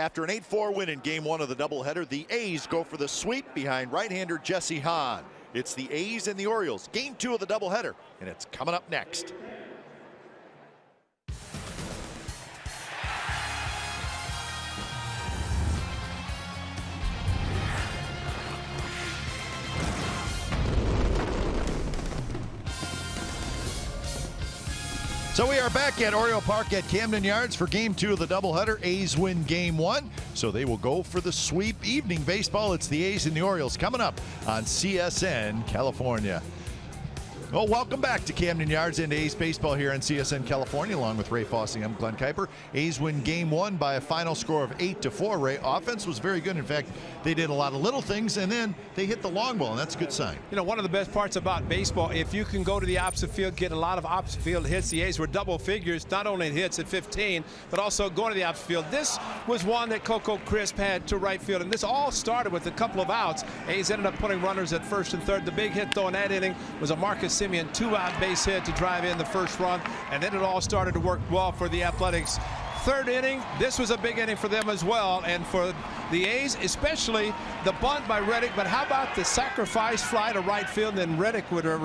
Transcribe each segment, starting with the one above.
After an 8-4 win in Game 1 of the doubleheader, the A's go for the sweep behind right-hander Jesse Hahn. It's the A's and the Orioles, Game 2 of the doubleheader, and it's coming up next. So we are back at Oriole Park at Camden Yards for Game 2 of the doubleheader. A's win Game 1, so they will go for the sweep. Evening baseball, it's the A's and the Orioles coming up on CSN California. Well, welcome back to Camden Yards and A's baseball here on CSN California, along with Ray Fossing. I'm Glenn Kuiper. A's win Game 1 by a final score of 8-4. Ray, offense was very good. In fact, they did a lot of little things, and then they hit the long ball, and that's a good sign. You know, one of the best parts about baseball, if you can go to the opposite field, get a lot of opposite field hits. The A's were double figures, not only in hits at 15, but also going to the opposite field. This was one that Coco Crisp had to right field, and this all started with a couple of outs. A's ended up putting runners at first and third. The big hit, though, in that inning was a Marcus Semien 2-out base hit to drive in the first run, and then it all started to work well for the Athletics. Third inning, this was a big inning for them as well, and for the A's, especially the bunt by Reddick. But how about the sacrifice fly to right field? Then Reddick would, or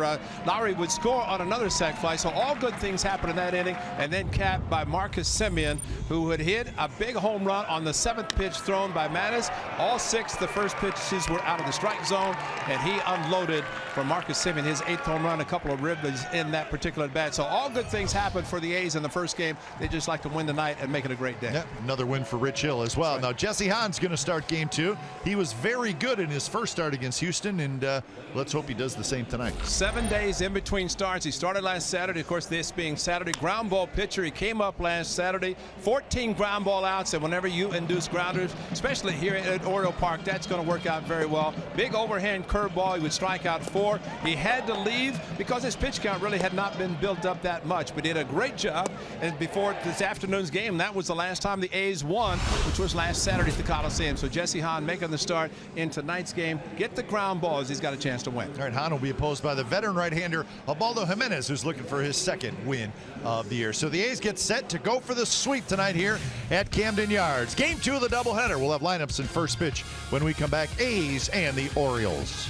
Lowry would score on another sac fly. So all good things happened in that inning, and then capped by Marcus Semien, who had hit a big home run on the 7th pitch thrown by Mattis. All 6 the first pitches were out of the strike zone, and he unloaded for Marcus Semien his 8th home run, a couple of ribbies in that particular bat. So all good things happened for the A's in the first game. They just like to win tonight and make it a great day. Yep, another win for Rich Hill as well. Right. Now Jesse Hahn's going to start Game 2. He was very good in his first start against Houston, and let's hope he does the same tonight. 7 days in between starts. He started last Saturday, of course, this being Saturday. Ground ball pitcher. He came up last Saturday. 14 ground ball outs, and whenever you induce grounders, especially here at Oriole Park, that's going to work out very well. Big overhand curveball. He would strike out 4. He had to leave because his pitch count really had not been built up that much, but did a great job. And before this afternoon's game, that was the last time the A's won, which was last Saturday at the Coliseum. So Jesse Hahn making the start in tonight's game. Get the ground balls. He's got a chance to win. All right, Hahn will be opposed by the veteran right-hander Ubaldo Jimenez, who's looking for his 2nd win of the year. So the A's get set to go for the sweep tonight here at Camden Yards. Game 2 of the doubleheader. We'll have lineups in first pitch when we come back. A's and the Orioles.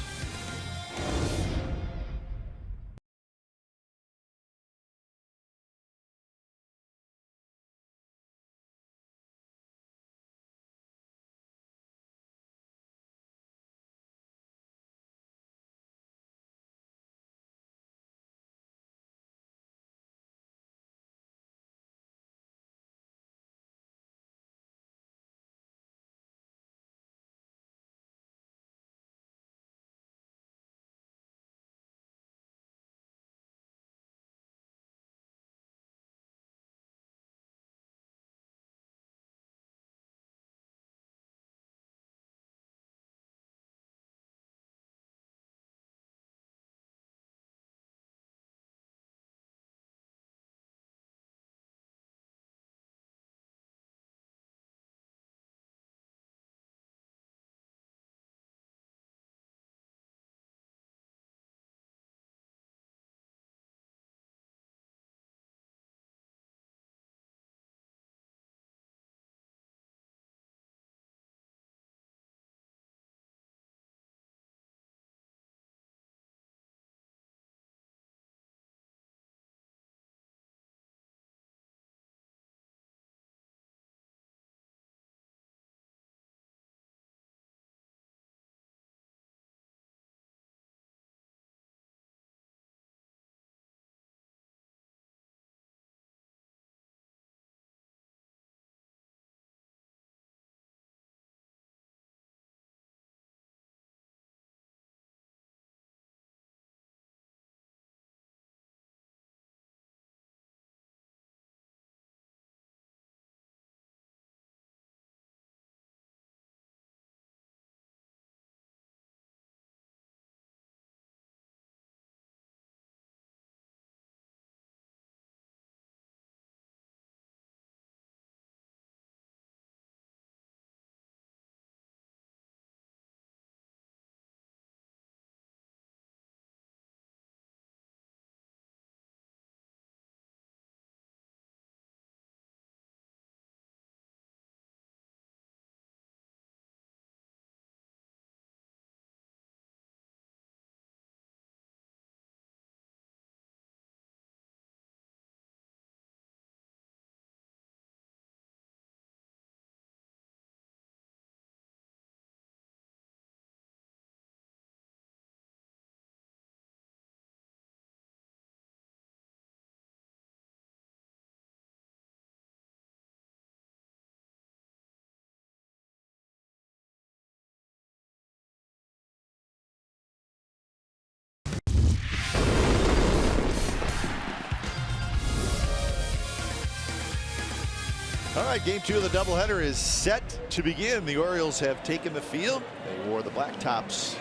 right, game 2 of the doubleheader is set to begin. The Orioles have taken the field. They wore the black tops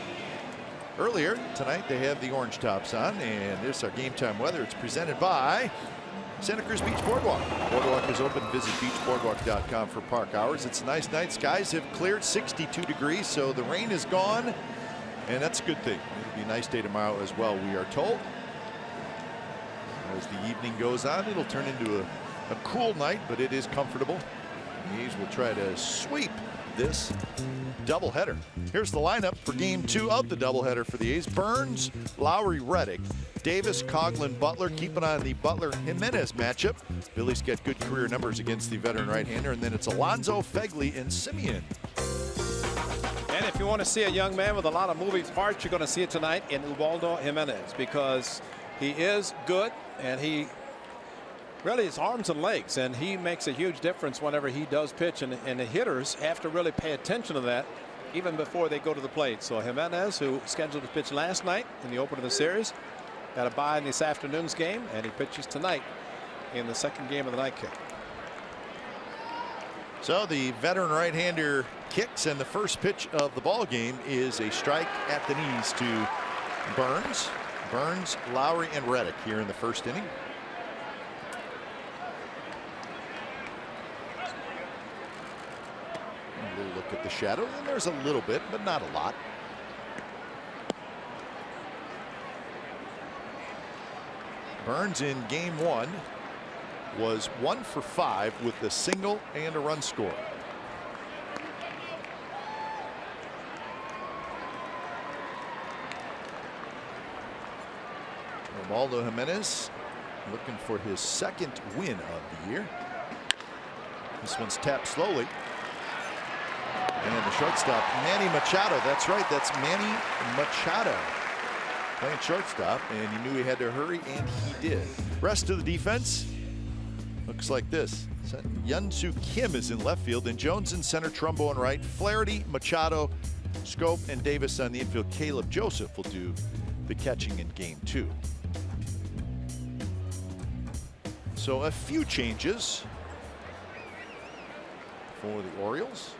earlier. Tonight they have the orange tops on, and this is our game time weather. It's presented by Santa Cruz Beach Boardwalk. Boardwalk is open. Visit beachboardwalk.com for park hours. It's a nice night. Skies have cleared, 62 degrees, so the rain is gone, and that's a good thing. It'll be a nice day tomorrow as well, we are told. As the evening goes on, it'll turn into a cool night, but it is comfortable. The A's will try to sweep this doubleheader. Here's the lineup for game 2 of the doubleheader for the A's. Burns, Lowry, Reddick, Davis, Coghlan, Butler. Keep an eye on the Butler-Jimenez matchup. Phillies get good career numbers against the veteran right-hander, and then it's Alonso, Fegley, and Simeon. And if you want to see a young man with a lot of moving parts, you're going to see it tonight in Ubaldo Jimenez, because he is good, and he really his arms and legs, and he makes a huge difference whenever he does pitch, and the hitters have to really pay attention to that even before they go to the plate. So Jimenez, who scheduled to pitch last night in the opener of the series, got a bye in this afternoon's game, and he pitches tonight in the second game of the nightcap. So the veteran right-hander kicks, and the first pitch of the ball game is a strike at the knees to Burns, Lowry, and Reddick here in the first inning. A little look at the shadow, and there's a little bit, but not a lot. Burns in game 1 was 1 for 5 with a single and a run score. Ubaldo Jimenez looking for his second win of the year. This one's tapped slowly. And the shortstop, Manny Machado. That's right, that's Manny Machado playing shortstop, and he knew he had to hurry, and he did. Rest of the defense looks like this. Yun-Soo Kim is in left field, and Jones in center, Trumbo in right, Flaherty, Machado, Scope, and Davis on the infield. Caleb Joseph will do the catching in game 2. So a few changes for the Orioles.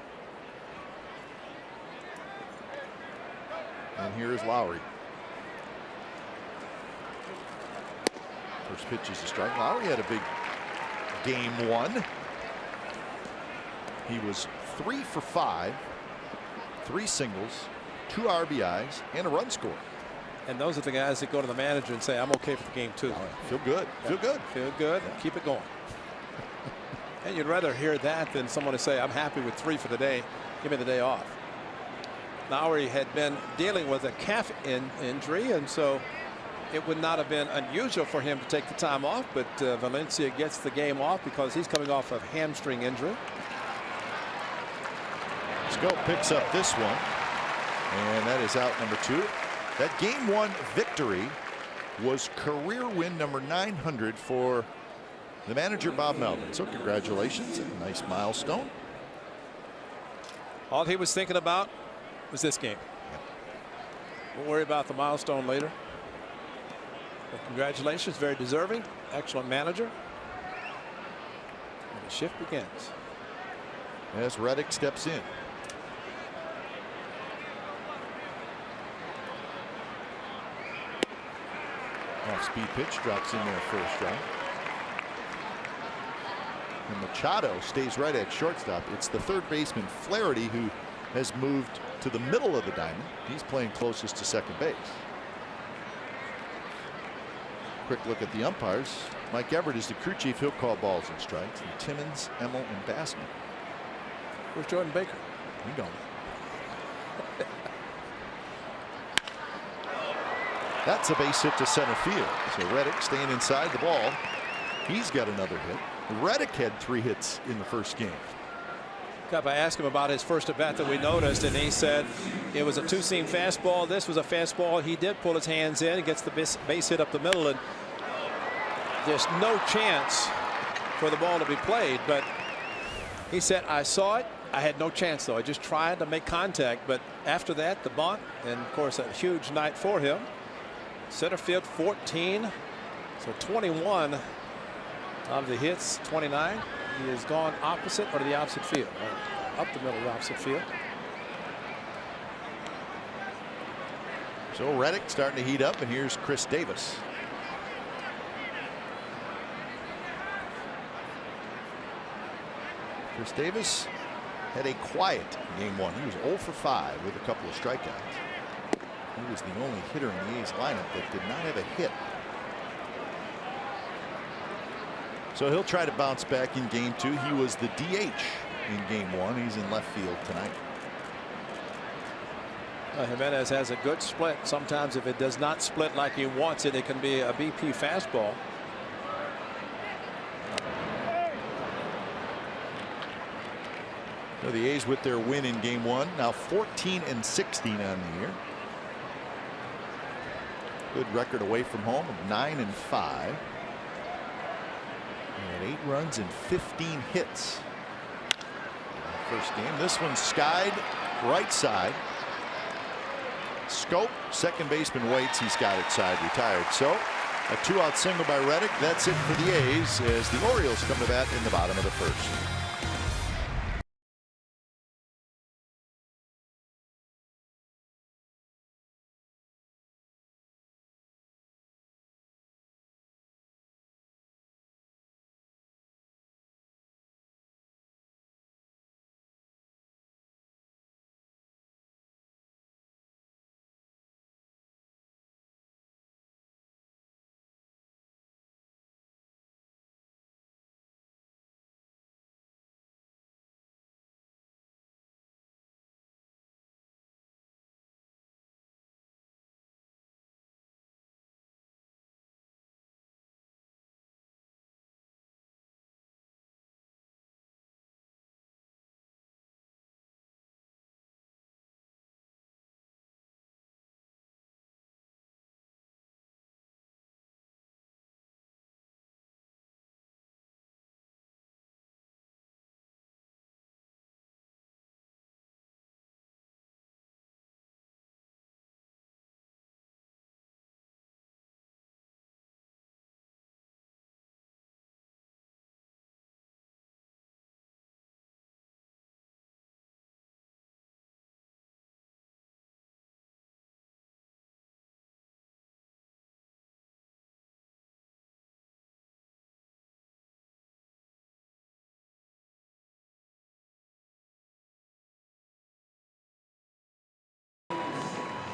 And here is Lowry. First pitch is a strike. Lowry had a big game 1. He was 3 for 5, 3 singles, 2 RBIs, and a run score. And those are the guys that go to the manager and say, I'm okay for the game 2. Feel good. Feel good. Feel good. Yeah. Keep it going. And you'd rather hear that than someone to say, I'm happy with 3 for the day. Give me the day off. Lowry had been dealing with a calf injury, and so it would not have been unusual for him to take the time off, but Valencia gets the game off because he's coming off of hamstring injury. Scope picks up this one, and that is out number 2. That game 1 victory was career win number 900 for the manager, Bob Melvin. So congratulations, a nice milestone. All he was thinking about was this game. We'll worry about the milestone later. Well, congratulations, very deserving, excellent manager. And the shift begins. As Reddick steps in. Off-speed pitch drops in there for a strike. And Machado stays right at shortstop. It's the third baseman, Flaherty, who has moved to the middle of the diamond. He's playing closest to second base. Quick look at the umpires. Mike Everett is the crew chief. He'll call balls and strikes. And Timmons, Emmel, and Bassman. Where's Jordan Baker? We don't. That's a base hit to center field. So Reddick staying inside the ball. He's got another hit. Reddick had 3 hits in the first game. I asked him about his first at bat that we noticed, and he said it was a 2-seam fastball. This was a fastball. He did pull his hands in. He gets the base hit up the middle, and there's no chance for the ball to be played. But he said, I saw it. I had no chance, though. I just tried to make contact. But after that, the bunt, and of course, a huge night for him. Center field 14. So 21 of the hits, 29. He has gone opposite or to the opposite field. Up the middle of the opposite field. So Reddick starting to heat up, and here's Chris Davis. Chris Davis had a quiet game one. He was 0 for 5 with a couple of strikeouts. He was the only hitter in the A's lineup that did not have a hit. So he'll try to bounce back in game 2. He was the DH in game 1. He's in left field tonight. Jimenez has a good split. Sometimes if it does not split like he wants it, it can be a BP fastball. So the A's with their win in game 1, now 14-16 on the year. Good record away from home of 9-5. And 8 runs and 15 hits. First game. This one's skied right side. Scope, second baseman waits. He's got it side retired. So a 2-out single by Reddick. That's it for the A's as the Orioles come to bat in the bottom of the first.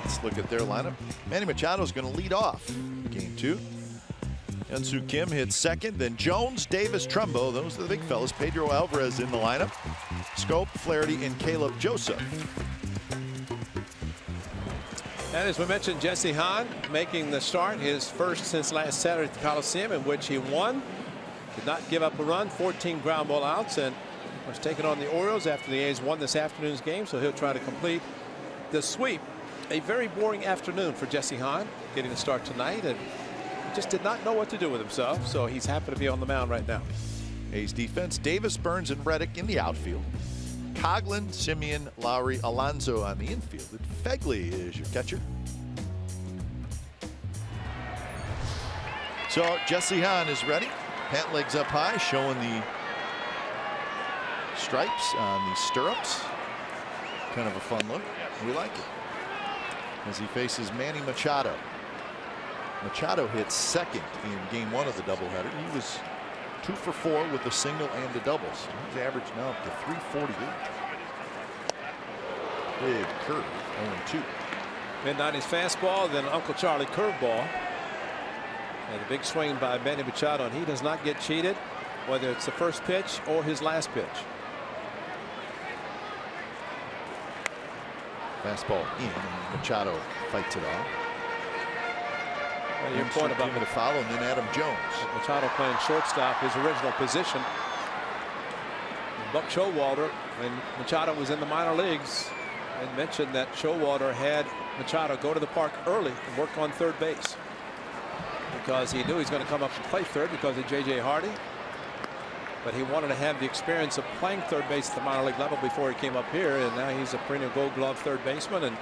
Let's look at their lineup. Manny Machado is going to lead off game 2. Hyun-Soo Kim hits second, then Jones, Davis, Trumbo. Those are the big fellas. Pedro Alvarez in the lineup. Scope, Flaherty, and Caleb Joseph. And as we mentioned, Jesse Hahn making the start, his first since last Saturday at the Coliseum, in which he won. Did not give up a run, 14 ground ball outs, and was taking on the Orioles after the A's won this afternoon's game, so he'll try to complete the sweep. A very boring afternoon for Jesse Hahn, getting the start tonight, and just did not know what to do with himself, so he's happy to be on the mound right now. A's defense, Davis, Burns, and Reddick in the outfield. Coghlan, Simeon, Lowry, Alonso on the infield. And Fegley is your catcher. So Jesse Hahn is ready. Pant legs up high, showing the stripes on the stirrups. Kind of a fun look. We like it. As he faces Manny Machado. Machado hit second in game 1 of the doubleheader. He was 2 for 4 with a single and a double. So he's averaged now up to 348. Big curve, 0-2. Mid-90s fastball, then Uncle Charlie curveball. And a big swing by Manny Machado, and he does not get cheated, whether it's the first pitch or his last pitch. Fastball in, and Machado fights it off. Well, your point about to follow, and then Adam Jones. Machado playing shortstop, his original position. Buck Showalter, when Machado was in the minor leagues, and mentioned that Showalter had Machado go to the park early and work on third base because he knew he was going to come up and play third because of J.J. Hardy. But he wanted to have the experience of playing third base at the minor league level before he came up here, and now he's a perennial Gold Glove third baseman. And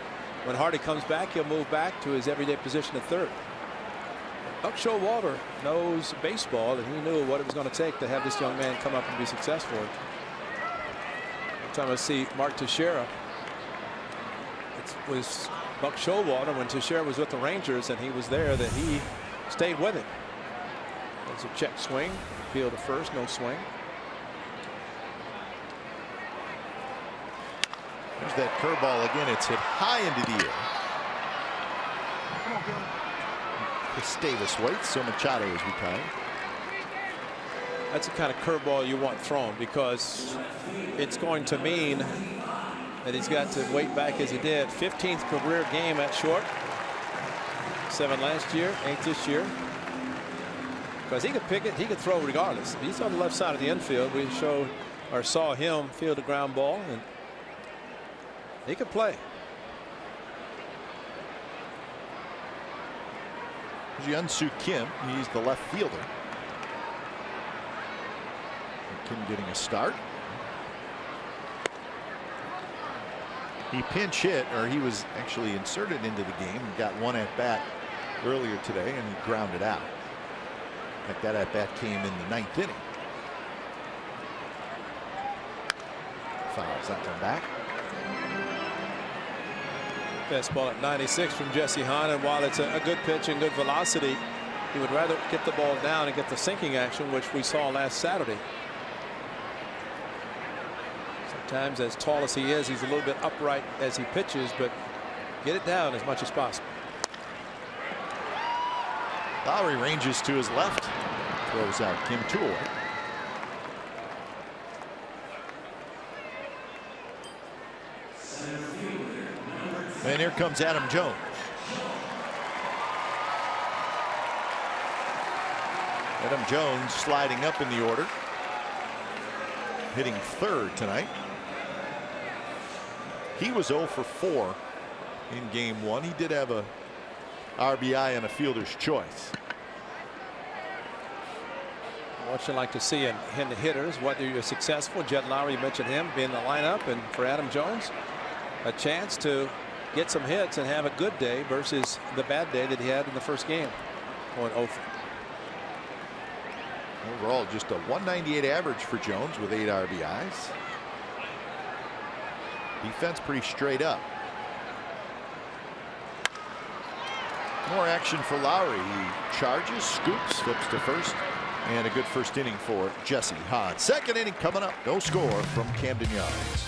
when Hardy comes back, he'll move back to his everyday position at third. Buck Showalter knows baseball, and he knew what it was going to take to have this young man come up and be successful. Every time I see Mark Teixeira, it was Buck Showalter when Teixeira was with the Rangers, and he was there, that he stayed with him. There's a check swing, field to first, no swing. There's that curveball again. It's hit high into the air. Gustavus waits, so Machado is retired. That's the kind of curveball you want thrown, because it's going to mean that he's got to wait back as he did. 15th career game at short. 7 last year, 8 this year. Because he could pick it, he could throw regardless. He's on the left side of the infield. We showed or saw him field a ground ball, and he could play. Hyun-Soo Kim, he's the left fielder. Kim getting a start. He pinch hit, or he was actually inserted into the game and got one at bat earlier today, and he grounded out. In fact, that at bat came in the 9th inning. Fouls that one back. Fastball at 96 from Jesse Hahn, and while it's a good pitch and good velocity, he would rather get the ball down and get the sinking action, which we saw last Saturday. Sometimes, as tall as he is, he's a little bit upright as he pitches, but get it down as much as possible. Lowry ranges to his left, throws out Kim 2 away. And here comes Adam Jones. Adam Jones sliding up in the order, hitting 3rd tonight. He was 0 for 4 in game 1. He did have a RBI and a fielder's choice. What you like to see in the hitters, whether you're successful. Jed Lowry, you mentioned him being in the lineup, and for Adam Jones, a chance to get some hits and have a good day versus the bad day that he had in the first game, going 0 for. Overall, just a 198 average for Jones with 8 RBIs. Defense pretty straight up. More action for Lowry. He charges, scoops, flips to first, and a good first inning for Jesse Hahn. Second inning coming up. No score from Camden Yards.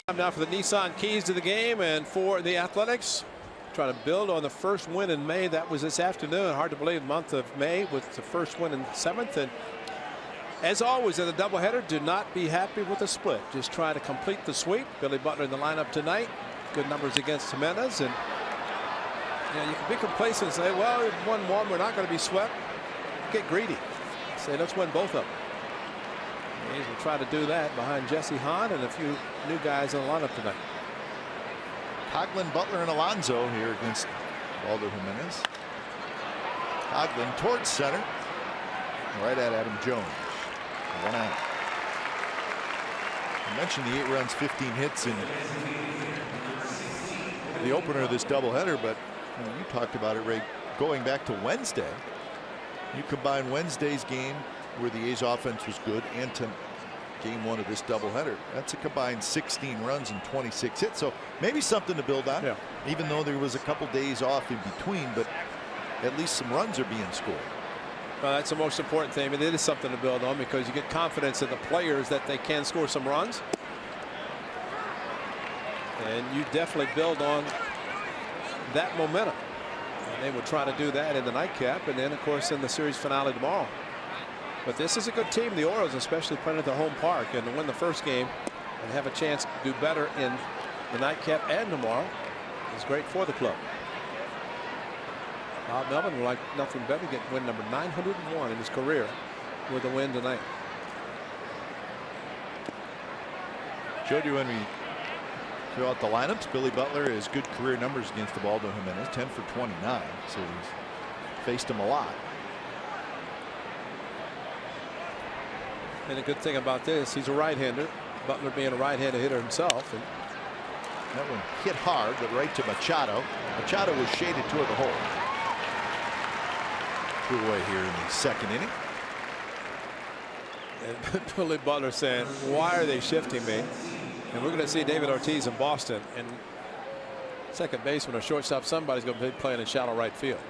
Time now for the Nissan keys to the game, and for the Athletics, trying to build on the first win in May. That was this afternoon. Hard to believe, the month of May with the first win in 7th. And as always in the doubleheader, do not be happy with the split. Just try to complete the sweep. Billy Butler in the lineup tonight. good numbers against Jimenez, and you can be complacent and say, well, 1-1, we're not going to be swept. Get greedy. Say, let's win both of them. A's will try to do that behind Jesse Hahn and a few new guys in the lineup tonight. Coghlan, Butler, and Alonso here against Waldo Jimenez. Coghlan towards center, right at Adam Jones. 1 out. I mentioned the 8 runs, 15 hits in the opener of this doubleheader, but you talked about it, Ray. Going back to Wednesday, you combine Wednesday's game where the A's offense was good and to game 1 of this doubleheader. That's a combined 16 runs and 26 hits. So maybe something to build on, even though there was a couple days off in between, but at least some runs are being scored. Well, that's the most important thing. It is something to build on because you get confidence in the players that they can score some runs. And you definitely build on that momentum. And they will try to do that in the nightcap and then, of course, in the series finale tomorrow. But this is a good team, the Orioles, especially playing at the home park, and to win the first game and have a chance to do better in the nightcap and tomorrow is great for the club. Bob Melvin would like nothing better to get win number 901 in his career with a win tonight. Showed you when we threw out the lineups. Billy Butler has good career numbers against Ubaldo Jimenez, 10 for 29, so he's faced him a lot. And the good thing about this, he's a right-hander. Butler being a right-handed hitter himself. And that one hit hard, but right to Machado. Machado was shaded toward the hole. Threw away here in the second inning. And Billy Butler saying, why are they shifting me? And we're going to see David Ortiz in Boston. And second baseman or shortstop, somebody's going to be playing in shallow right field.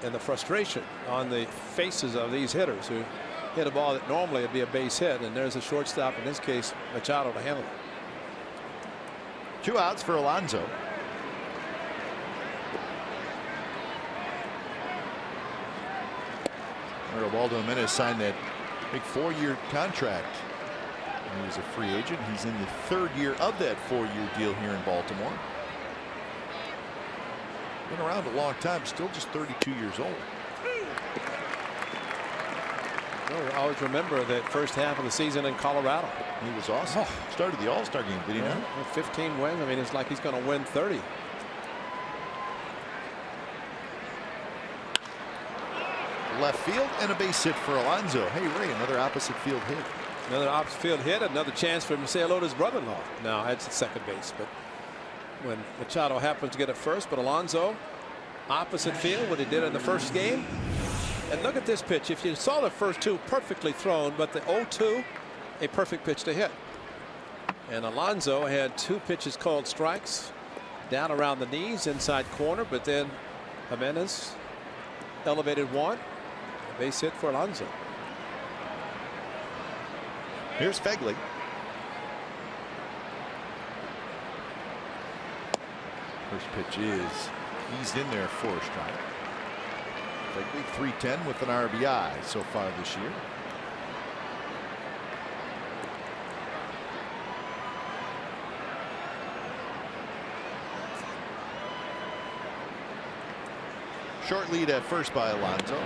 And the frustration on the faces of these hitters who hit a ball that normally would be a base hit, and there's a shortstop, in this case Machado, to handle it. 2 outs for Alonso. Ubaldo Jimenez signed that big 4-year contract. He was a free agent. He's in the 3rd year of that 4-year deal here in Baltimore. Been around a long time, still just 32 years old. I always remember that first half of the season in Colorado. He was awesome. Started the All-Star game, did he not? With 15 wins. I mean, it's like he's going to win 30. Left field and a base hit for Alonso. Hey, Ray, another opposite field hit. Another opposite field hit. Another chance for him to say hello to his brother-in-law. No, that's at second base. But when Machado happens to get it first, but Alonso opposite field, what he did in the first game. And look at this pitch. If you saw the first 2 perfectly thrown, but the 0-2, a perfect pitch to hit. And Alonso had 2 pitches called strikes down around the knees, inside corner, but then Jimenez elevated one. A base hit for Alonso. Here's Fegley. First pitch is eased in there for a strike. Fegley 310 with an RBI so far this year. Short lead at first by Alonso.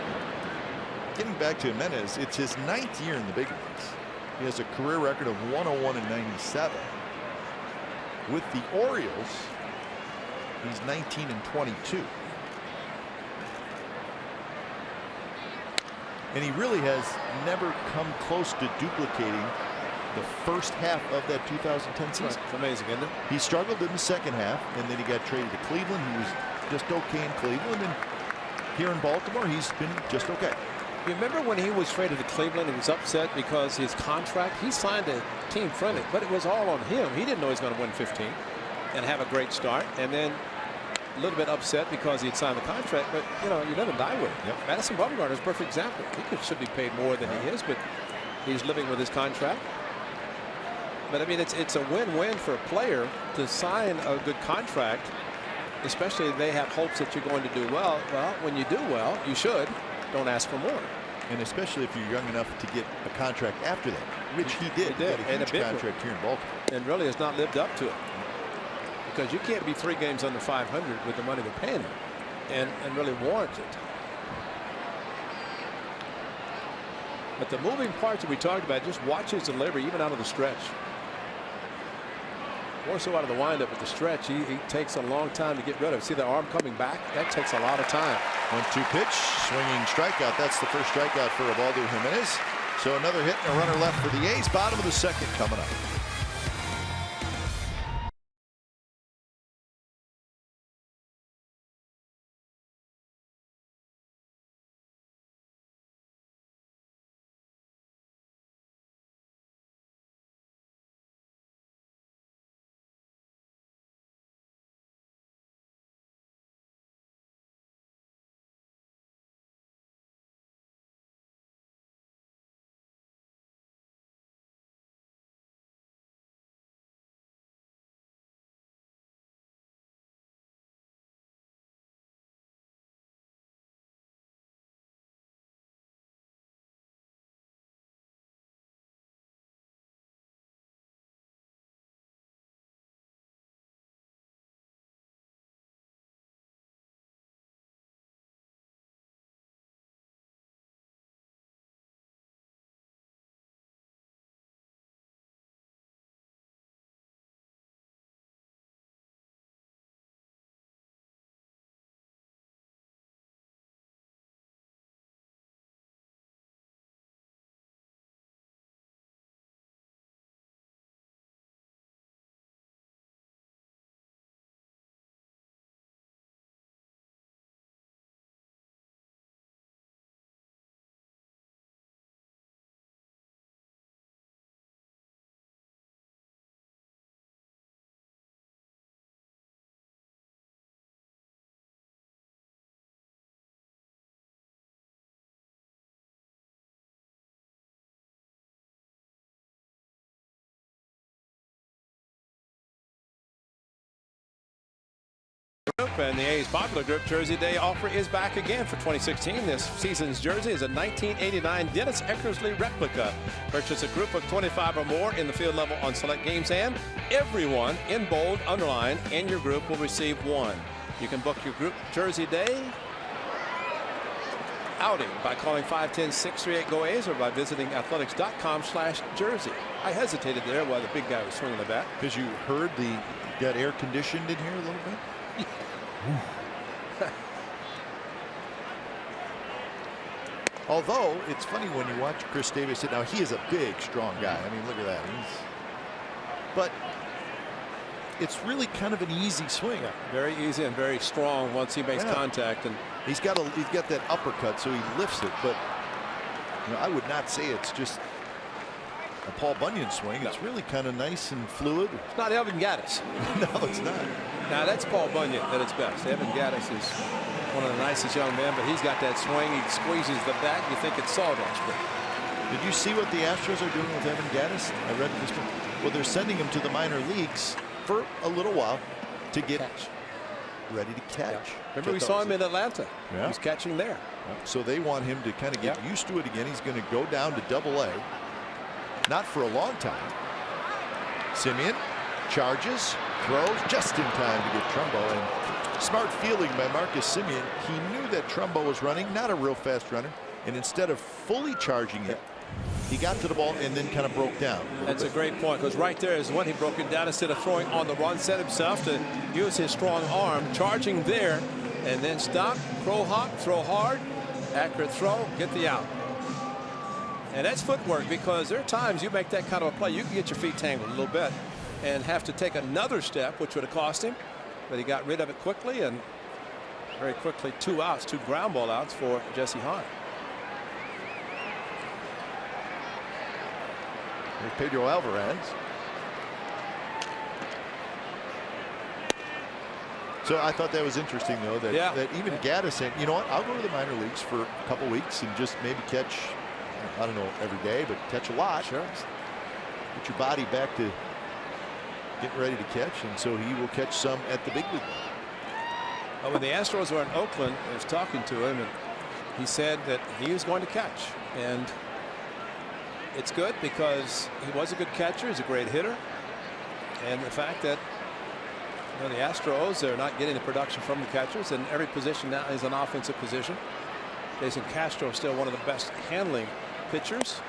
Getting back to Jimenez, it's his 9th year in the big leagues. He has a career record of 101 and 97. With the Orioles, he's 19 and 22. And he really has never come close to duplicating the first half of that 2010 season. It's amazing, isn't it? He struggled in the second half, and then he got traded to Cleveland. He was just okay in Cleveland, and here in Baltimore, he's been just okay. You remember when he was traded to Cleveland, he was upset because his contract, he signed a team friendly, but it was all on him. He didn't know he was going to win 15 and have a great start, and then a little bit upset because he had signed the contract, but you know, you live and die with it. Yep. Madison Bumgarner is a perfect example. He should be paid more than he is, but he's living with his contract. But I mean, it's a win-win for a player to sign a good contract, especially if they have hopes that you're going to do well. Well, when you do well, you should. Don't ask for more. And especially if you're young enough to get a contract after that, which he did. He got a huge contract here in Baltimore. And really has not lived up to it. because you can't be 3 games under 500 with the money they're paying him and really warrant it. But the moving parts that we talked about, just watch his delivery even out of the stretch. More so out of the windup, but the stretch he takes a long time to get rid of. See the arm coming back? That takes a lot of time. 1-2 pitch, swinging strikeout. That's the first strikeout for Ubaldo Jimenez. So another hit and a runner left for the A's. Bottom of the second coming up. And the A's popular group jersey day offer is back again for 2016. This season's jersey is a 1989 Dennis Eckersley replica. Purchase a group of 25 or more in the field level on select games, and everyone in bold underline in your group will receive one. You can book your group jersey day outing by calling 510-638-GO-A's or by visiting athletics.com/jersey. I hesitated there while the big guy was swinging the bat. Because you heard got air conditioned in here a little bit. Although it's funny when you watch Chris Davis hit. Now he is a big, strong guy. I mean, look at that. But it's really kind of an easy swing. Yeah, very easy and very strong once he makes contact. And he's got that uppercut, so he lifts it. But I would not say it's just a Paul Bunyan swing. No. It's really kind of nice and fluid. It's not Evan Gattis. No, it's not. Now that's Paul Bunyan at its best. Evan Gattis is one of the nicest young men, but he's got that swing. He squeezes the bat. You think it's sawdust. But did you see what the Astros are doing with Evan Gattis? I read this one. Well, they're sending him to the minor leagues for a little while to get ready to catch. Yeah. Remember we saw him in Atlanta. Yeah. He was catching there. Yeah. So they want him to kind of get used to it again. He's going to go down to Double-A. Not for a long time. Semien charges, throws just in time to get Trumbo. And smart fielding by Marcus Semien. He knew that Trumbo was running, not a real fast runner. And instead of fully charging it, he got to the ball and then kind of broke down. That's a great point, because right there is when he broke it down. Instead of throwing on the run, set himself to use his strong arm, charging there, and then stop, crow hop, throw hard, accurate throw, get the out. And that's footwork, because there are times you make that kind of a play, you can get your feet tangled a little bit and have to take another step, which would have cost him. But he got rid of it quickly, and very quickly 2 outs, 2 ground ball outs for Jesse Hahn. Here's Pedro Alvarez. So I thought that was interesting, though, that, that even Gattis said, you know what, I'll go to the minor leagues for a couple weeks and just maybe catch, I don't know, every day, but catch a lot. Sure. Get your body back to getting ready to catch, and so he will catch some at the big league. When the Astros were in Oakland, I was talking to him, and he said that he was going to catch. And it's good because he was a good catcher. He's a great hitter. And the fact that You know, the Astros, they're not getting the production from the catchers, and every position now is an offensive position. Jason Castro is still one of the best handling pitchers.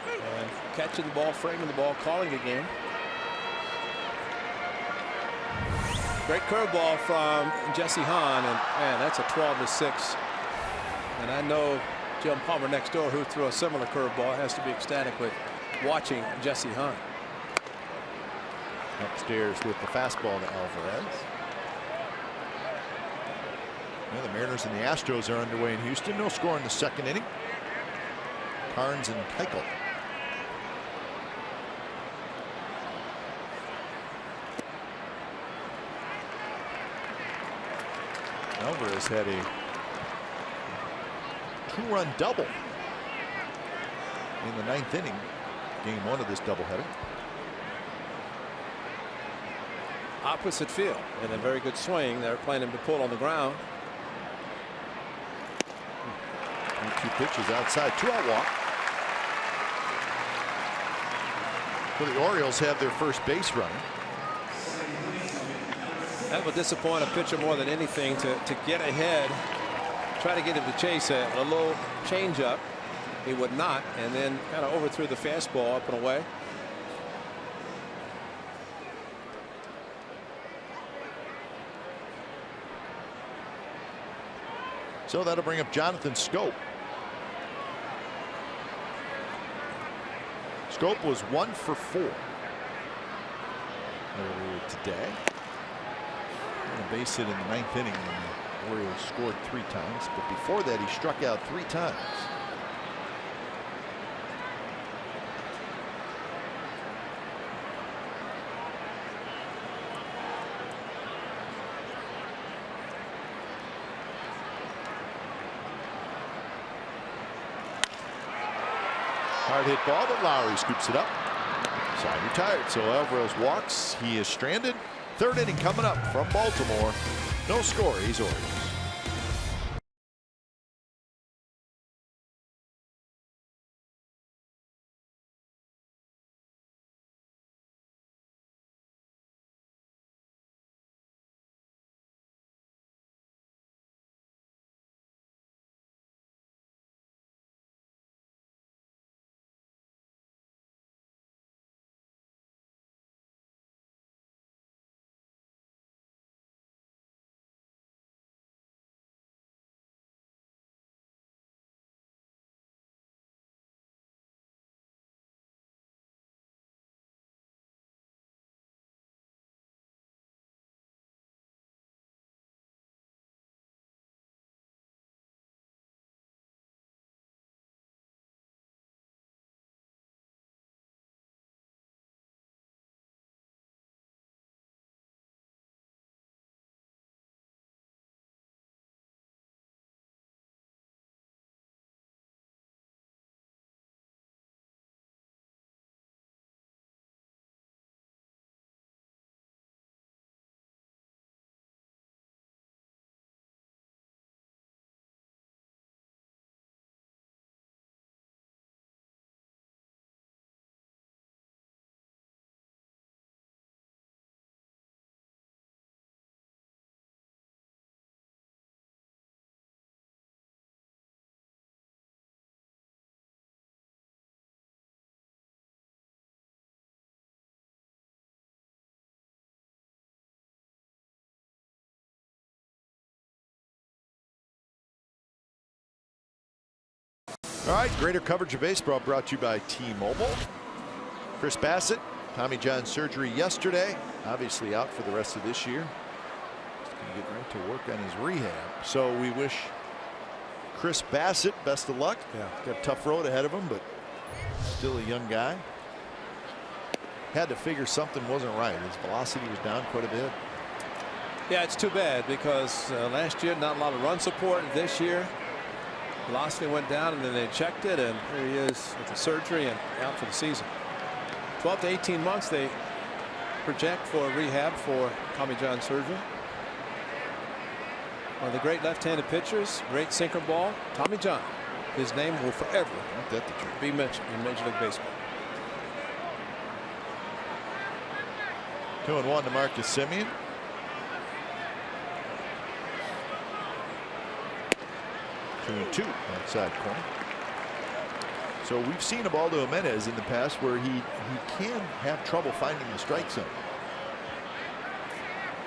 And catching the ball, framing the ball, calling a game. Great curveball from Jesse Hahn, and man, that's a 12-6. And I know Jim Palmer next door, who threw a similar curveball, has to be ecstatic with watching Jesse Hahn. Upstairs with the fastball to Alvarez. Well, the Mariners and the Astros are underway in Houston. No score in the second inning. Carnes and Keuchel. Alvarez had a two-run double in the ninth inning, game one of this doubleheader. Opposite field, and a very good swing. They're playing him to pull on the ground. And two pitches outside, 2-out walk. So the Orioles have their first base runner. That would disappoint a pitcher more than anything, to get ahead, try to get him to chase a low changeup. He would not, and then kind of overthrew the fastball up and away. So that'll bring up Jonathan Schoop. Schoop was 1 for 4 earlier today. And a base hit in the ninth inning when the Orioles scored 3 times. But before that, he struck out 3 times. Hard hit ball, but Lowry scoops it up. Side retired. So Alvarez walks. He is stranded. Third inning coming up from Baltimore. No score. He's Orioles. All right, greater coverage of baseball brought to you by T-Mobile. Chris Bassett, Tommy John surgery yesterday, obviously out for the rest of this year. He's going to get right to work on his rehab. So we wish Chris Bassett best of luck. Yeah, got a tough road ahead of him, but still a young guy. Had to figure something wasn't right. His velocity was down quite a bit. Yeah, it's too bad because last year not a lot of run support. This year velocity went down, and then they checked it, and here he is with the surgery and out for the season. 12 to 18 months they project for rehab for Tommy John surgery. One of the great left-handed pitchers, great sinker ball, Tommy John. His name will forever be mentioned in Major League Baseball. 2-1 to Marcus Semien. 2-2 outside corner. So we've seen Ubaldo Jimenez in the past where he can have trouble finding the strike zone.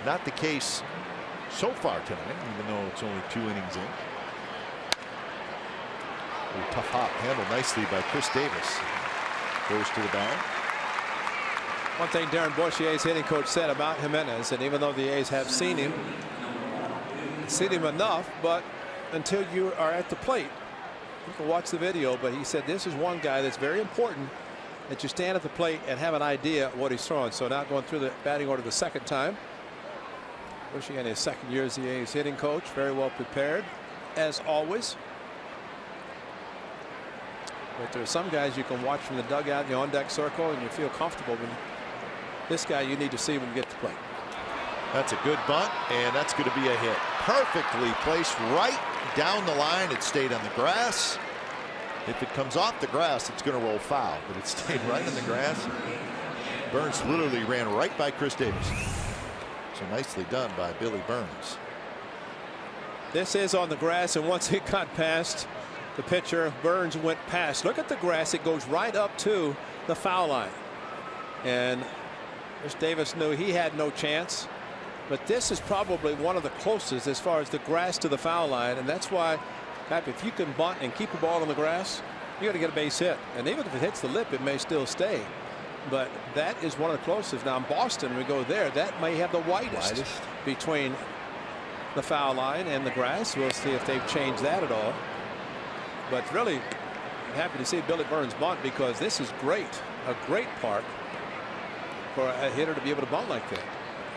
Not the case so far tonight, even though it's only 2 innings in. A tough hop handled nicely by Chris Davis. Goes to the bag. One thing Darren Bush, the A's hitting coach, said about Jimenez, and even though the A's have seen him enough, but until you are at the plate, you can watch the video. But he said this is one guy that's very important, that you stand at the plate and have an idea of what he's throwing. So now going through the batting order the second time. Bush in his second year as the A's hitting coach, very well prepared as always. But there are some guys you can watch from the dugout in the on-deck circle and you feel comfortable. When this guy you need to see when you get to the plate. That's a good bunt, and that's going to be a hit. Perfectly placed right down the line. It stayed on the grass. If it comes off the grass, it's going to roll foul, but it stayed right on the grass. Burns literally ran right by Chris Davis. So nicely done by Billy Burns. This is on the grass, and once it got past the pitcher, Burns went past. Look at the grass. It goes right up to the foul line. And Chris Davis knew he had no chance. But this is probably one of the closest as far as the grass to the foul line. And that's why, if you can bunt and keep the ball on the grass, you got to get a base hit. And even if it hits the lip, it may still stay. But that is one of the closest. Now in Boston, we go there, that may have the widest between the foul line and the grass. We'll see if they've changed that at all. But really, I'm happy to see Billy Burns bunt, because this is great, a great park for a hitter to be able to bunt like that.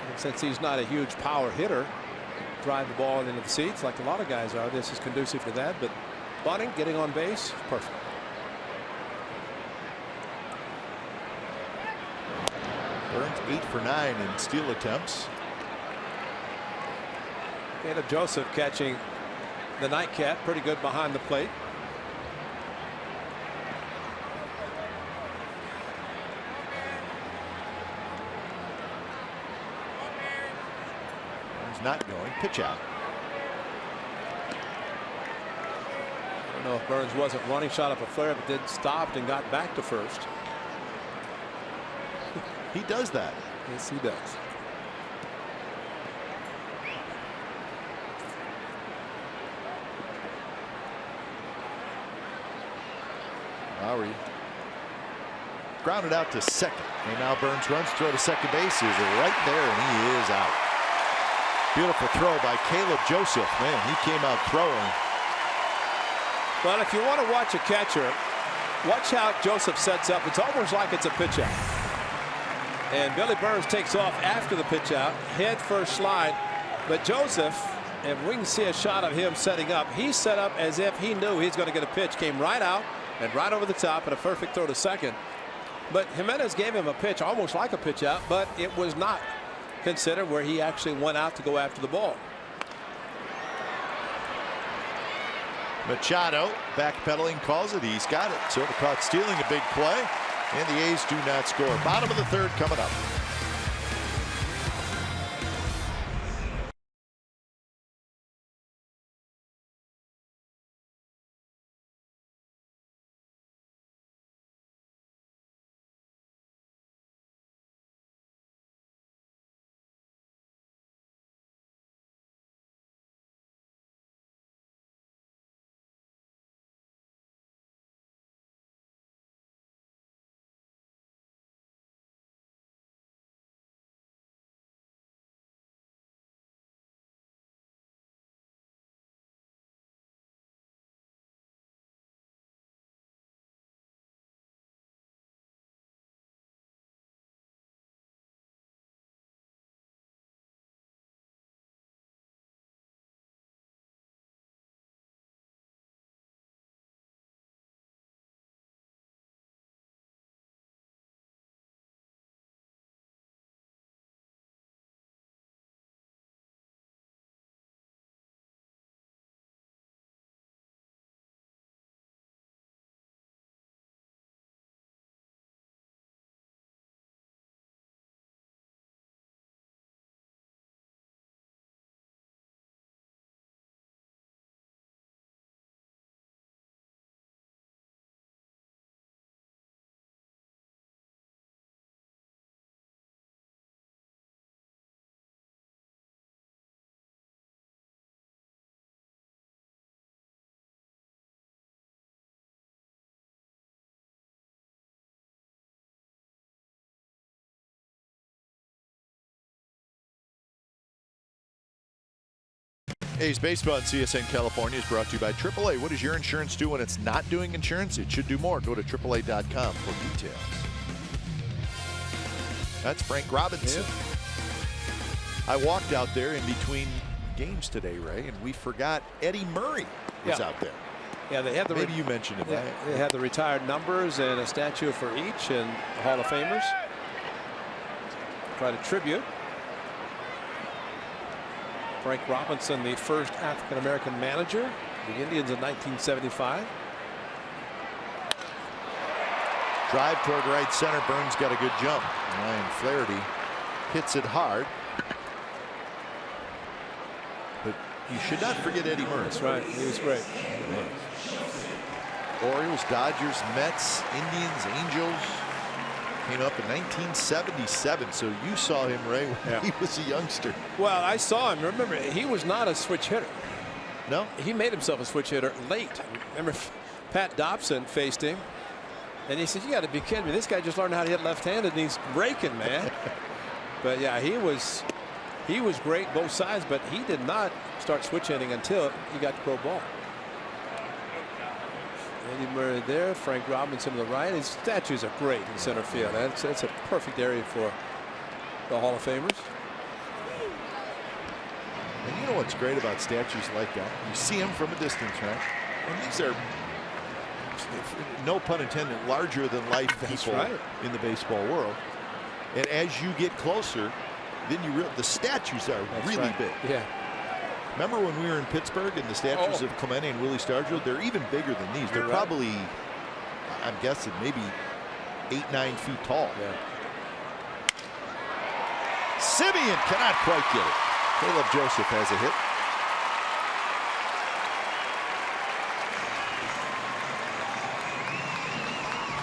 And since he's not a huge power hitter, drive the ball into the seats like a lot of guys are, this is conducive to that. But bunting, getting on base, perfect. Burns 8 for 9 in steal attempts. Caleb Joseph catching the nightcap, pretty good behind the plate. Not going. Pitch out. I don't know if Burns wasn't running, shot up a flare, but then stopped and got back to first. He does that. Yes, he does. Lowry grounded out to second, and now Burns runs throw to second base. He's right there, and he is out. Beautiful throw by Caleb Joseph. Man, he came out throwing. Well, if you want to watch a catcher, watch how Joseph sets up. It's almost like it's a pitch out. And Billy Burns takes off after the pitch out, head first slide. But Joseph, and we can see a shot of him setting up, he set up as if he knew he's going to get a pitch. Came right out and right over the top, and a perfect throw to second. But Jimenez gave him a pitch almost like a pitch out, but it was not considered, where he actually went out to go after the ball. Machado backpedaling, calls it. He's got it. Sort of caught stealing a big play, and the A's do not score. Bottom of the third coming up. A's Baseball on CSN California is brought to you by AAA. What does your insurance do when it's not doing insurance? It should do more. Go to AAA.com for details. That's Frank Robinson. Yeah. I walked out there in between games today, Ray, and we forgot Eddie Murray was out there. Yeah, they have the maybe you mentioned it. Yeah, they have the retired numbers and a statue for each, and Hall of Famers. Try to tribute Frank Robinson, the first African-American manager, the Indians in 1975. Drive toward right center. Burns got a good jump. Ryan Flaherty hits it hard. But you should not forget Eddie Murray. That's right. He was great. Orioles, Dodgers, Mets, Indians, Angels. Came up in 1977, so you saw him, Ray, when he was a youngster. Well, I saw him. Remember, he was not a switch hitter. No? He made himself a switch hitter late. Remember, Pat Dobson faced him, and he said, "You got to be kidding me. This guy just learned how to hit left-handed, and he's breaking, man." But, yeah, he was great both sides, but he did not start switch hitting until he got to pro ball. Eddie Murray there, Frank Robinson to the right. His statues are great in center field. That's a perfect area for the Hall of Famers. And you know what's great about statues like that? You see them from a distance, right? And these are, no pun intended, larger than life people in the baseball world. And as you get closer, then you realize the statues are really big. Yeah. Remember when we were in Pittsburgh and the statues of Clemente and Willie Stargell? They're even bigger than these. They're probably, I'm guessing, maybe 8-9 feet tall. Yeah. Simeon cannot quite get it. Caleb Joseph has a hit.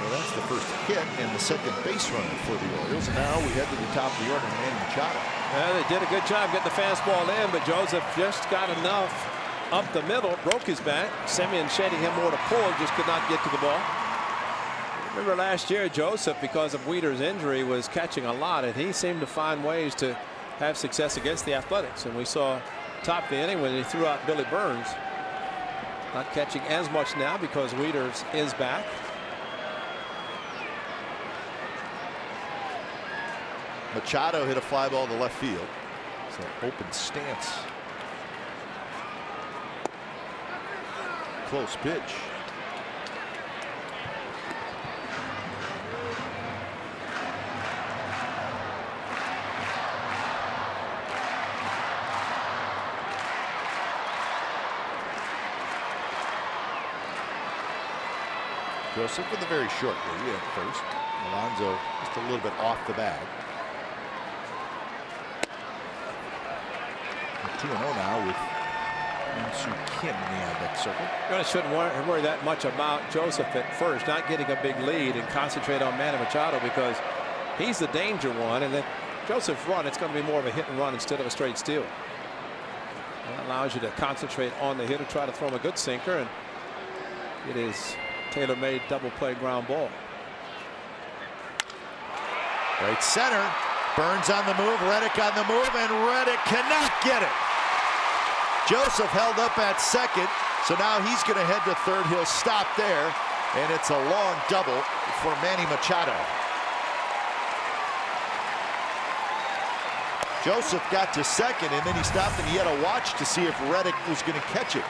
Well, that's the first hit and the second base runner for the Orioles. And now we head to the top of the order, Manny Machado. Well, they did a good job getting the fastball in, but Joseph just got enough up the middle, broke his bat. Simeon shading him more to pull, just could not get to the ball. Remember last year, Joseph, because of Weeder's injury, was catching a lot, and he seemed to find ways to have success against the Athletics. And we saw top the inning when he threw out Billy Burns. Not catching as much now because Weeder's is back. Machado hit a fly ball to left field. It's an open stance. Close pitch. Joseph with a very short lead at first. Alonso just a little bit off the bag. 2-0 now with Soo Kim in the ad circle. You shouldn't worry that much about Joseph at first, not getting a big lead, and concentrate on Manny Machado because he's the danger one. And then Joseph run, it's going to be more of a hit and run instead of a straight steal. That allows you to concentrate on the hitter, try to throw him a good sinker, and it is tailor-made double play ground ball. Right center. Burns on the move, Reddick on the move, and Reddick cannot get it. Joseph held up at second, so now he's going to head to third. He'll stop there, and it's a long double for Manny Machado. Joseph got to second, and then he stopped, and he had a watch to see if Reddick was going to catch it.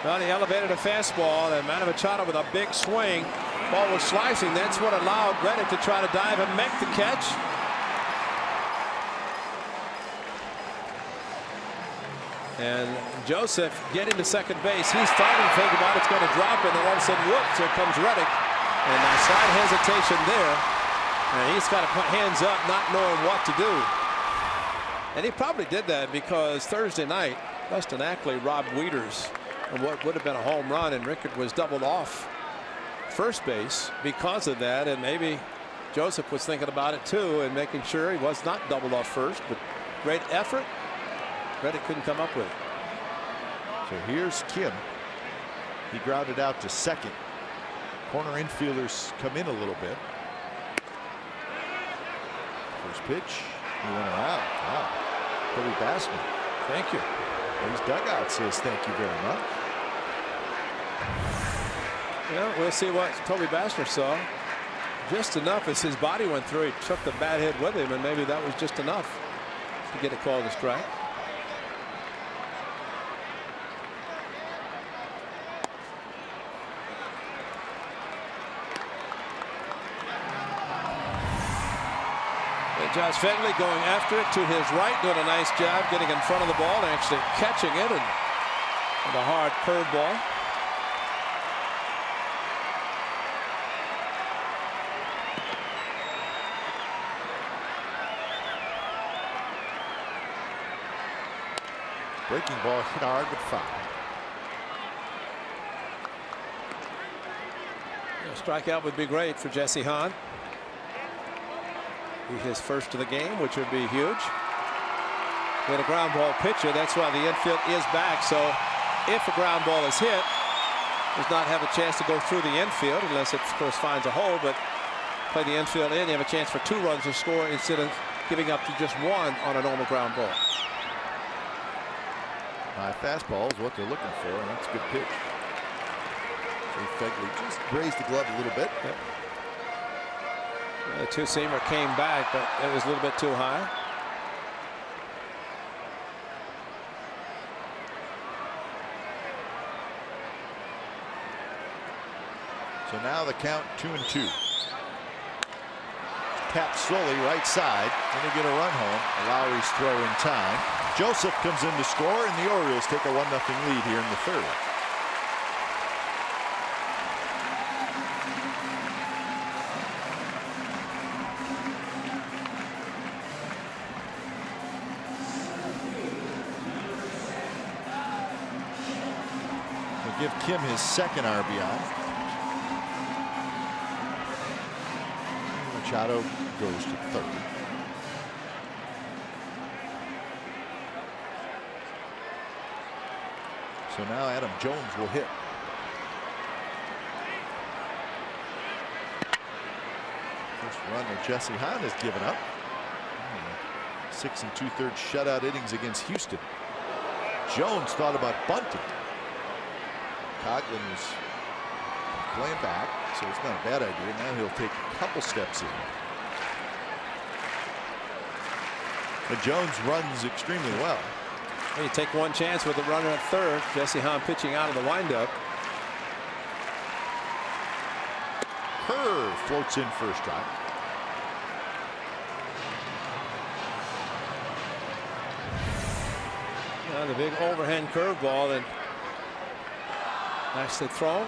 Well, he elevated a fastball, and Manny Machado with a big swing. Ball was slicing. That's what allowed Reddick to try to dive and make the catch. And Joseph getting to second base. He's starting to think about it's going to drop, and then all of a sudden, whoops, here comes Reddick. And a slight hesitation there. And he's got to put hands up, not knowing what to do. And he probably did that because Thursday night, Dustin Ackley robbed Weeders of what would have been a home run, and Rickard was doubled off first base because of that. And maybe Joseph was thinking about it too and making sure he was not doubled off first. But great effort. Reddick couldn't come up with it. So here's Kim. He grounded out to second. Corner infielders come in a little bit. First pitch. He went around. Wow. Billy Bassman. Thank you. His dugout says thank you very much. Yeah, we'll see what Toby Basher saw. Just enough as his body went through. He took the bat hit with him, and maybe that was just enough to get a call to strike. And Josh Fenley going after it to his right, doing a nice job getting in front of the ball and actually catching it, and with a hard curveball. Breaking ball hit hard but foul. A strikeout would be great for Jesse Hahn. Be his first of the game, which would be huge. With a ground ball pitcher, that's why the infield is back. So if a ground ball is hit, does not have a chance to go through the infield unless it, of course, finds a hole. But play the infield in, you have a chance for 2 runs to score instead of giving up to just 1 on a normal ground ball. High fastball is what they're looking for, and that's a good pitch. So Fegley just raised the glove a little bit. Yep. The two-seamer came back, but it was a little bit too high. So now the count 2-2. Tapped slowly right side. Going to get a run home. Lowry's throw in time. Joseph comes in to score, and the Orioles take a 1-0 lead here in the 3rd. We'll give Kim his 2nd RBI. Machado goes to 3rd. So now Adam Jones will hit. First runner Jesse Hahn has given up. 6 2/3 shutout innings against Houston. Jones thought about bunting. Coughlin was playing back, so it's not a bad idea. Now he'll take a couple steps in. But Jones runs extremely well. You take 1 chance with the runner at 3rd. Jesse Hahn pitching out of the windup. Curve floats in for a strike. The big overhand curveball and nicely thrown.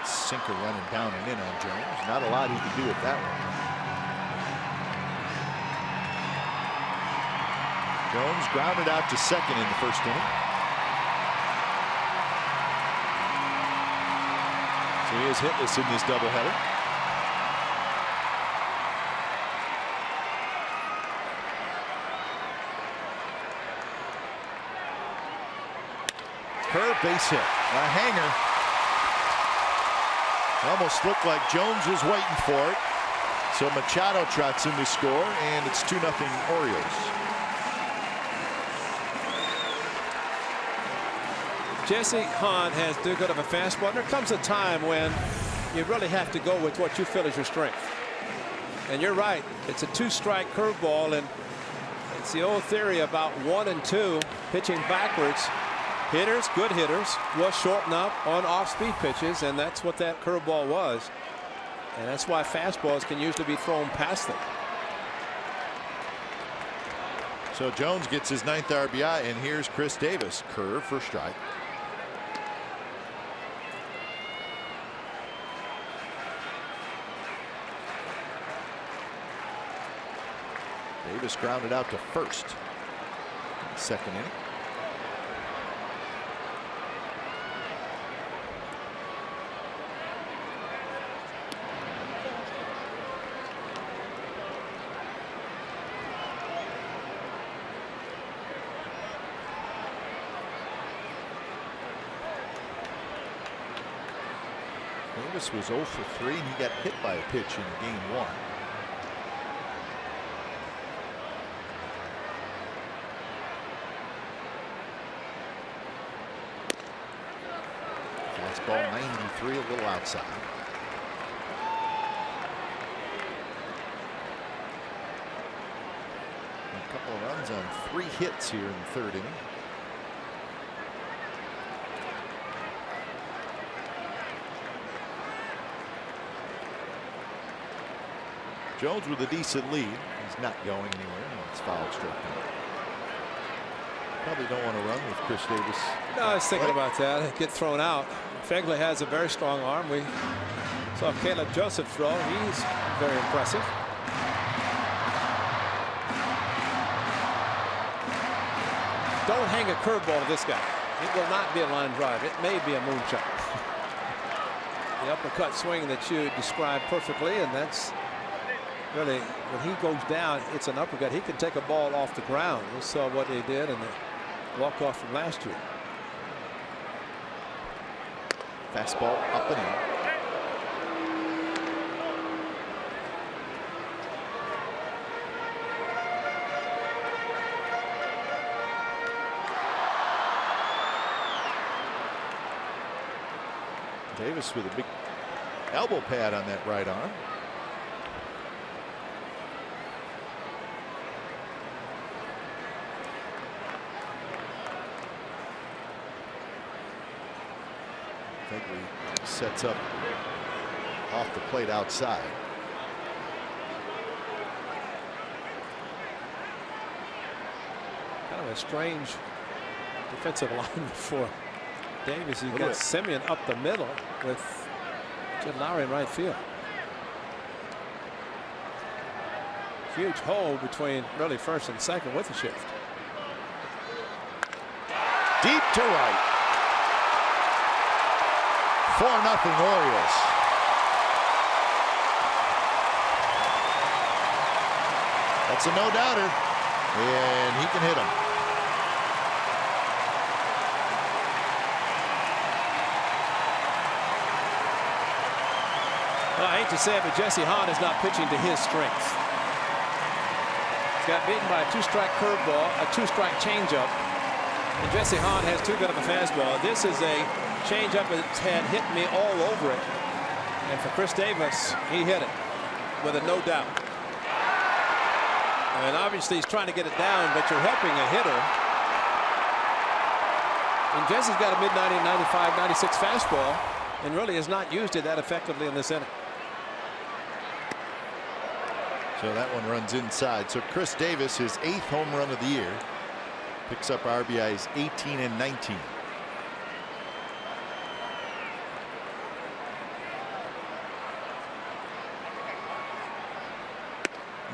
Sinker running down and in on Jones. Not a lot he can do with that one. Jones grounded out to 2nd in the 1st inning. So he is hitless in this doubleheader. Curve base hit. A hanger. Almost looked like Jones was waiting for it. So Machado trots in to score, and it's 2-0 Orioles. Jesse Hahn has too good of a fastball. There comes a time when you really have to go with what you feel is your strength. And you're right. It's a 2-strike curveball, and it's the old theory about 1 and 2 pitching backwards. Hitters, good hitters, will shorten up on off-speed pitches, and that's what that curveball was. And that's why fastballs can usually be thrown past them. So Jones gets his 9th RBI, and here's Chris Davis. Curve for strike. Davis grounded out to 1st. 2nd inning. Davis was 0 for 3, and he got hit by a pitch in game 1. fastball, 93, a little outside. A couple of runs on 3 hits here in the 3rd inning. Jones with a decent lead. He's not going anywhere. It's foul, strike out. Probably don't want to run with Chris Davis. No, I was thinking about that. Get thrown out. Fegley has a very strong arm. We saw Caleb Joseph throw. He's very impressive. Don't hang a curveball to this guy. It will not be a line drive. It may be a moonshot. The uppercut swing that you described perfectly, and that's really, when he goes down, it's an uppercut. He can take a ball off the ground. We saw what they did in the walk-off from last year. Fastball up and in. Davis with a big elbow pad on that right arm. Fegley sets up off the plate outside. Kind of a strange defensive line for Davis. He's got Simeon up the middle with Jed Lowry in right field. Huge hole between really first and second with the shift. Deep to right. 4-0 Orioles. That's a no-doubter, and he can hit him. Well, I hate to say it, but Jesse Hahn is not pitching to his strength. He's got beaten by a 2-strike curveball, a 2-strike changeup, and Jesse Hahn has too good of a fastball. This is a changeup that's had hit me all over it, and for Chris Davis, he hit it with a no doubt. And obviously he's trying to get it down, but you're helping a hitter. And Jesse's got a mid-90, 95, 96 fastball, and really has not used it that effectively in this inning. So that one runs inside. So Chris Davis, his 8th home run of the year, picks up RBIs 18 and 19.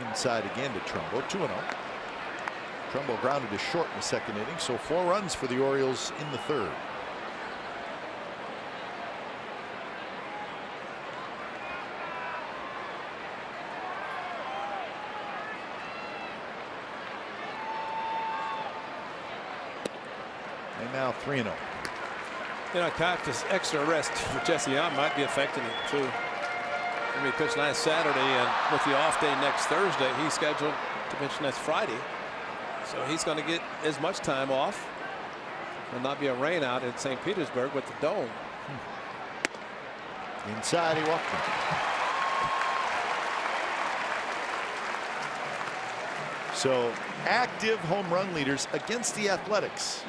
Inside again to Trumbo, 2-0. Trumbo grounded to short in the 2nd inning, so 4 runs for the Orioles in the 3rd. And now 3-0. You know, this extra rest for Jesse Hahn might be affecting it too. He pitched last Saturday, and with the off day next Thursday, he's scheduled to pitch next Friday. So he's going to get as much time off. Will not be a rain out in St. Petersburg with the dome. Inside, he walked him. So active home run leaders against the Athletics.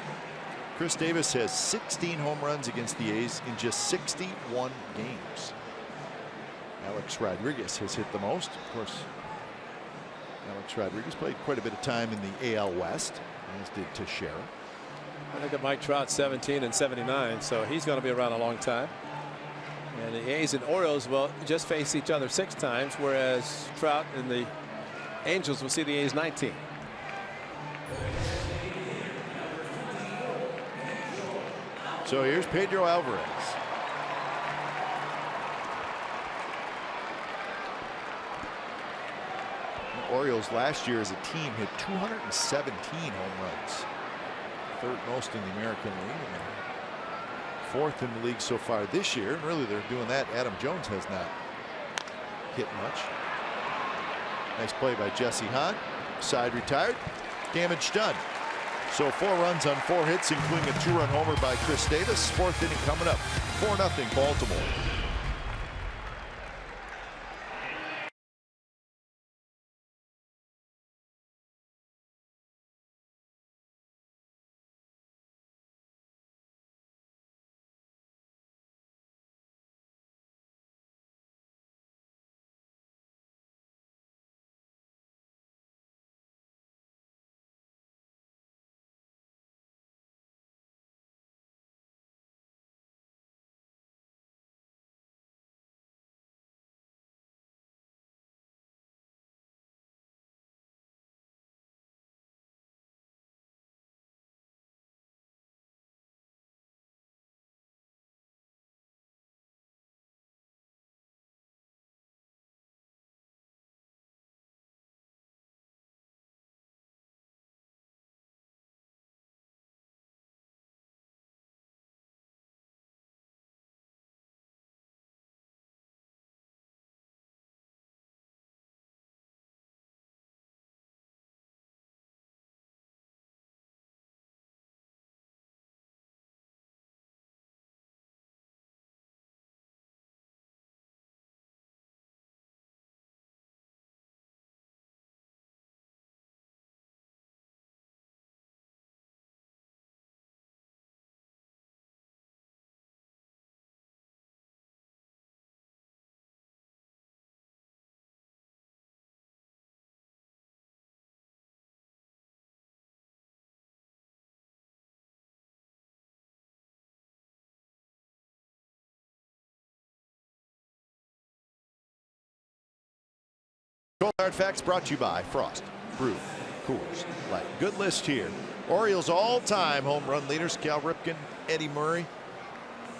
Chris Davis has 16 home runs against the A's in just 61 games. Alex Rodriguez has hit the most. Of course, Alex Rodriguez played quite a bit of time in the AL West, as did Teixeira. I think at Mike Trout 17 and 79, so he's going to be around a long time. And the A's and Orioles will just face each other 6 times, whereas Trout and the Angels will see the A's 19. So here's Pedro Alvarez. The Orioles last year as a team had 217 home runs. 3rd most in the American League. And 4th in the league so far this year. And really they're doing that. Adam Jones has not hit much. Nice play by Jesse Hahn. Side retired. Damage done. So 4 runs on 4 hits, including a 2-run homer by Chris Davis. 4th inning coming up. 4-0 Baltimore. Cold Hard Facts brought to you by Frost, Brew, Coors, Light. Good list here. Orioles all-time home run leaders: Cal Ripken, Eddie Murray,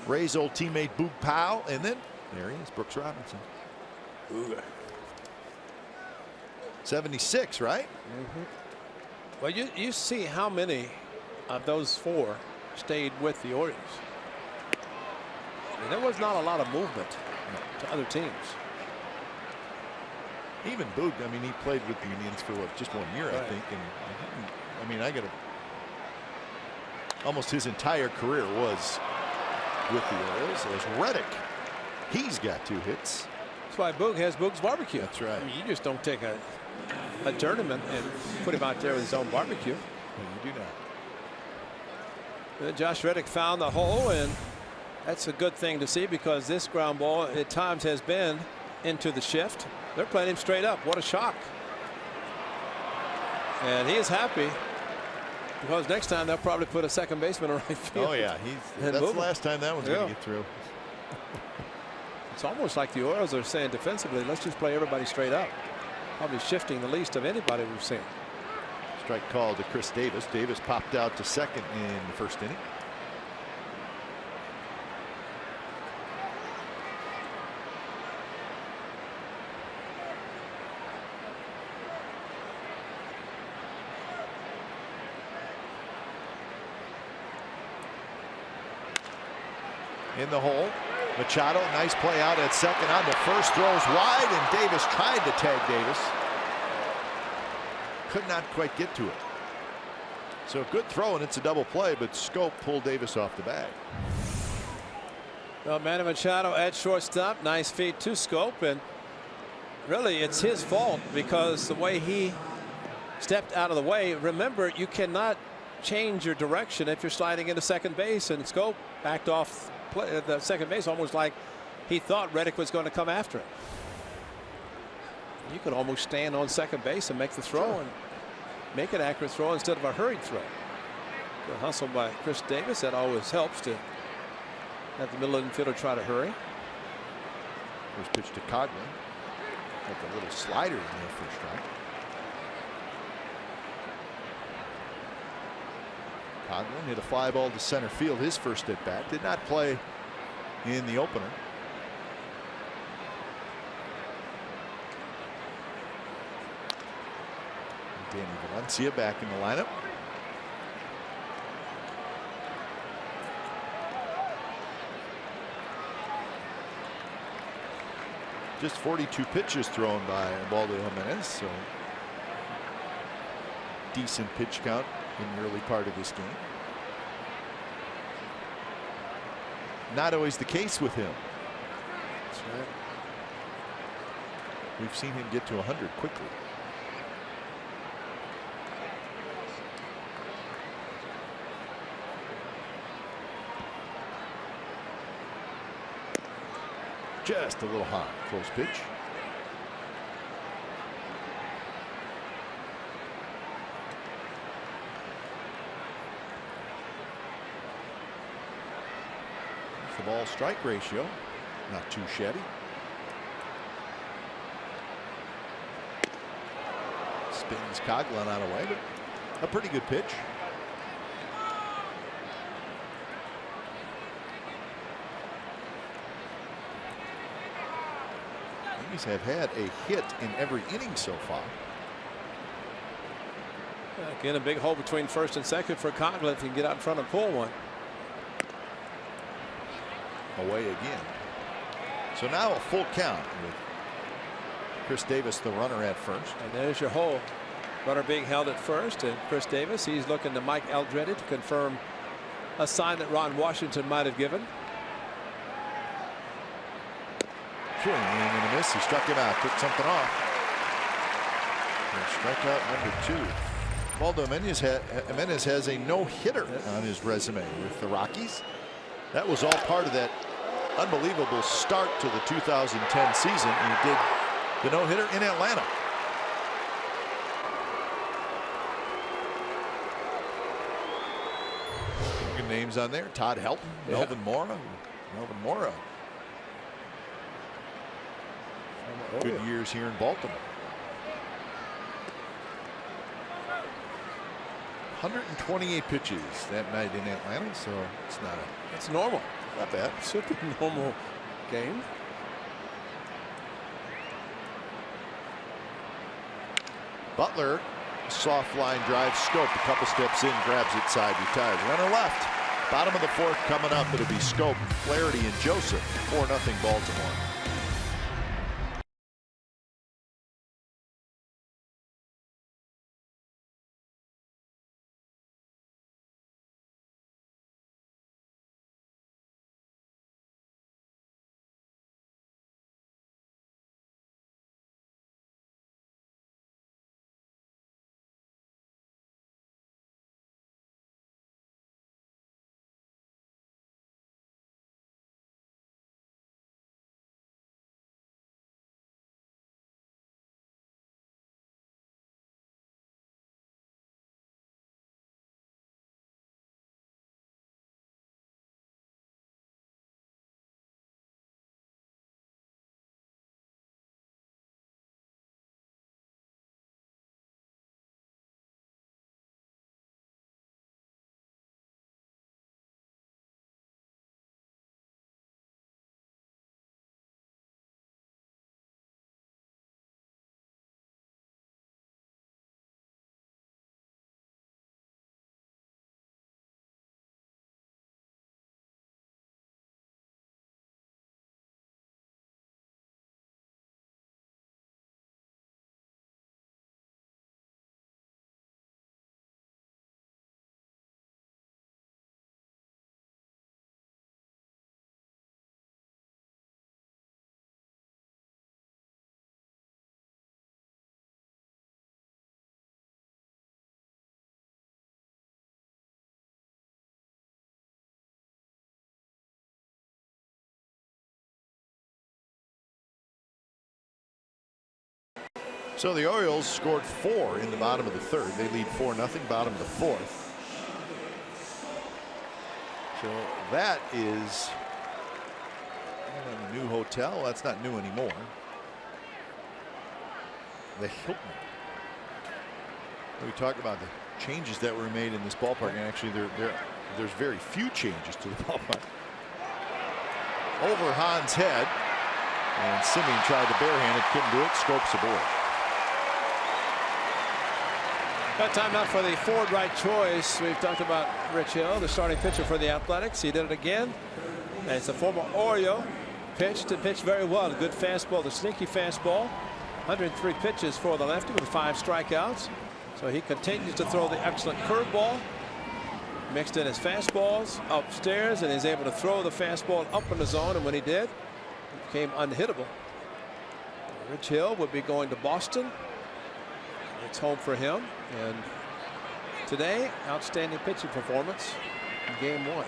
Ray's old teammate Boog Powell, and then there he is, Brooks Robinson. Ooh. 76, right? Well, you see how many of those 4 stayed with the Orioles. I mean, there was not a lot of movement to other teams. Even Boog, I mean, he played with the Indians for what, just 1 year, I think. And I mean, almost his entire career was with the Orioles. As Reddick, he's got 2 hits. That's why Boog has Boog's barbecue. That's right. I mean, you just don't take a tournament and put him out there with his own barbecue. No, you do not. And Josh Reddick found the hole, and that's a good thing to see, because this ground ball at times has been into the shift. They're playing him straight up. What a shock. And he is happy, because next time they'll probably put a second baseman in right field. Oh, yeah. That's the last time that one's going to get through. It's almost like the Orioles are saying defensively, let's just play everybody straight up. Probably shifting the least of anybody we've seen. Strike call to Chris Davis. Davis popped out to second in the 1st inning. In the hole, Machado, nice play out at second. On to first, throws wide, and Davis tried to tag Davis. Could not quite get to it. So good throw, and it's a double play, but Scope pulled Davis off the bag. Well, Manny Machado at shortstop, nice feed to Scope, and really it's his fault, because the way he stepped out of the way. Remember, you cannot change your direction if you're sliding into second base, and Scope backed off the second base almost like he thought Reddick was going to come after him. You could almost stand on second base and make the throw and make an accurate throw instead of a hurried throw. Good hustle by Chris Davis. That always helps to have the middle infielder try to hurry. First pitch to Coghlan. Got the little slider in there for strike. Coghlan hit a fly ball to center field his first at bat. Did not play in the opener. Danny Valencia back in the lineup. Just 42 pitches thrown by Ubaldo Jimenez. So decent pitch count in the early part of this game. Not always the case with him. That's right. We've seen him get to 100 quickly. Just a little hot. Close pitch. The ball strike ratio not too shabby. Spins Coghlan out of way, but a pretty good pitch. Yankees have had a hit in every inning so far. Again, a big hole between first and second for Coghlan if he can get out in front and pull one. Away again. So now a full count with Chris Davis, the runner, at first. And there's your hole. Runner being held at first, and Chris Davis, he's looking to Mike Eldreddy to confirm a sign that Ron Washington might have given. Swing and a miss. He struck him out, took something off. And strikeout number 2. Waldo Jimenez has a no-hitter on his resume with the Rockies. That was all part of that unbelievable start to the 2010 season. He did the no-hitter in Atlanta. Good names on there. Todd Helton, Melvin Mora. Good years here in Baltimore. 128 pitches that night in Atlanta, so it's normal. Not bad. Super normal game. Butler, soft line drive, Scope a couple steps in, grabs it side, retired. Runner left. Bottom of the 4th coming up. It'll be Scope, Flaherty, and Joseph. 4-0 Baltimore. So the Orioles scored 4 in the bottom of the 3rd. They lead 4-0, bottom of the 4th. So that is a new hotel. That's not new anymore. The Hilton. We talk about the changes that were made in this ballpark, and actually there's very few changes to the ballpark. Over Hahn's head, and Simeon tried to barehand it, couldn't do it. Scopes aboard. Got time out for the forward right choice. We've talked about Rich Hill, the starting pitcher for the Athletics. He did it again. And it's a former Oriole. Pitched very well. A good fastball, the sneaky fastball. 103 pitches for the lefty with 5 strikeouts. So he continues to throw the excellent curveball. Mixed in his fastballs upstairs and is able to throw the fastball up in the zone. And when he did, it became unhittable. Rich Hill would be going to Boston. It's home for him. And today, outstanding pitching performance in game 1.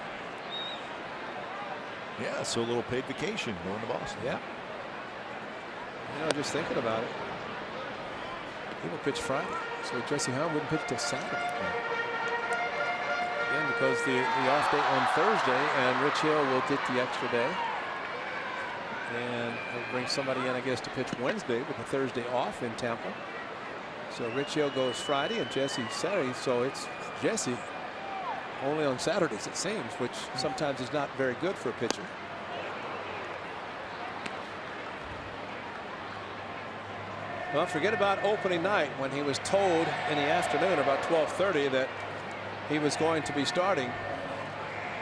Yeah, so a little paid vacation going to Boston. Yeah. You know, just thinking about it. He will pitch Friday. So Jesse Hahn wouldn't pitch till Saturday. Again, because the off day on Thursday, and Rich Hill will get the extra day. And he'll bring somebody in, I guess, to pitch Wednesday with the Thursday off in Tampa. So Rich Hill goes Friday and Jesse Saturday. So it's Jesse only on Saturdays, it seems, which sometimes is not very good for a pitcher. Well, forget about opening night when he was told in the afternoon about 12:30 that he was going to be starting.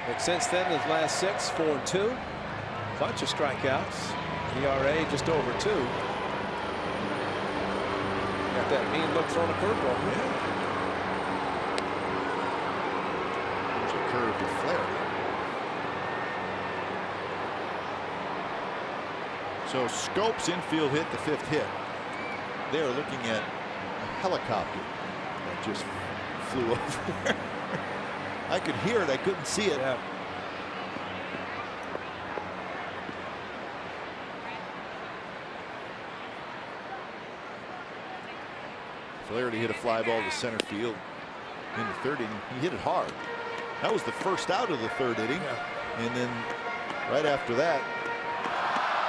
But since then, his last 6, 4-2, bunch of strikeouts, ERA just over 2. Got that mean look throwing a curveball. Yeah. There's a curve with Flaherty. So Scope's infield hit the 5th hit. They are looking at a helicopter that just flew over. I could hear it. I couldn't see it. Yeah. Flaherty hit a fly ball to center field in the 3rd inning. He hit it hard. That was the first out of the 3rd inning. Yeah. And then right after that,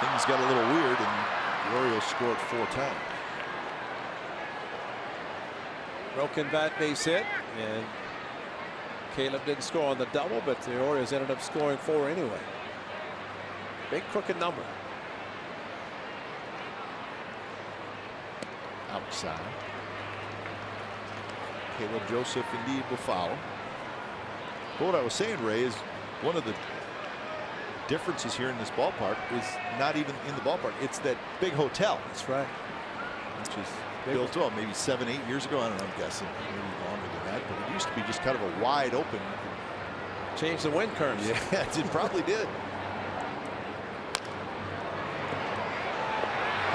things got a little weird and the Orioles scored 4 times. Broken bat base hit, and Caleb didn't score on the double, but the Orioles ended up scoring 4 anyway. Big crooked number. Outside. Caleb Joseph indeed will foul. But what I was saying, Ray, is one of the differences here in this ballpark is not even in the ballpark. It's that big hotel. That's right. Which is built up maybe 7, 8 years ago. I don't know, I'm guessing maybe longer than that, but it used to be just kind of a wide open. Changed the wind currents. Yeah, it probably did.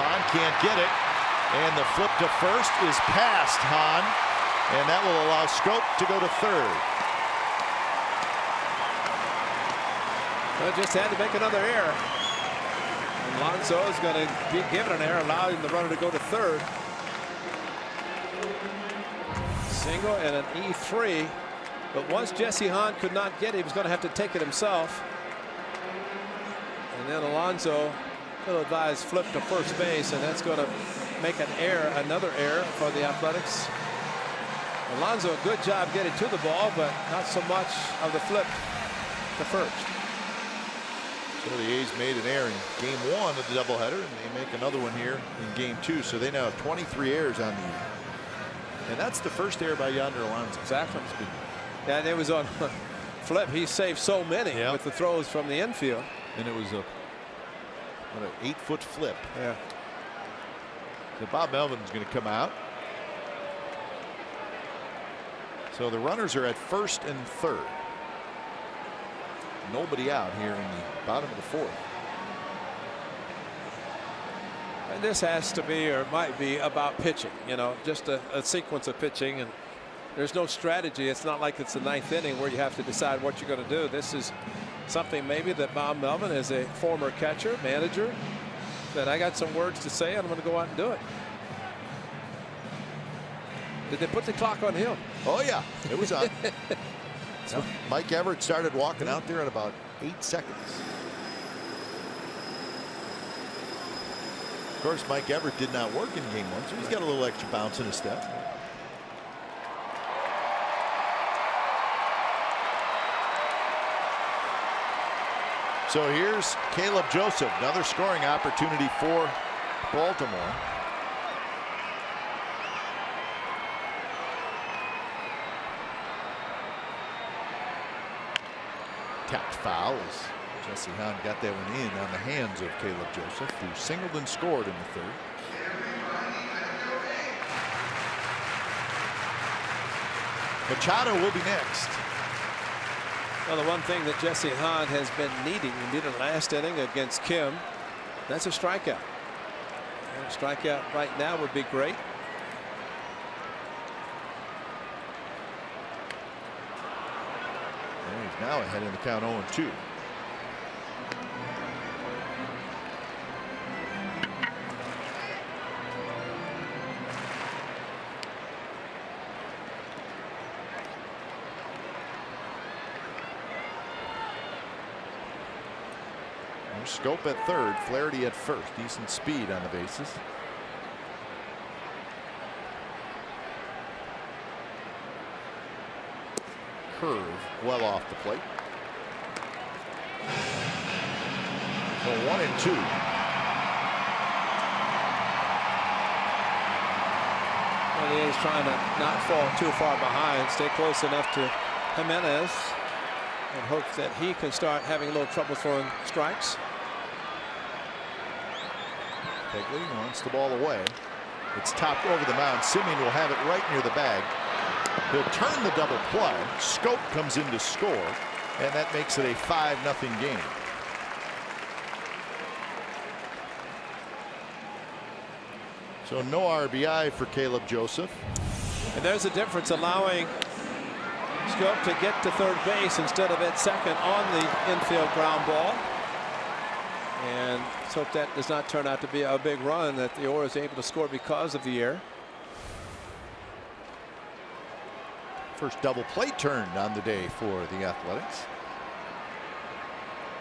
Hahn can't get it, and the flip to first is past Hahn, and that will allow Scope to go to 3rd. Well, just had to make another error. And Alonso is going to be given an error, allowing the runner to go to 3rd. Single and an E3, but once Jesse Hahn could not get it, he was going to have to take it himself. And then Alonso will advise flip to first base, and that's going to make an error, another error for the Athletics. Alonso, a good job getting to the ball, but not so much of the flip to first. So the A's made an error in game 1 of the doubleheader, and they make another one here in game 2. So they now have 23 errors on the year. And that's the first error by Yonder Alonso. Exactly. And it was on flip. He saved so many with the throws from the infield. And it was an 8-foot flip. Yeah. So Bob Melvin's going to come out. So the runners are at 1st and 3rd. Nobody out here in the bottom of the 4th. And this has to be, or might be, about pitching. You know, just a sequence of pitching, and there's no strategy. It's not like it's the 9th inning where you have to decide what you're going to do. This is something maybe that Bob Melvin, as a former catcher, manager, said, I got some words to say, and I'm going to go out and do it. Did they put the clock on him? Oh, yeah, it was on. So Mike Everett started walking out there in about 8 seconds. Of course, Mike Everett did not work in game 1, so he's got a little extra bounce in his step. So here's Caleb Joseph, another scoring opportunity for Baltimore. Tapped foul as Jesse Hahn got that one in on the hands of Caleb Joseph, who singled and scored in the 3rd. Machado will be next. Well, the one thing that Jesse Hahn has been needing, he did it last inning against Kim, that's a strikeout. And a strikeout right now would be great. And he's now ahead in the count 0-2. Scope at third, Flaherty at first. Decent speed on the bases. Curve well off the plate. So 1-2. Well, he is trying to not fall too far behind, stay close enough to Jimenez, and hope that he can start having a little trouble throwing strikes. Kegley wants the ball away. It's topped over the mound. Simeon will have it right near the bag. He'll turn the double play. Scope comes in to score, and that makes it a 5-0 game. So no RBI for Caleb Joseph. And there's a difference, allowing Scope to get to third base instead of at second on the infield ground ball. And let's hope that does not turn out to be a big run, that the Orioles are able to score because of the error. First double play turned on the day for the Athletics.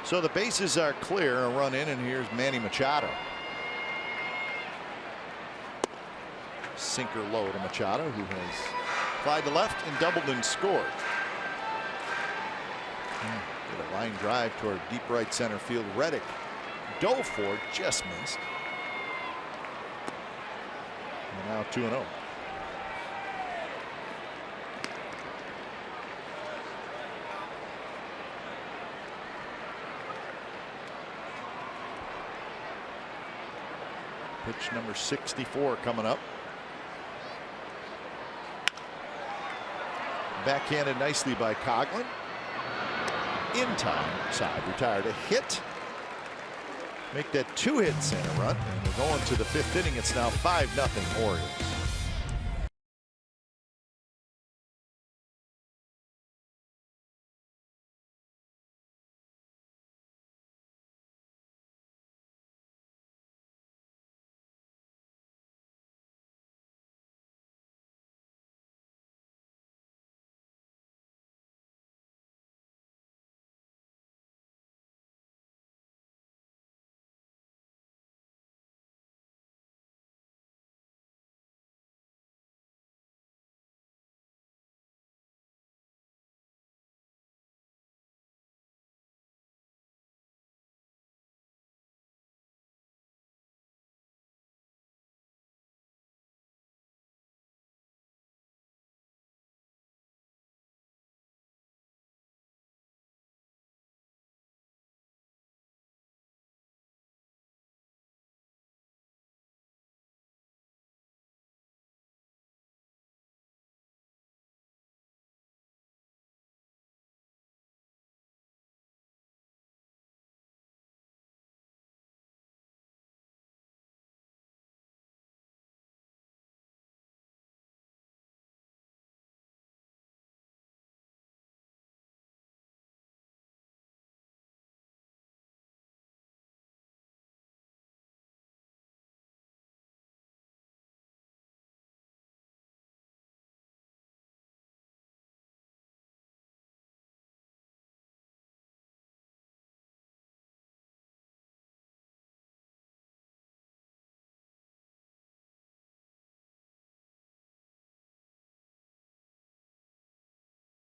So the bases are clear, a run in, and here's Manny Machado. Sinker low to Machado, who has flied to left and doubled and scored. Get a line drive toward deep right center field. Reddick dove for it, just missed. And now 2-0. Pitch number 64 coming up. Backhanded nicely by Coughlin. In time, side retired. A hit. Make that 2 hits and a run. And we're going to the 5th inning. It's now 5-0 Orioles.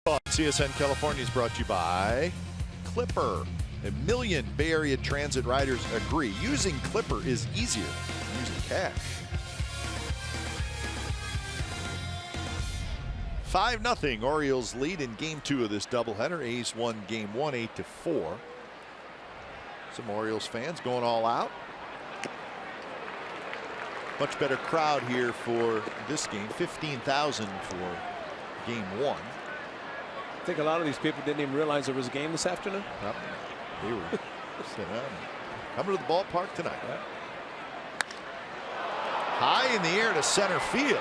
CSN California is brought to you by Clipper. 1 million Bay Area transit riders agree. Using Clipper is easier than using cash. 5-0 Orioles lead in game 2 of this doubleheader. A's won game 1 8-4. Some Orioles fans going all out. Much better crowd here for this game. 15,000 for game 1. I think a lot of these people didn't even realize there was a game this afternoon. Yep. They were coming to the ballpark tonight. Yeah. High in the air to center field.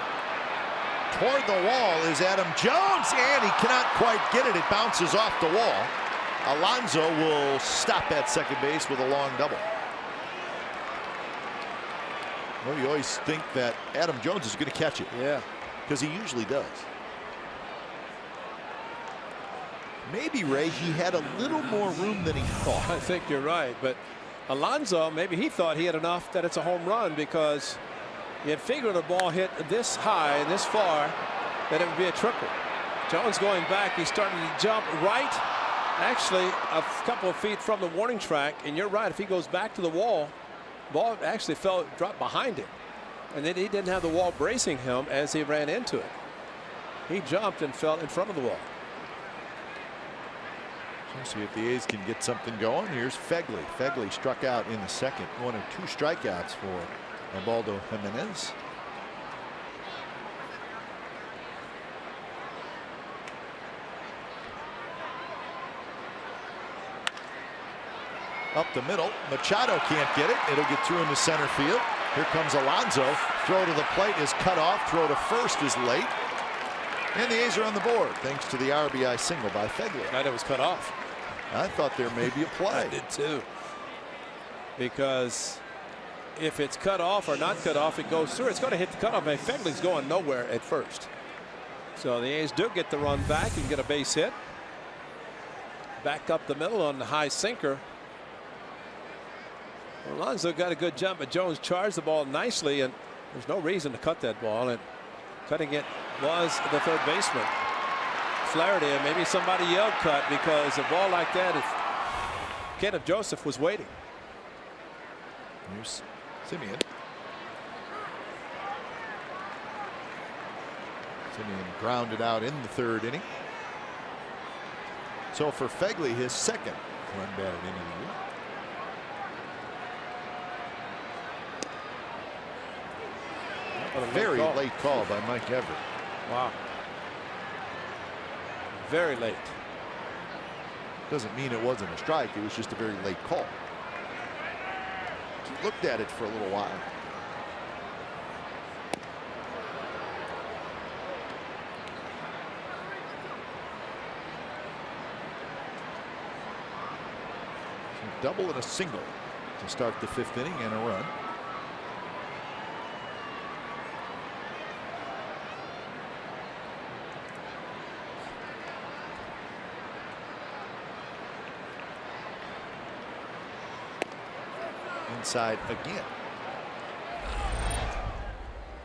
Toward the wall is Adam Jones, and he cannot quite get it. It bounces off the wall. Alonso will stop at second base with a long double. Well, you always think that Adam Jones is going to catch it. Yeah. Because he usually does. Maybe, Ray, he had a little more room than he thought. I think you're right, but Alonso, maybe he thought he had enough that it's a home run, because he had figured a ball hit this high and this far that it would be a triple. Jones going back, he's starting to jump right, actually a couple of feet from the warning track, and you're right, if he goes back to the wall, ball actually dropped behind him, and then he didn't have the wall bracing him as he ran into it. He jumped and fell in front of the wall. Let's see if the A's can get something going. Here's Fegley. Fegley struck out in the second. 1 or 2 strikeouts for Ubaldo Jimenez. Up the middle. Machado can't get it. It'll get through into center field. Here comes Alonso. Throw to the plate is cut off. Throw to first is late. And the A's are on the board thanks to the RBI single by Fegley. Right, it was cut off. I thought there may be a play. I did too. Because if it's cut off or not cut off, it goes through. It's going to hit the cutoff, and Fegley's going nowhere at first. So the A's do get the run back and get a base hit. Back up the middle on the high sinker. Alonso got a good jump, but Jones charged the ball nicely, and there's no reason to cut that ball, and cutting it was the third baseman, Flaherty, and maybe somebody yelled cut, because a ball like that, if Kenneth Joseph was waiting. Here's Simeon. Simeon grounded out in the third inning. So for Fegley, his second run batted inning of the year. Very late call by Mike Everett. Wow. Very late. Doesn't mean it wasn't a strike. It was just a very late call. He looked at it for a little while. So double and a single to start the 5th inning and a run. Inside again.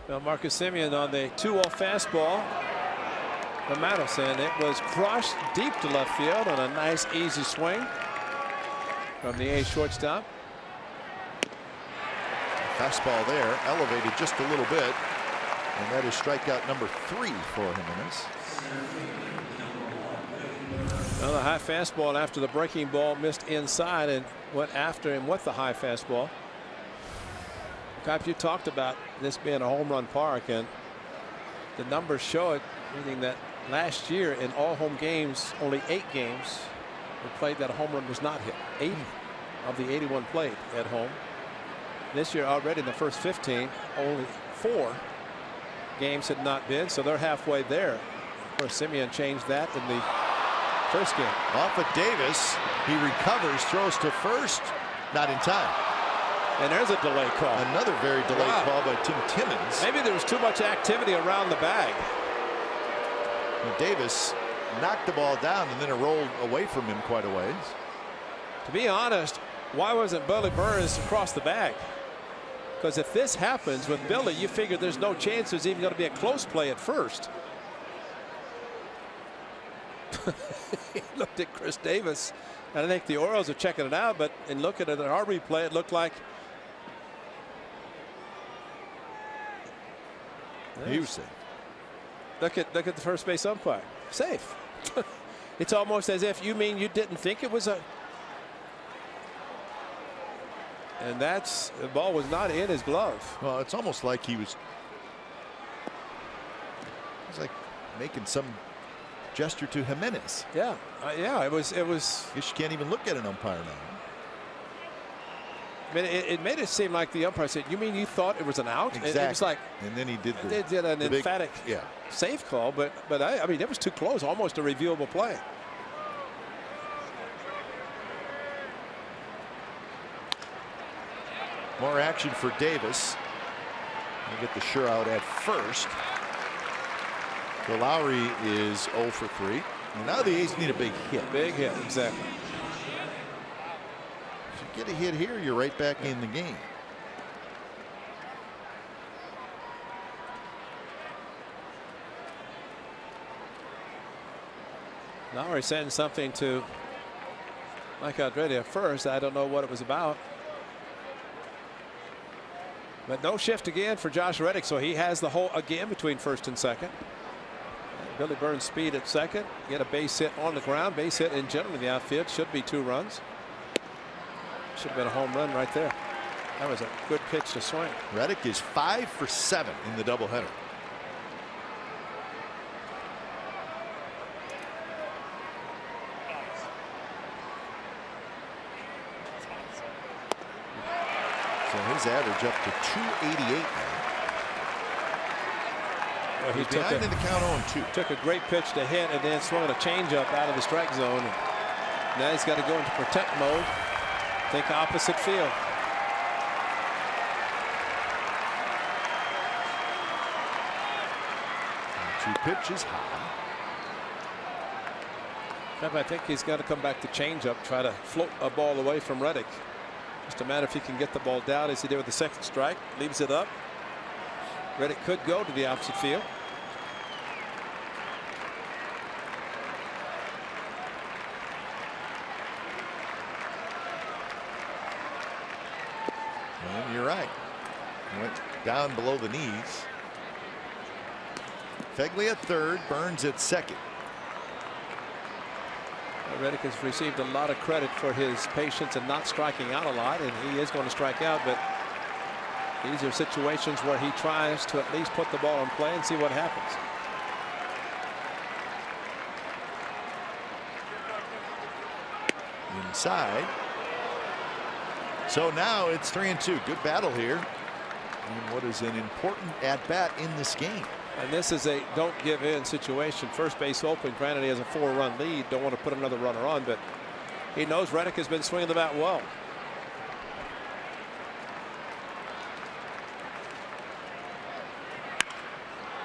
Now Marcus Simeon on the 2-0 fastball from Madison. It was crushed deep to left field on a nice easy swing from the A's shortstop. Fastball there, elevated just a little bit, and that is strikeout number 3 for Jimenez. Another high fastball after the breaking ball missed inside and went after him with the high fastball. Cap, you talked about this being a home run park, and the numbers show it, meaning that last year in all home games, only 8 games were played that a home run was not hit. 8 of the 81 played at home. This year already in the first 15, only 4 games had not been, so they're halfway there. Of course, Simeon changed that in the first game. Off of Davis, he recovers, throws to first, not in time. And there's a delay call. Another very delayed call by Tim Timmons. Maybe there was too much activity around the bag. And Davis knocked the ball down, and then it rolled away from him quite a ways. To be honest, why wasn't Billy Burns across the bag? Because if this happens with Billy, you figure there's no chance there's even going to be a close play at first. He looked at Chris Davis, and I think the Orioles are checking it out, but in looking at our replay, it looked like he was safe. Look at the first base umpire. Safe. It's almost as if you mean you didn't think it was a. And that's the ball was not in his glove. Well, it's almost like he was. It's like making some gesture to Jimenez. Yeah, yeah, it was. I guess you can't even look at an umpire now. I mean, it made it seem like the umpire said, "You mean you thought it was an out?" Exactly. It was like, and then he did an emphatic yeah. safe call, but I mean, it was too close, almost a reviewable play. More action for Davis. We get the sure out at first. So Lowry is 0 for 3. And now the A's need a big hit. Big hit, exactly. If you get a hit here, you're right back in the game. Lowry saying something to Mike Andretti at first. I don't know what it was about. But no shift again for Josh Reddick, so he has the hole again between first and second. Billy Burns' speed at second. Get a base hit on the ground. Base hit in general in the outfield. Should be 2 runs. Should have been a home run right there. That was a good pitch to swing. Reddick is 5 for 7 in the doubleheader. So his average up to 288 now. Well, He's behind in the count 0-2. Took a great pitch to hit and then swung a changeup out of the strike zone. Now he's got to go into protect mode. Think opposite field. And 2 pitches high. I think he's got to come back to changeup, try to float a ball away from Reddick. Just a matter if he can get the ball down as he did with the second strike. Leaves it up. Reddick could go to the opposite field. And you're right. Went down below the knees. Fegley at third, Burns at second. Reddick has received a lot of credit for his patience and not striking out a lot, and he is going to strike out, but these are situations where he tries to at least put the ball in play and see what happens. Inside. So now it's 3-2. Good battle here in what is an important at bat in this game. And this is a don't give in situation. First base open. Granted, he has a 4-run lead. Don't want to put another runner on, but he knows Reddick has been swinging the bat well.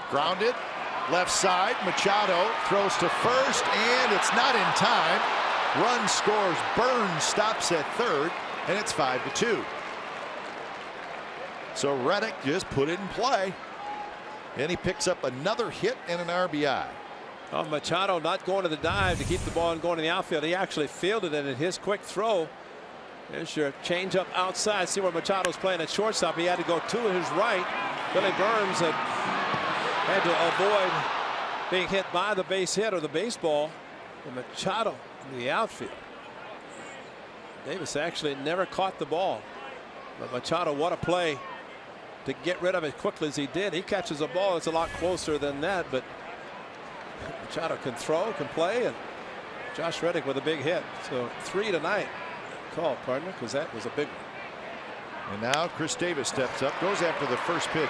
Grounded. Left side. Machado throws to first, and it's not in time. Run scores. Burns stops at third, and it's 5-2. So Reddick just put it in play. And he picks up another hit and an RBI. Oh, Machado not going to the dive to keep the ball and going to the outfield. He actually fielded it in his quick throw. There's your changeup outside. See where Machado's playing at shortstop. He had to go to his right. Billy Burns had to avoid being hit by the base hit or the baseball. And Machado in the outfield. Davis actually never caught the ball. But Machado, what a play to get rid of it quickly as he did. He catches a ball that's a lot closer than that, but Machado can throw, can play, and Josh Reddick with a big hit. So 3 tonight. Call, partner, because that was a big one. And now Chris Davis steps up, goes after the first pitch.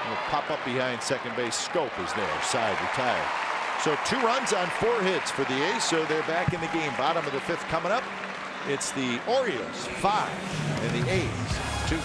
Will pop up behind second base. Scope is there, side retired. So 2 runs on 4 hits for the A's, so they're back in the game. Bottom of the 5th coming up. It's the Orioles 5 and the A's 2.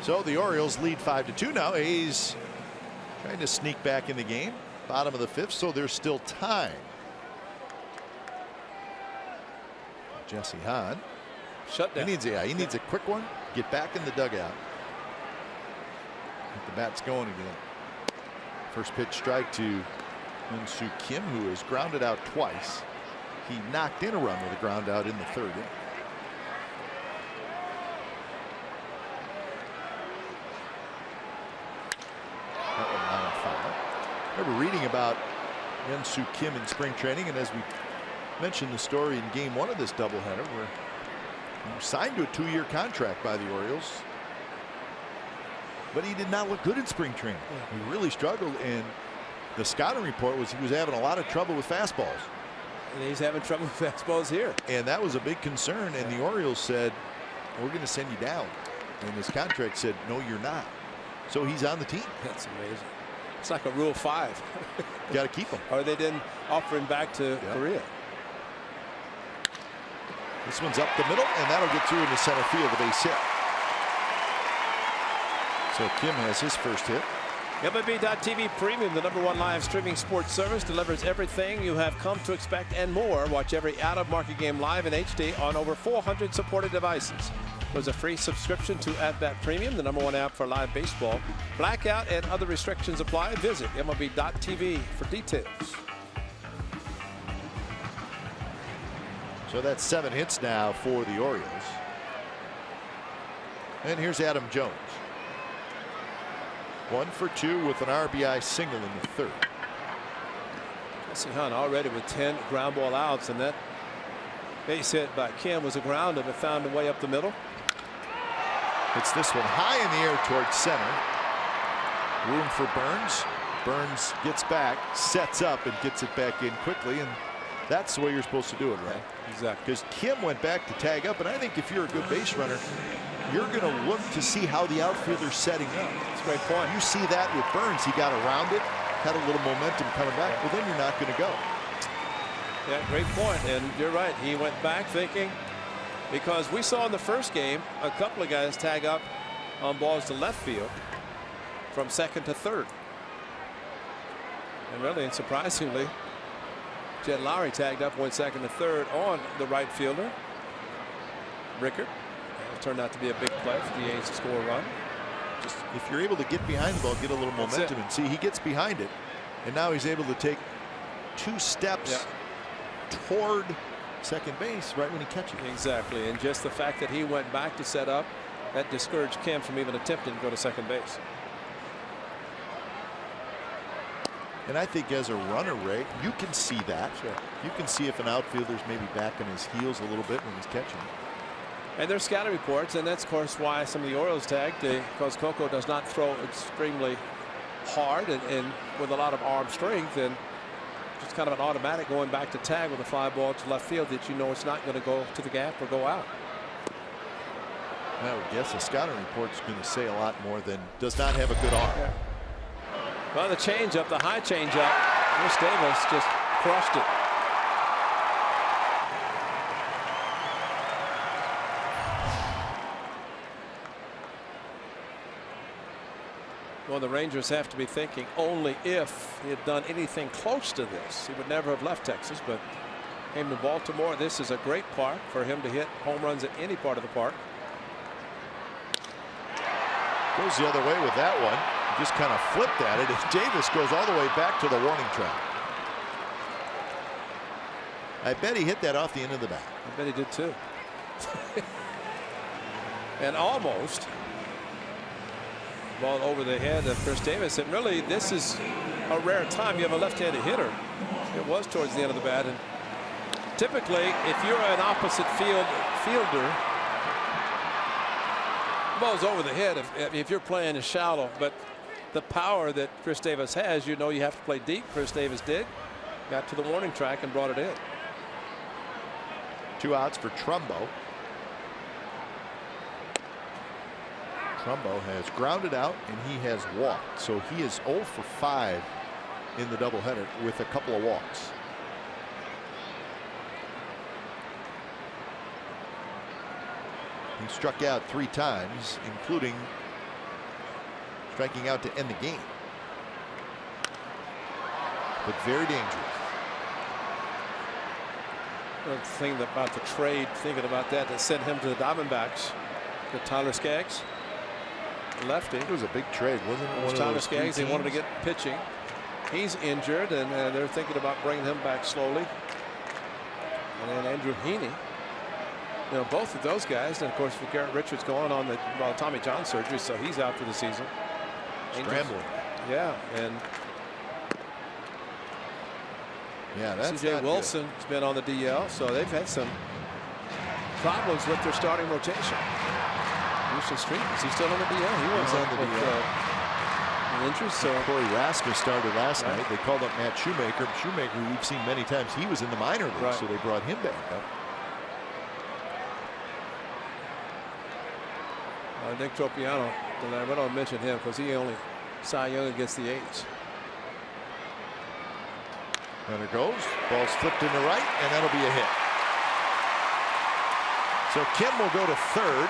So the Orioles lead 5-2 now. A's trying to sneak back in the game. Bottom of the 5th, so there's still time. Jesse Hahn. Shut down. He needs a quick one. Get back in the dugout. Get the bats going again. First pitch strike to Hyun-Soo Kim, who has grounded out twice. He knocked in a run with a ground out in the 3rd inning. That one not a foul. I remember reading about Hyun-Soo Kim in spring training, and as we mentioned the story in game 1 of this doubleheader, where he was signed to a 2-year contract by the Orioles, but he did not look good in spring training. He really struggled, and the scouting report was he was having a lot of trouble with fastballs. And he's having trouble with fastballs here. And that was a big concern, and the Orioles said, we're going to send you down. And his contract said, no, you're not. So he's on the team. That's amazing. It's like a Rule 5. Got to keep him. Or they didn't offer him back to Korea. This one's up the middle, and that'll get through into center field, the base hit. So Kim has his first hit. MLB.TV Premium, the #1 live streaming sports service, delivers everything you have come to expect and more. Watch every out-of-market game live in HD on over 400 supported devices. There's a free subscription to AT BAL Premium, the #1 app for live baseball. Blackout and other restrictions apply. Visit MLB.TV for details. So that's 7 hits now for the Orioles. And here's Adam Jones. 1 for 2 with an RBI single in the 3rd. Jesse Hahn already with 10 ground ball outs, and that base hit by Kim was a grounder that found a way up the middle. It's this one high in the air towards center. Room for Burns. Burns gets back, sets up, and gets it back in quickly, and that's the way you're supposed to do it, right? Exactly. Because Kim went back to tag up, and I think if you're a good base runner, you're going to look to see how the outfielder's setting up. That's a great point. You see that with Burns. He got around it, had a little momentum coming back. Well, then you're not going to go. Yeah, great point. And you're right. He went back thinking, because we saw in the first game a couple of guys tag up on balls to left field from 2nd to 3rd. And really, and surprisingly, Jed Lowry tagged up, went 2nd to 3rd on the right fielder, Rickard. It turned out to be a big play for the A's to score a run. Just if you're able to get behind the ball, get a little momentum, and see he gets behind it, and now he's able to take 2 steps toward second base right when he catches it. Exactly, and just the fact that he went back to set up, that discouraged Kim from even attempting to go to second base. And I think as a runner, Ray, you can see that. Sure. You can see if an outfielder's maybe back on his heels a little bit when he's catching. And there's scouting reports, and that's of course why some of the Orioles tagged, because Coco does not throw extremely hard and with a lot of arm strength, and just kind of an automatic going back to tag with a fly ball to left field that you know it's not going to go to the gap or go out. I would guess a scouting report's going to say a lot more than does not have a good arm. Yeah. Well, the changeup, the high changeup, Chris Davis just crushed it. Well, the Rangers have to be thinking only if he had done anything close to this, he would never have left Texas, but came to Baltimore. This is a great park for him to hit home runs at any part of the park. Goes the other way with that one. Just kind of flipped at it as Davis goes all the way back to the warning track. I bet he hit that off the end of the bat. I bet he did too. And almost ball over the head of Chris Davis. And really, this is a rare time you have a left-handed hitter. It was towards the end of the bat. And typically, if you're an opposite fielder, the ball's over the head if you're playing shallow. But the power that Chris Davis has, you know you have to play deep. Chris Davis did. Got to the warning track and brought it in. 2 outs for Trumbo. Trumbo has grounded out and he has walked, so he is 0 for 5 in the doubleheader with a couple of walks. He struck out 3 times, including striking out to end the game. But very dangerous. The thing about the trade, thinking about that sent him to the Diamondbacks, the Tyler Skaggs, lefty. It was a big trade, wasn't it? It was Tyler Skaggs. They wanted to get pitching. He's injured, and they're thinking about bringing him back slowly. And then Andrew Heaney. You know, both of those guys. And of course, for Garrett Richards going on the Tommy John surgery, so he's out for the season. Scrambling. Yeah, and that's C.J. Wilson's been on the DL, so they've had some problems with their starting rotation. Houston Street, is he still on the DL? He was on the DL. Injuries, so Corey Rasmus started last night. They called up Matt Shoemaker. Shoemaker, we've seen many times, he was in the minor league, so they brought him back up. Nick Tropiano, I don't mention him because he only Cy Young against the A's. Runner goes, ball's flipped into right, and that'll be a hit. So Kim will go to third,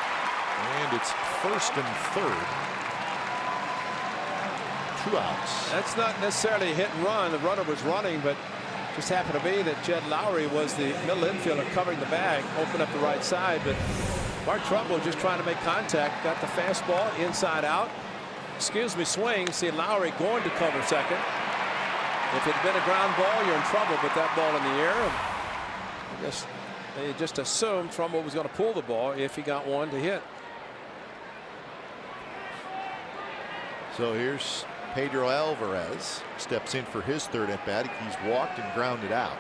and it's first and third. 2 outs. That's not necessarily a hit and run. The runner was running, but just happened to be that Jed Lowry was the middle infielder covering the bag, opened up the right side, but Mark Trumbull just trying to make contact, got the fastball inside out. Swing. See Lowry going to cover second. If it had been a ground ball, you're in trouble, but that ball in the air, I guess they just assumed Trumbull was going to pull the ball if he got one to hit. So here's Pedro Alvarez, steps in for his third at bat. He's walked and grounded out.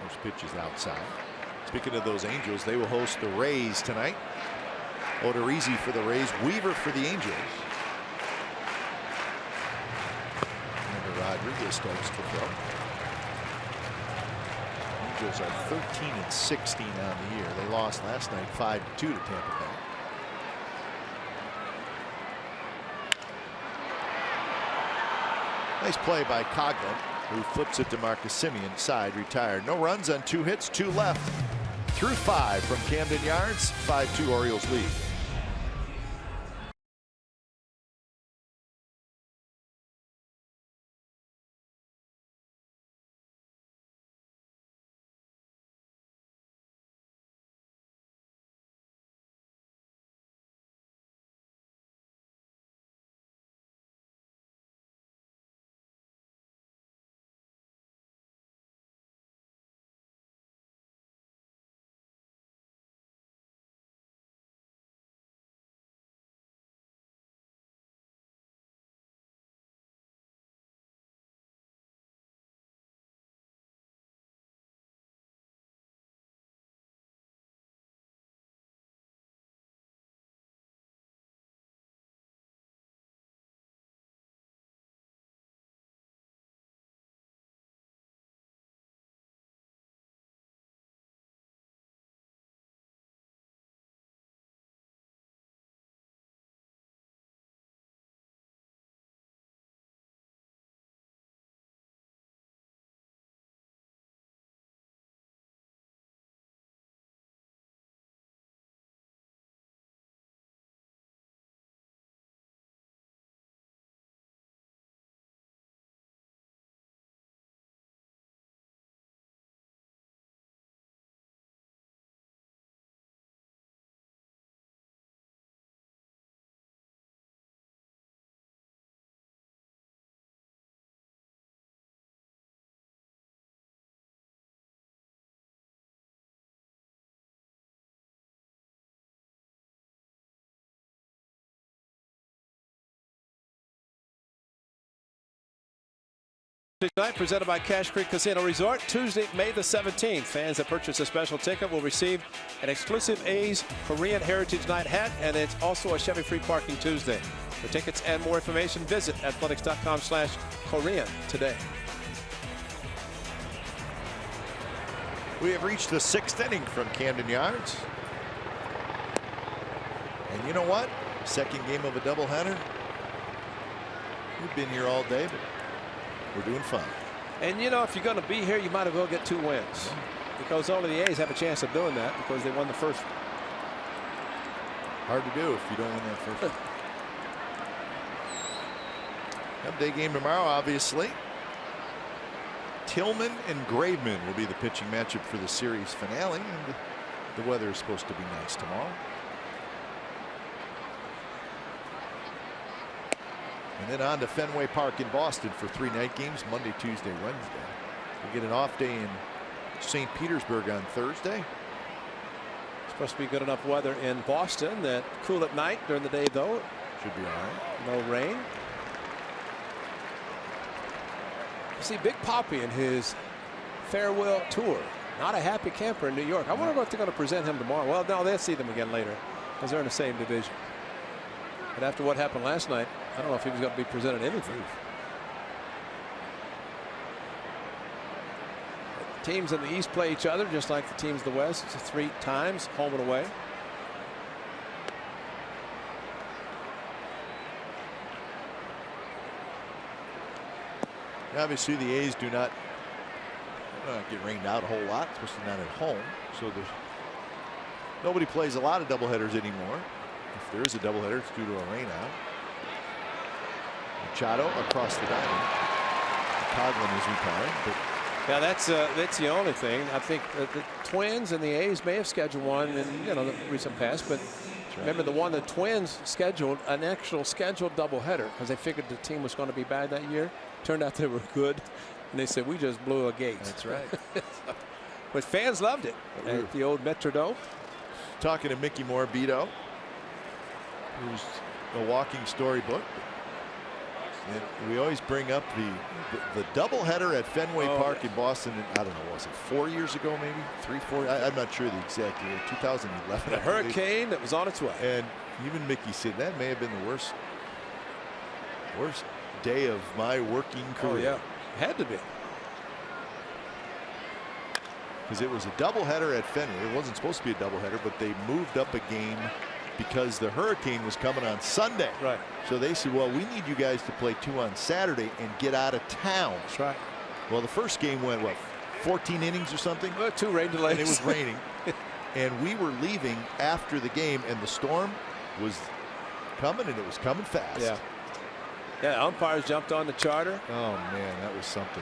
First pitch is outside. Speaking of those Angels, they will host the Rays tonight. Odorizzi for the Rays, Weaver for the Angels. And Rodriguez starts to throw. Angels are 13-16 on the year. They lost last night 5-2 to Tampa Bay. Nice play by Coghlan, who flips it to Marcus Semien, side retired. No runs on 2 hits, 2 left. Through 5 from Camden Yards, 5-2 Orioles lead. Tonight presented by Cache Creek Casino Resort. Tuesday, May the 17th. Fans that purchase a special ticket will receive an exclusive A's Korean Heritage Night hat, and it's also a Chevy free parking Tuesday. For tickets and more information, visit athletics.com/Korean today. We have reached the 6th inning from Camden Yards. And you know what? Second game of a doubleheader. We've been here all day, but we're doing fine. And you know, if you're going to be here, you might as well get 2 wins, because only the A's have a chance of doing that because they won the first. Hard to do if you don't win that first one. Day game tomorrow, obviously. Tillman and Graveman will be the pitching matchup for the series finale, and the weather is supposed to be nice tomorrow. And then on to Fenway Park in Boston for 3 night games, Monday, Tuesday, Wednesday. We get an off day in St. Petersburg on Thursday. Supposed to be good enough weather in Boston that cool at night. During the day, though, should be all right. No rain. You see Big Papi in his farewell tour. Not a happy camper in New York. I wonder if they're going to present him tomorrow. Well, no, they'll see them again later because they're in the same division. But after what happened last night, I don't know if he was going to be presented anything. Teams in the East play each other just like the teams in the West. It's 3 times, home and away. Obviously, the A's do not get rained out a whole lot, especially not at home. So there's nobody plays a lot of doubleheaders anymore. If there is a doubleheader, it's due to a rainout. Machado across the diamond. Coghlan is retired. But yeah, that's the only thing. I think the Twins and the A's may have scheduled one in the recent past, but remember the one the Twins scheduled an actual scheduled doubleheader because they figured the team was going to be bad that year. Turned out they were good, and they said we just blew a gate. That's right. But fans loved it at the old Metrodome. Talking to Mickey Morabito, who's a walking storybook. And we always bring up the doubleheader at Fenway Park in Boston. I don't know, was it 4 years ago, maybe 3, 4? I'm not sure the exact year. 2011. The hurricane that was on its way. And even Mickey said that may have been the worst day of my working career. Oh yeah, had to be. Because it was a doubleheader at Fenway. It wasn't supposed to be a doubleheader, but they moved up a game because the hurricane was coming on Sunday. Right. So they said, well, we need you guys to play 2 on Saturday and get out of town. That's right. Well, the first game went, what, 14 innings or something? 2 rain delays. And it was raining. And we were leaving after the game, and the storm was coming, and it was coming fast. Yeah. Yeah, umpires jumped on the charter. Oh, man, that was something.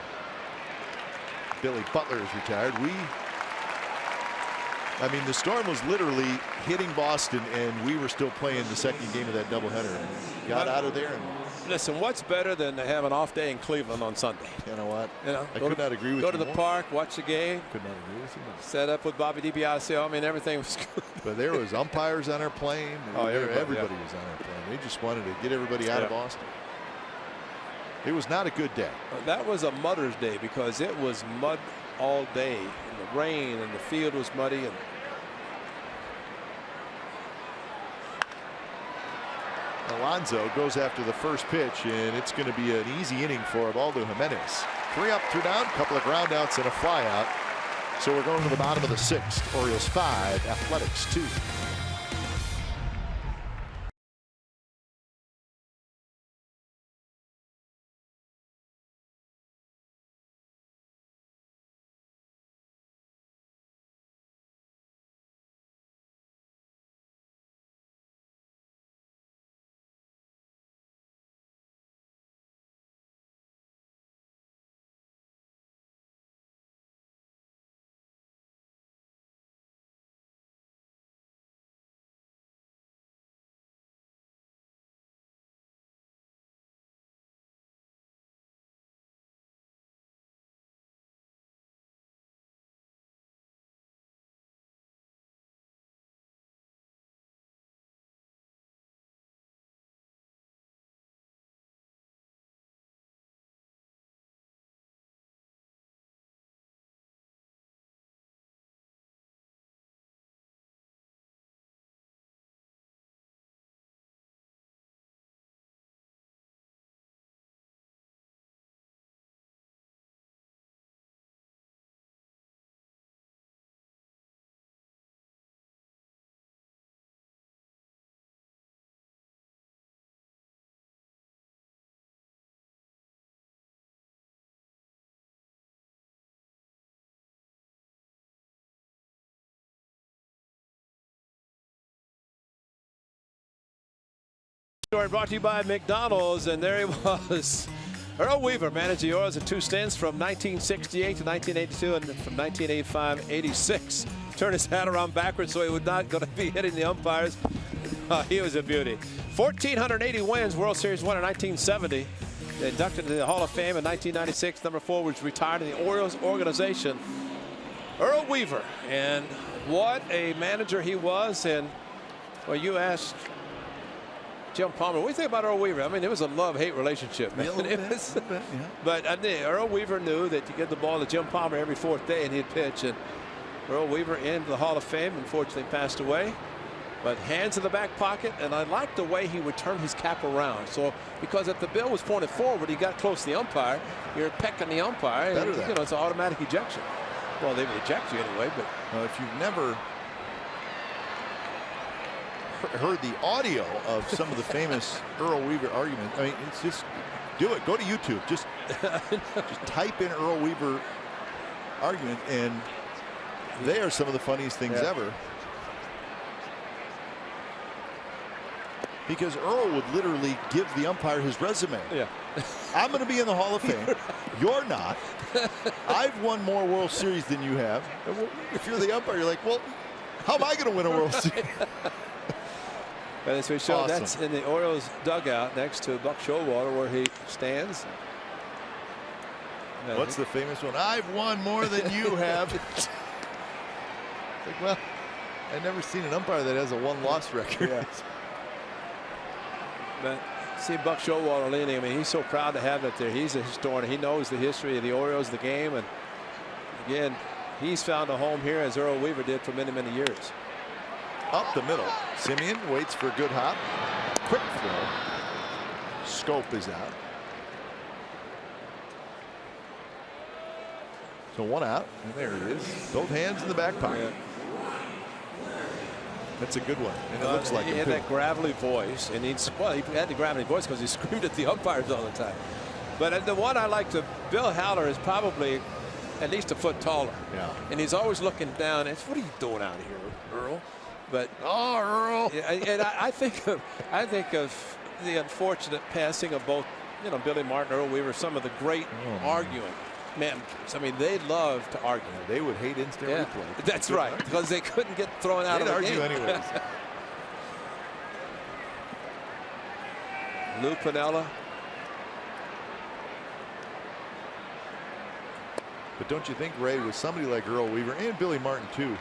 Billy Butler is retired. I mean, the storm was literally hitting Boston, and we were still playing the second game of that doubleheader. Got out of there. And listen, what's better than to have an off day in Cleveland on Sunday? You know what? I could not agree with you. Go to the park, watch the game. Could not agree with you. Set up with Bobby DiBiasio. I mean, everything was good. But there was umpires on our plane. Everybody was on our plane. They just wanted to get everybody out of Boston. It was not a good day. That was a mudder's day because it was mud all day, and the rain, and the field was muddy. And Alonso goes after the first pitch, and it's going to be an easy inning for Ubaldo Jimenez. 3 up, 2 down, couple of ground outs and a fly out. So we're going to the bottom of the 6th. Orioles 5, Athletics 2. Brought to you by McDonald's, and there he was. Earl Weaver managed the Orioles in 2 stints from 1968 to 1982 and from 1985-86. Turned his hat around backwards so he would not going to be hitting the umpires. He was a beauty. 1,480 wins. World Series won in 1970. Inducted into the Hall of Fame in 1996. Number 4 was retired in the Orioles organization. Earl Weaver, and what a manager he was. And well, you asked Jim Palmer, what do you think about Earl Weaver? I mean, it was a love-hate relationship, man. But I think Earl Weaver knew that you get the ball to Jim Palmer every 4th day and he'd pitch. And Earl Weaver into the Hall of Fame, unfortunately passed away. But hands in the back pocket, and I liked the way he would turn his cap around. So, because if the bill was pointed forward, he got close to the umpire, you're pecking the umpire, and, you know, it's an automatic ejection. Well, they would eject you anyway, but if you've never heard the audio of some of the famous Earl Weaver arguments, I mean, it's just do it. Go to YouTube. Just type in Earl Weaver argument, and they are some of the funniest things ever. Because Earl would literally give the umpire his resume. Yeah. I'm going to be in the Hall of Fame. You're not. I've won more World Series than you have. If you're the umpire, you're like, well, how am I going to win a World Series? And as we showed, that's in the Orioles dugout next to Buck Showalter where he stands. What's the famous one? I've won more than you have. Like, well, I've never seen an umpire that has a 1-loss record. Yeah. But see Buck Showalter leaning. I mean, he's so proud to have that there. He's a historian. He knows the history of the Orioles, the game, and again, he's found a home here as Earl Weaver did for many, many years. Up the middle. Simeon waits for a good hop. Quick throw. Scope is out. So 1 out, and there it is. Both hands in the back pocket. That's a good one, and it looks like he had that gravelly voice, and he had the gravelly voice because he screamed at the umpires all the time. But the one I like to Bill Haller is probably at least a foot taller. Yeah. And he's always looking down. It's what are you doing out here, Earl? But Earl. And I think of the unfortunate passing of both, you know, Billy Martin, Earl Weaver, some of the great arguing managers. I mean, they love to argue. They would hate instant replay. That's right, because they couldn't get thrown out of the game. They'd argue anyways. Lou Piniella. But don't you think, Ray, with somebody like Earl Weaver and Billy Martin too,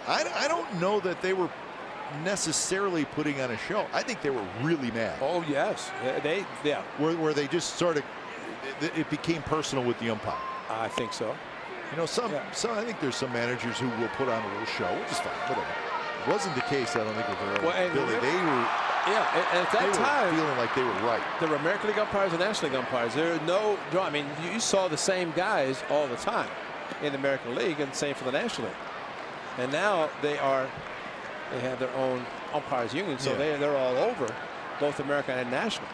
I don't know that they were necessarily putting on a show. I think they were really mad. Oh yes, Where they just sort of, it became personal with the umpire. I think so. You know, I think there's some managers who will put on a little show, which is fine, whatever. It wasn't the case, I don't think, with Earl and Billy. They were, and at that time, feeling like they were right. There were American League umpires and National League umpires. There are no draw. I mean, you saw the same guys all the time in the American League, and same for the National League. And now they have their own umpires union, so they're all over, both American and National.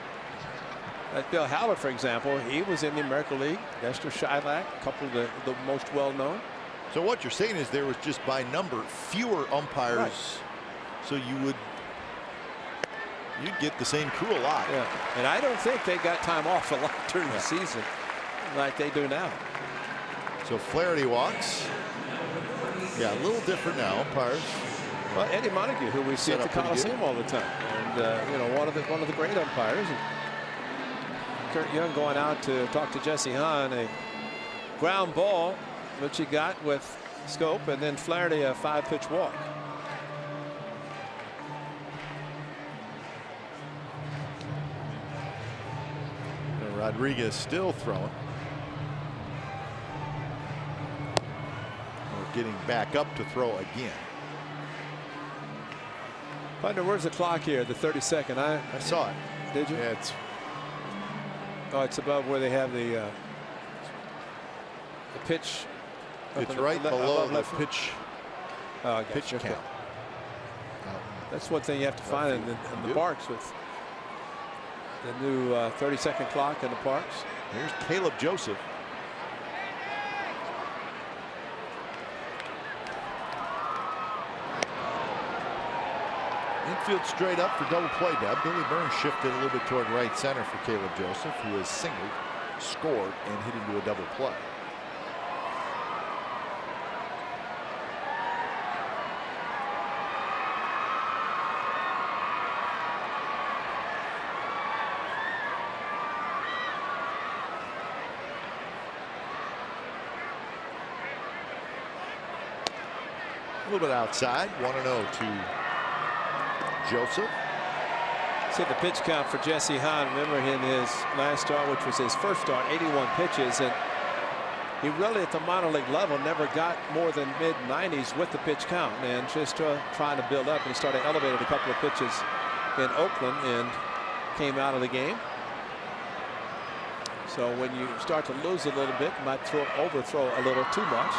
Like Bill Haller, for example, he was in the American League. Nestor Shylock, a couple of the most well-known. So what you're saying is there was just by number fewer umpires, right. So you'd get the same crew a lot. Yeah, and I don't think they got time off a lot during the season like they do now. So Flaherty walks. Yeah, a little different now, umpires. Well, Eddie Montague, who we see at the Coliseum all the time, and you know, one of the great umpires. And Kurt Young going out to talk to Jesse Hahn, a ground ball, which he got with Scope, and then Flaherty a 5-pitch walk. And Rodriguez still throwing. Getting back up to throw again. Partner, where's the clock here? The 32nd. I saw it. Did you? Yeah, it's above where they have the pitch. It's right below the pitch. Pitch count. That's one thing you have to find in the parks with the new 30-second clock in the parks. Here's Caleb Joseph. outfield straight up for double play, Deb. Billy Burns shifted a little bit toward right center for Caleb Joseph, who has singled, scored, and hit into a double play. A little bit outside. 1-0 to Joseph. See the pitch count for Jesse Hahn. Remember in his last start, which was his first start, 81 pitches, and he really at the minor league level never got more than mid-90s with the pitch count, and just trying to build up. And he started elevated a couple of pitches in Oakland and came out of the game. So when you start to lose a little bit, you might overthrow a little too much.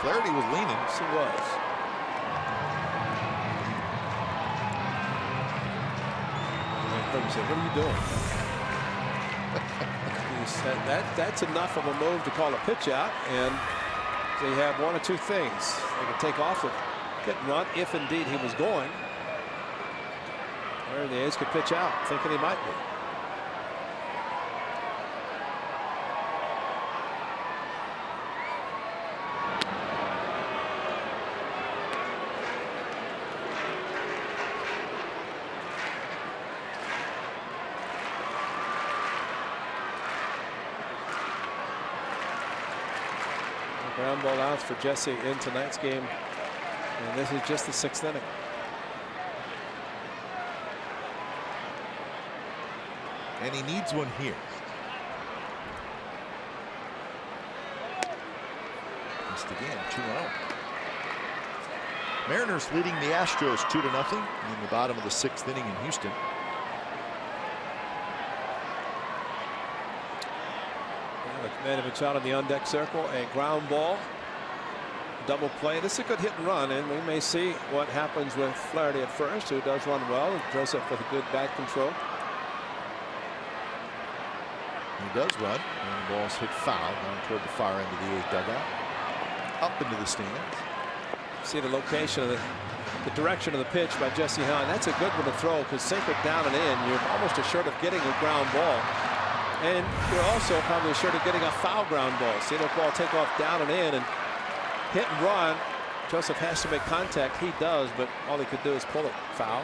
Flaherty was leaning. Yes, he was. And said, "What are you doing?" He said, "That's enough of a move to call a pitch out." And they have one or two things. They can take off the hit and run if indeed he was going. Or the A's could pitch out, thinking he might be. Ground ball outs for Jesse in tonight's game, and this is just the 6th inning. And he needs one here. Missed again. 2-0. Mariners leading the Astros 2-0 in the bottom of the 6th inning in Houston. Man of a shot on the on-deck circle, a ground ball, double play. This is a good hit and run, and we may see what happens with Flaherty at first, who does run well. Joseph with a good bat control. He does run, and the ball's hit foul down toward the far end of the 8th dugout, up into the stands. See the location of the direction of the pitch by Jesse Hahn. That's a good one to throw, because sink it down and in, you're almost assured of getting a ground ball. And you're also probably assured of getting a foul ground ball. See the ball take off down and in and hit and run. Joseph has to make contact. He does, but all he could do is pull it foul.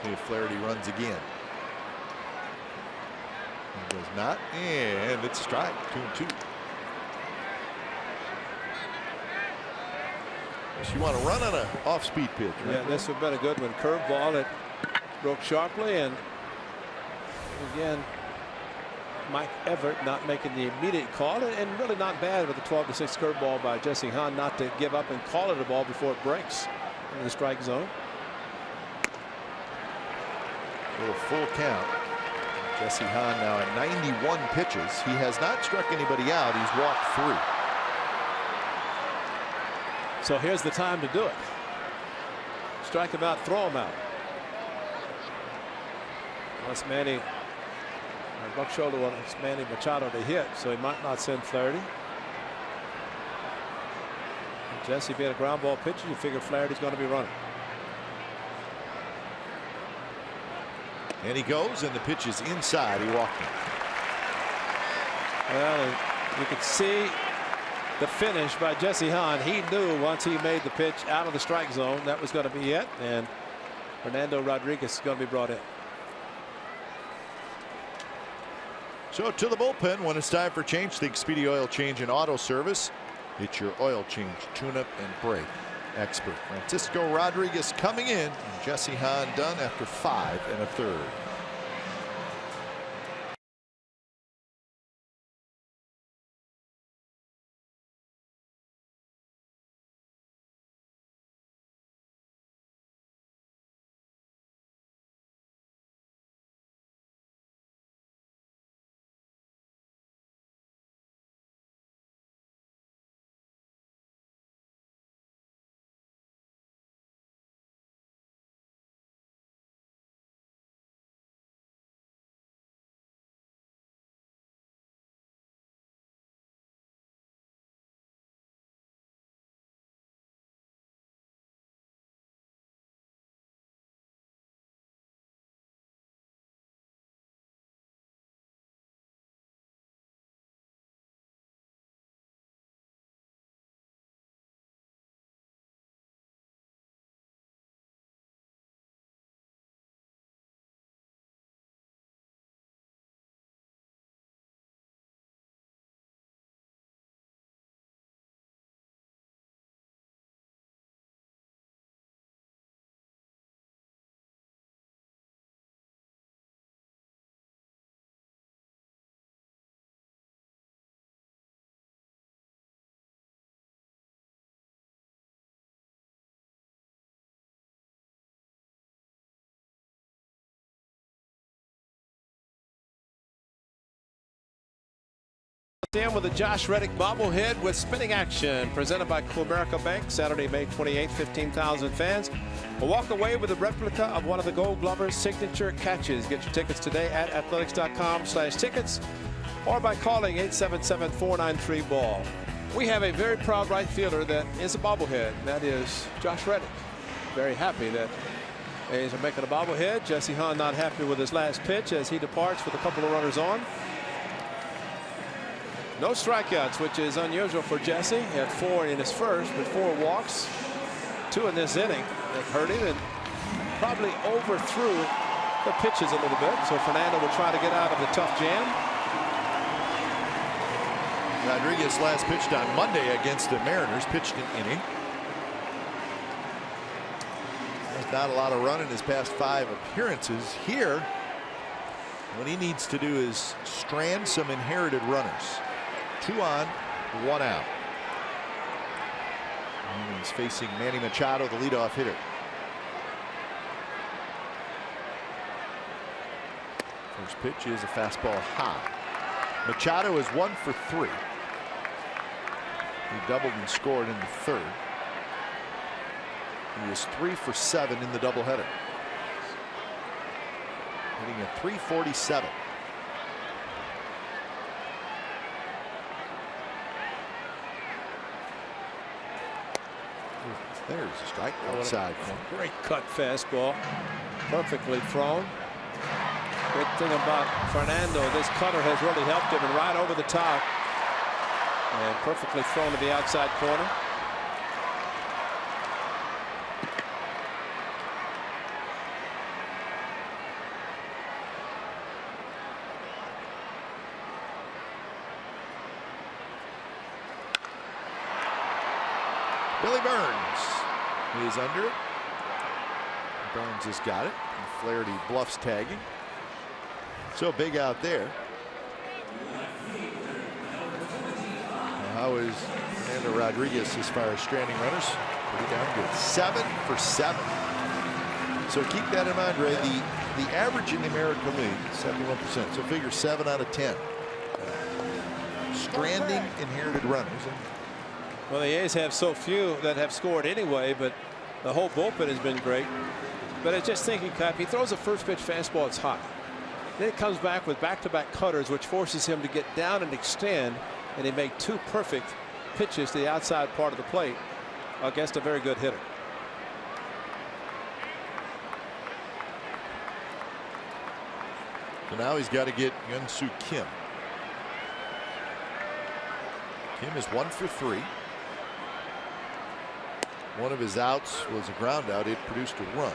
If Flaherty runs again. He does not, and it's strike. 2-2. You want to run on an off-speed pitch, right? Yeah, this would have been a good one. Curveball that broke sharply, and again, Mike Everett not making the immediate call, and really not bad with the 12-6 curveball by Jesse Hahn not to give up and call it a ball before it breaks in the strike zone. A little full count. Jesse Hahn now at 91 pitches. He has not struck anybody out. He's walked 3. So here's the time to do it. Strike him out, throw him out. Unless Manny, Buck Shoulder wants Manny Machado to hit, so he might not send Flaherty. Jesse being a ground ball pitcher, you figure Flaherty's going to be running. And he goes, and the pitch is inside. He walked him. Well, you could see the finish by Jesse Hahn. He knew once he made the pitch out of the strike zone that was going to be it, and Fernando Rodriguez is going to be brought in. So to the bullpen when it's time for change. The Expedia Oil Change and Auto Service. It's your oil change, tune-up, and brake expert. Francisco Rodriguez coming in, and Jesse Hahn done after 5 1/3. In with the Josh Reddick bobblehead with spinning action presented by Comerica Bank. Saturday, May 28th, 15,000 fans will walk away with a replica of one of the Gold Glover's signature catches. Get your tickets today at athletics.com/tickets or by calling 877-493-BALL. We have a very proud right fielder that is a bobblehead. That is Josh Reddick. Very happy that A's are making a bobblehead. Jesse Hahn not happy with his last pitch as he departs with a couple of runners on. No strikeouts, which is unusual for Jesse. He had 4 in his first, but 4 walks, 2 in this inning. That hurt him and probably overthrew the pitches a little bit. So Fernando will try to get out of the tough jam. Rodriguez last pitched on Monday against the Mariners, pitched an inning. There's not a lot of run in his past 5 appearances. Here, what he needs to do is strand some inherited runners. 2 on, 1 out. And he's facing Manny Machado, the leadoff hitter. First pitch is a fastball high. Machado is 1 for 3. He doubled and scored in the 3rd. He is 3 for 7 in the doubleheader. Hitting at .347. There's a strike outside. Great cut fastball. Perfectly thrown. Good thing about Fernando, this cutter has really helped him, and right over the top. And perfectly thrown to the outside corner. Billy Burns is under it. Burns has got it. And Flaherty bluffs tagging. So big out there. How is Fernando Rodriguez as far as stranding runners? Pretty darn good. 7 for 7. So keep that in mind, Ray. The average in the American League is 71%. So figure 7 out of 10. Stranding inherited runners. Well, the A's have so few that have scored anyway, but the whole bullpen has been great. But I just thinking, Cap, he throws a first pitch fastball, it's high. Then it comes back with back-to-back cutters, which forces him to get down and extend, and he made 2 perfect pitches to the outside part of the plate against a very good hitter. So now he's got to get Hyun-Soo Kim. Kim is 1 for 3. One of his outs was a ground out. It produced a run.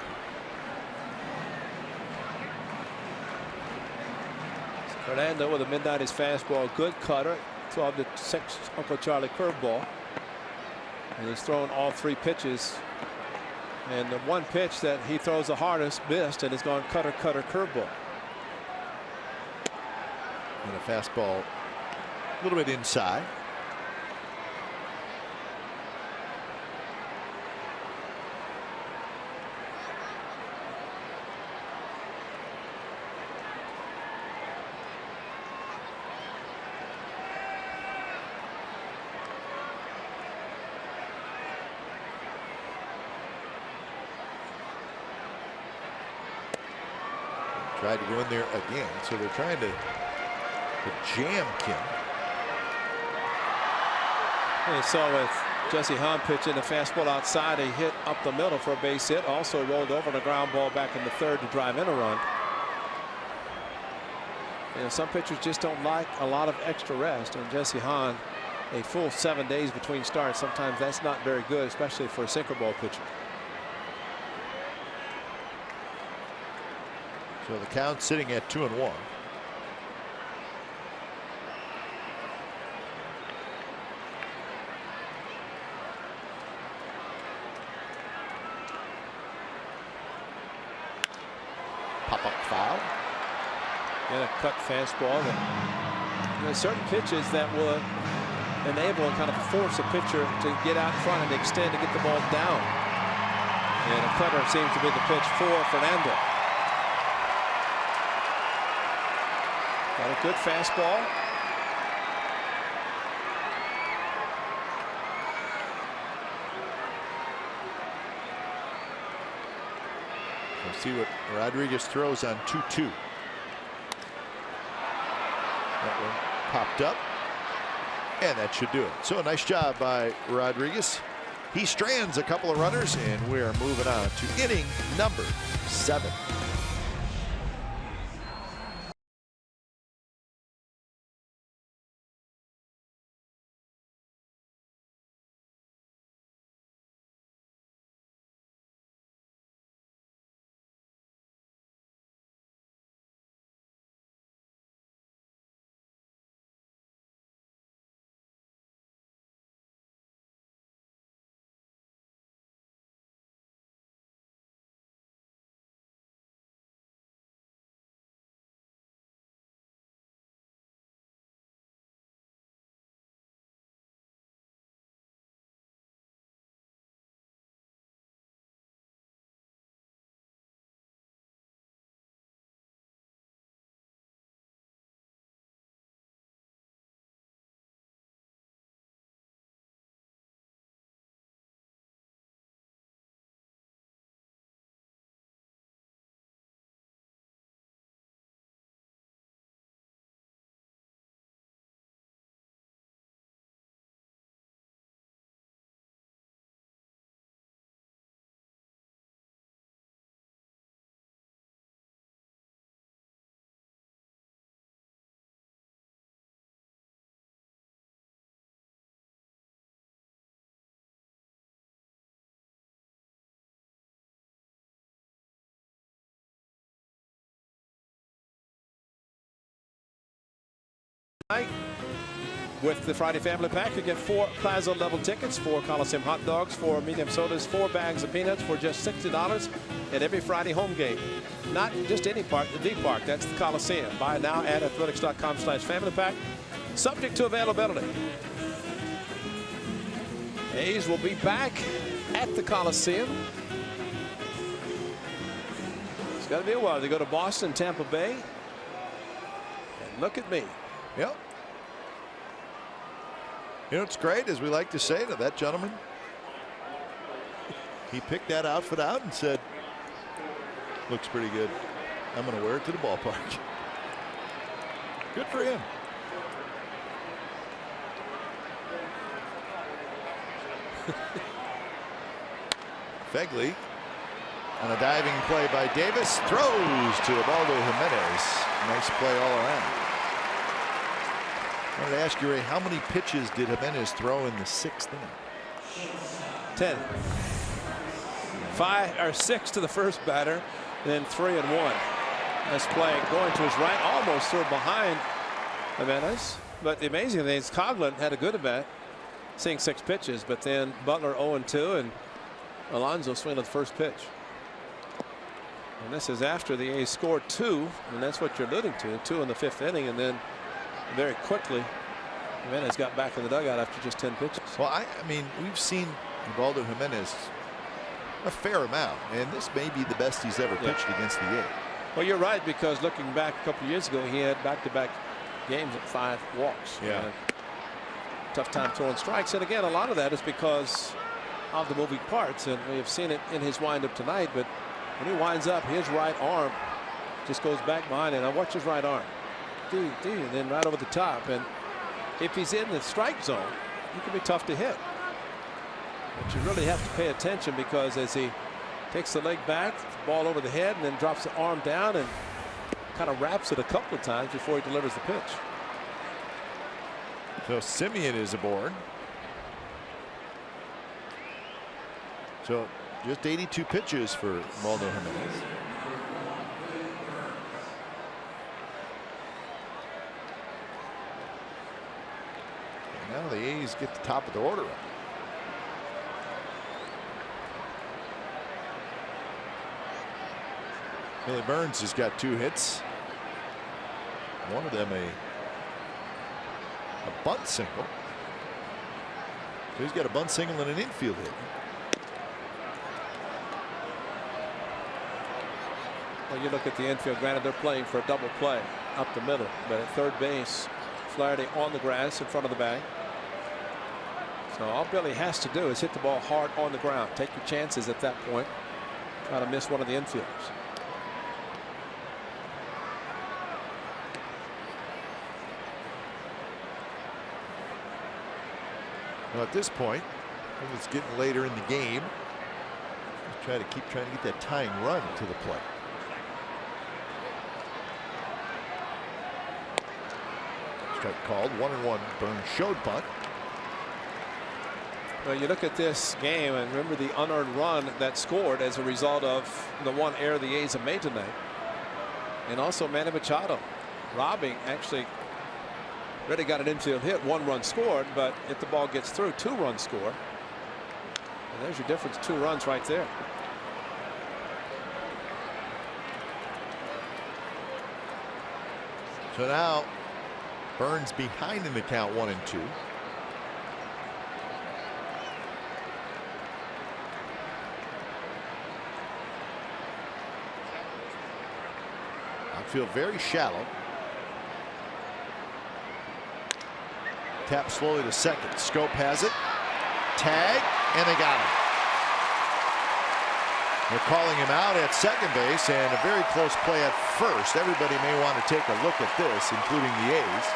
Fernando with a mid-90s fastball, good cutter. Throw up the Uncle Charlie curveball, and he's thrown all 3 pitches. And the one pitch that he throws the hardest missed, and it's gone cutter, curveball. And a fastball, a little bit inside. Tried to go in there again, so they're trying to jam Kim. And you saw with Jesse Hahn pitching the fastball outside, he hit up the middle for a base hit. Also rolled over the ground ball back in the 3rd to drive in a run. You know, some pitchers just don't like a lot of extra rest, and Jesse Hahn, a full 7 days between starts, sometimes that's not very good, especially for a sinker ball pitcher. So the count sitting at 2-1. Pop-up foul. And a cut fastball. There's certain pitches that will enable and kind of force a pitcher to get out front and extend to get the ball down. And a cutter seems to be the pitch for Fernando. Got a good fastball. We'll see what Rodriguez throws on 2-2. That one popped up, and that should do it. So a nice job by Rodriguez. He strands a couple of runners, and we are moving on to inning number 7. With the Friday Family Pack, you get 4 Plaza level tickets, 4 Coliseum hot dogs, 4 medium sodas, 4 bags of peanuts for just $60 at every Friday home game. Not just any park, the D Park. That's the Coliseum. Buy now at athletics.com/family pack. Subject to availability. A's will be back at the Coliseum. It's got to be a while. They go to Boston, Tampa Bay. And look at me. Yep. You know, it's great, as we like to say, to that gentleman. He picked that outfit out and said, looks pretty good. I'm going to wear it to the ballpark. Good for him. Fegley on a diving play by Davis, throws to Ubaldo Jimenez. Nice play all around. I wanted to ask you, Ray, how many pitches did Jimenez throw in the 6th inning? 10. 5 or 6 to the first batter, then 3 and 1. Nice play going to his right, almost threw behind Jimenez. But the amazing thing is Coughlin had a good at bat, seeing 6 pitches, but then Butler 0-2 and Alonso swinging at the first pitch. And this is after the A's scored 2, and that's what you're alluding to, 2 in the 5th inning, and then very quickly Jimenez got back in the dugout after just 10 pitches. Well, I mean, we've seen Ubaldo Jimenez a fair amount, and this may be the best he's ever pitched against the A's. Well, you're right, because looking back a couple of years ago, he had back-to-back games at 5 walks. Yeah. Tough time throwing strikes, and again, a lot of that is because of the moving parts, and we have seen it in his windup tonight. But when he winds up, his right arm just goes back behind, and I watch his right arm. And then right over the top, and if he's in the strike zone, he can be tough to hit. But you really have to pay attention, because as he takes the leg back, the ball over the head, and then drops the arm down and kind of wraps it a couple of times before he delivers the pitch. So Simeon is aboard. So just 82 pitches for Ubaldo Jimenez. Now the A's get the top of the order up. Billy Burns has got 2 hits. One of them a bunt single. So he's got a bunt single and an infield hit. Well, you look at the infield. Granted, they're playing for a double play up the middle, but at third base, Flaherty on the grass in front of the bag. So all Billy has to do is hit the ball hard on the ground. Take your chances at that point. Try to miss one of the infielders. Well, at this point, when it's getting later in the game, trying to get that tying run to the plate. Strike called. 1-1. Burns showed bunt. Well, you look at this game and remember the unearned run that scored as a result of the one error the A's have made tonight. And also Manny Machado robbing, actually Reddy got an infield hit, 1 run scored, but if the ball gets through, 2 runs score. And there's your difference, 2 runs right there. So now Burns behind in the count 1-2. Outfield very shallow. Tap slowly to second. Scope has it. Tag, and they got him. They're calling him out at second base, and a very close play at first. Everybody may want to take a look at this, including the A's.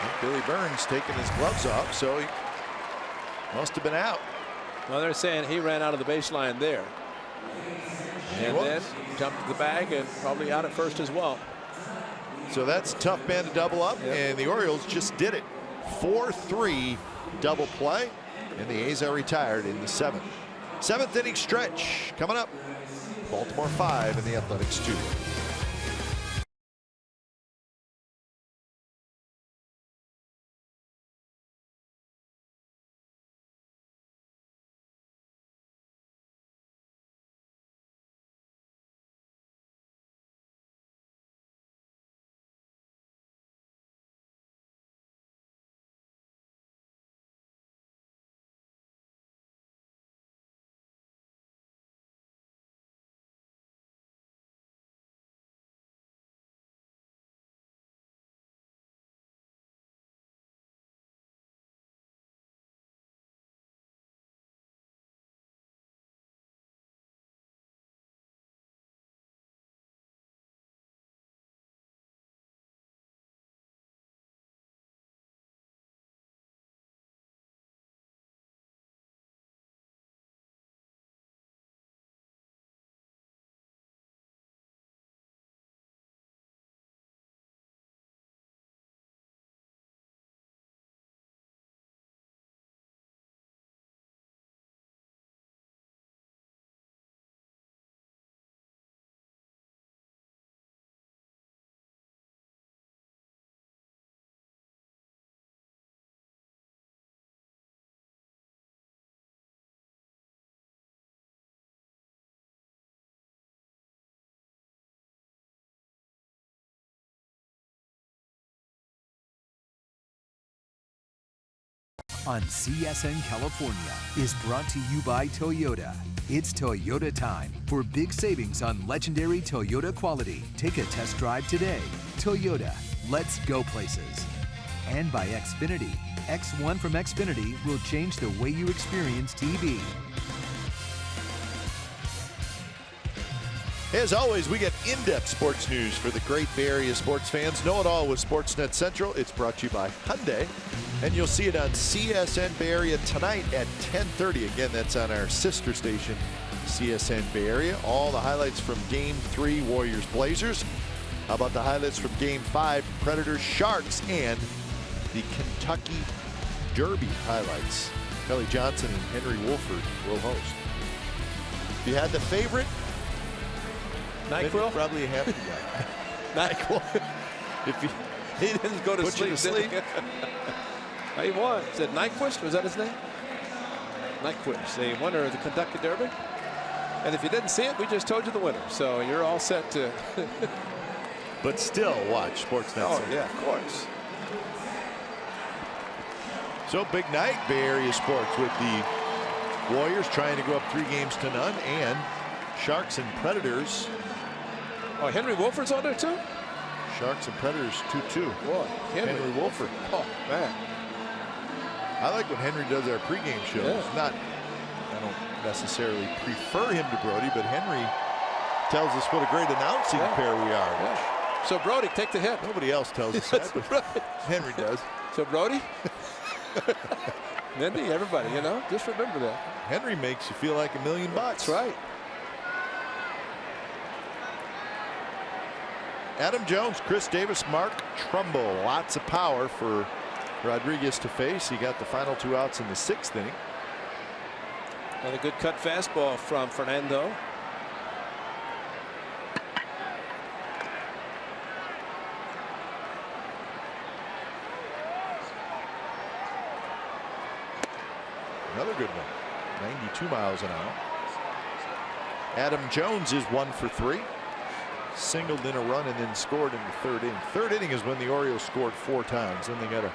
And Billy Burns taking his gloves off, so he must have been out. Well, they're saying he ran out of the baseline there. And then jumped to the bag and probably out at first as well. So that's a tough man to double up, and the Orioles just did it. 4-3 double play, and the A's are retired in the 7th. 7th inning stretch coming up. Baltimore 5 and the Athletics 2. On CSN California is brought to you by Toyota. It's Toyota time for big savings on legendary Toyota quality. Take a test drive today. Toyota, let's go places. And by Xfinity. X1 from Xfinity will change the way you experience TV. As always, we get in-depth sports news for the great Bay Area sports fans. Know it all with Sportsnet Central. It's brought to you by Hyundai, and you'll see it on CSN Bay Area tonight at 10:30. Again, that's on our sister station, CSN Bay Area. All the highlights from Game 3, Warriors-Blazers. How about the highlights from Game 5, Predators-Sharks, and the Kentucky Derby highlights. Kelly Johnson and Henry Wolford will host. If you had the favorite, NyQuil? Probably a happy guy. NyQuil. If he didn't go to put sleep. You to sleep. He won. Is it Nyquist? Was that his name? Nyquist, the winner of the Kentucky Derby. And if you didn't see it, we just told you the winner. So you're all set to. But still watch Sportsnet. Oh, yeah, of course. So big night, Bay Area sports, with the Warriors trying to go up 3-0 and Sharks and Predators. Oh, Henry Wolford's on there too? Sharks and Predators 2-2. Boy, Henry Wolford. Oh, man. I like when Henry does our pregame shows. Yeah. I don't necessarily prefer him to Brody, but Henry tells us what a great announcing pair we are. Yeah. So Brody, take the hit. Nobody else tells us that, but Henry does. So Brody, Mindy, everybody, you know, just remember that. Henry makes you feel like $1 million. That's right. Adam Jones, Chris Davis, Mark Trumbo. Lots of power for Rodriguez to face. He got the final 2 outs in the 6th inning. Another good cut fastball from Fernando. Another good one. 92 miles an hour. Adam Jones is 1 for 3. Singled in a run and then scored in the 3rd inning. 3rd inning is when the Orioles scored 4 times. Then they got a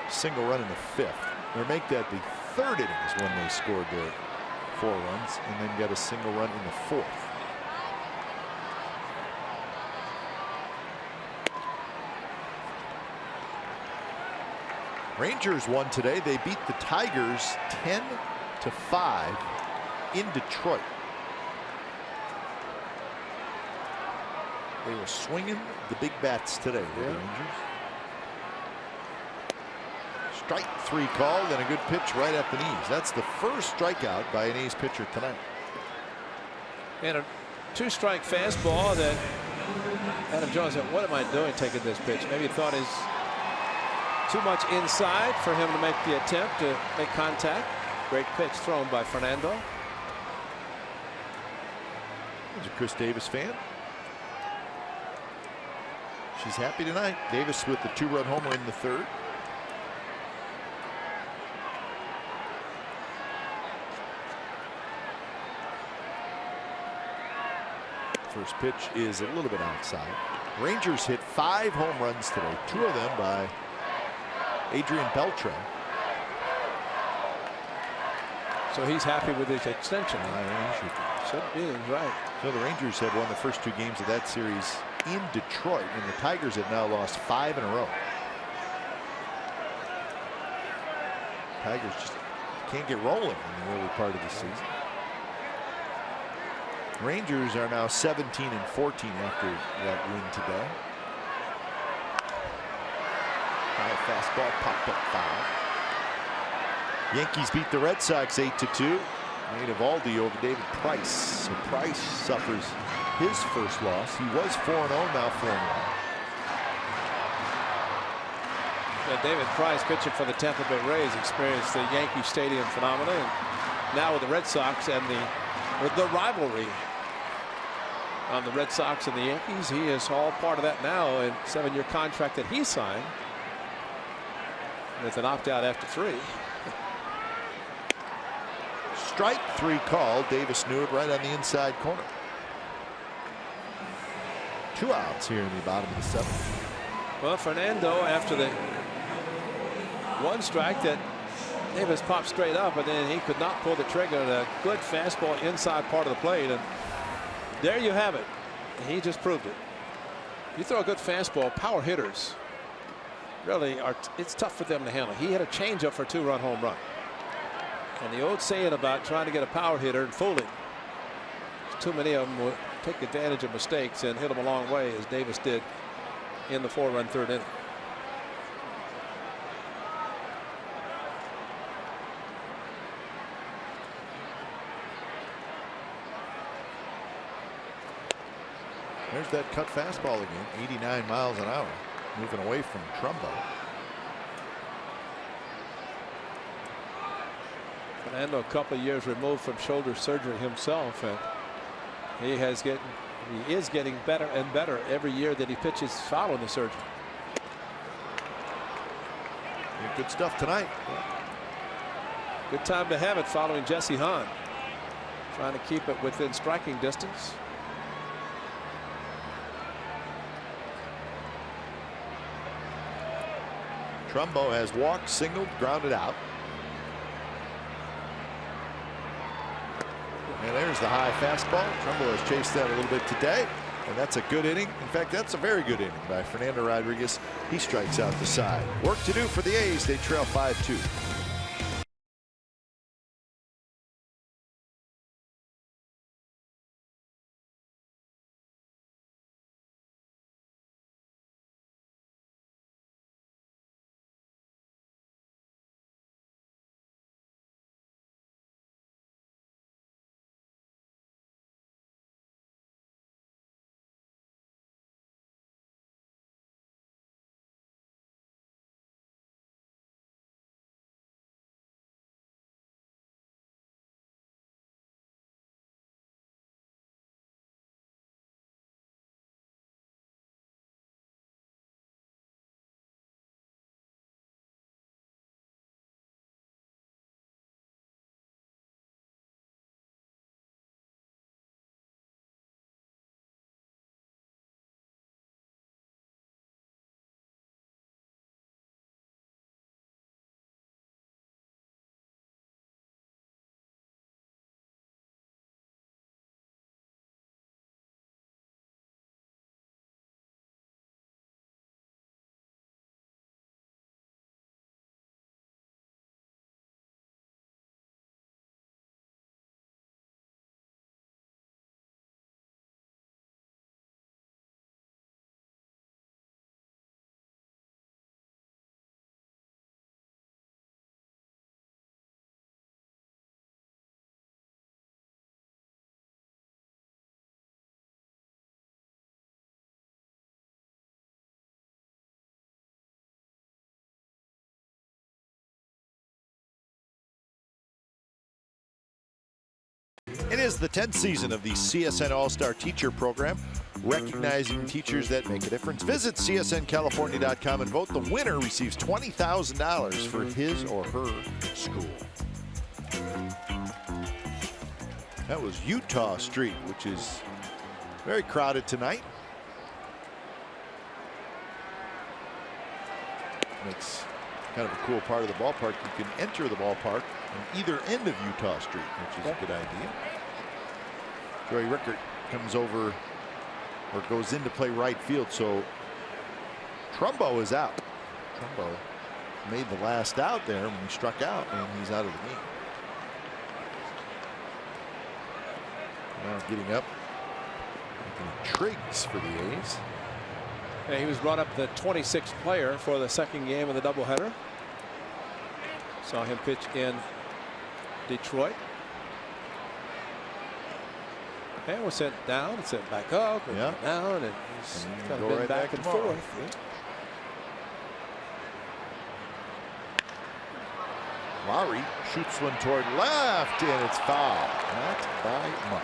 single run in the 5th. Or make that the 3rd inning is when they scored their 4 runs and then got a single run in the 4th. Rangers won today. They beat the Tigers 10-5 in Detroit. They were swinging the big bats today, the Rangers. Strike 3 called and a good pitch right at the knees. That's the first strikeout by an A's pitcher tonight. And a 2-strike fastball that Adam Jones said, what am I doing taking this pitch? Maybe he thought is too much inside for him to make the attempt to make contact. Great pitch thrown by Fernando. He's a Chris Davis fan. She's happy tonight. Davis with the 2-run homer in the 3rd. First pitch is a little bit outside. Rangers hit 5 home runs today, 2 of them by Adrian Beltre. So he's happy with his extension. Should be, right. So the Rangers have won the first 2 games of that series in Detroit, and the Tigers have now lost 5 in a row. Tigers just can't get rolling in the early part of the season. Rangers are now 17-14 after that win today. High fastball popped up foul. Yankees beat the Red Sox 8-2. Made Eovaldi over David Price. So Price suffers his first loss. He was 4-0, now 4-1. David Price, pitching for the Tampa Bay Rays, experienced the Yankee Stadium phenomenon. And now with the Red Sox and the rivalry on the Red Sox and the Yankees, he is all part of that now. And 7-year contract that he signed with an opt-out after 3. Strike 3 called. Davis knew it right on the inside corner. 2 outs here in the bottom of the 7th. Well, Fernando, after the 1 strike that Davis popped straight up, and then he could not pull the trigger. A good fastball inside part of the plate, and there you have it. He just proved it. You throw a good fastball, power hitters really are. It's tough for them to handle. He had a changeup for a 2-run home run. And the old saying about trying to get a power hitter and fooling, too many of them will take advantage of mistakes and hit them a long way, as Davis did in the 4-run 3rd inning. There's that cut fastball again. 89 miles an hour. Moving away from Trumbo. Fernando, a couple of years removed from shoulder surgery himself, and he is getting better and better every year that he pitches following the surgery. Good stuff tonight. Good time to have it following Jesse Hahn, trying to keep it within striking distance. Trumbo has walked, singled, grounded out. And there's the high fastball. Trumbo has chased that a little bit today, and that's a good inning. In fact, that's a very good inning by Fernando Rodriguez. He strikes out the side. Work to do for the A's. They trail 5-2. It is the 10th season of the CSN All-Star Teacher Program, recognizing teachers that make a difference. Visit csncalifornia.com and vote. The winner receives $20,000 for his or her school. That was Utah Street, which is very crowded tonight. It's kind of a cool part of the ballpark. You can enter the ballpark on either end of Utah Street, which is a good idea. Joey Rickert comes over or goes in to play right field, so Trumbo is out. Trumbo made the last out there when he struck out, and he's out of the game. Now getting up, Triggs for the A's. And he was brought up the 26th player for the second game of the doubleheader. Saw him pitch in Detroit. And was sent down and sent back up and down, and he's kind of been back and forth. Lowry shoots one toward left, and it's foul. Not by much.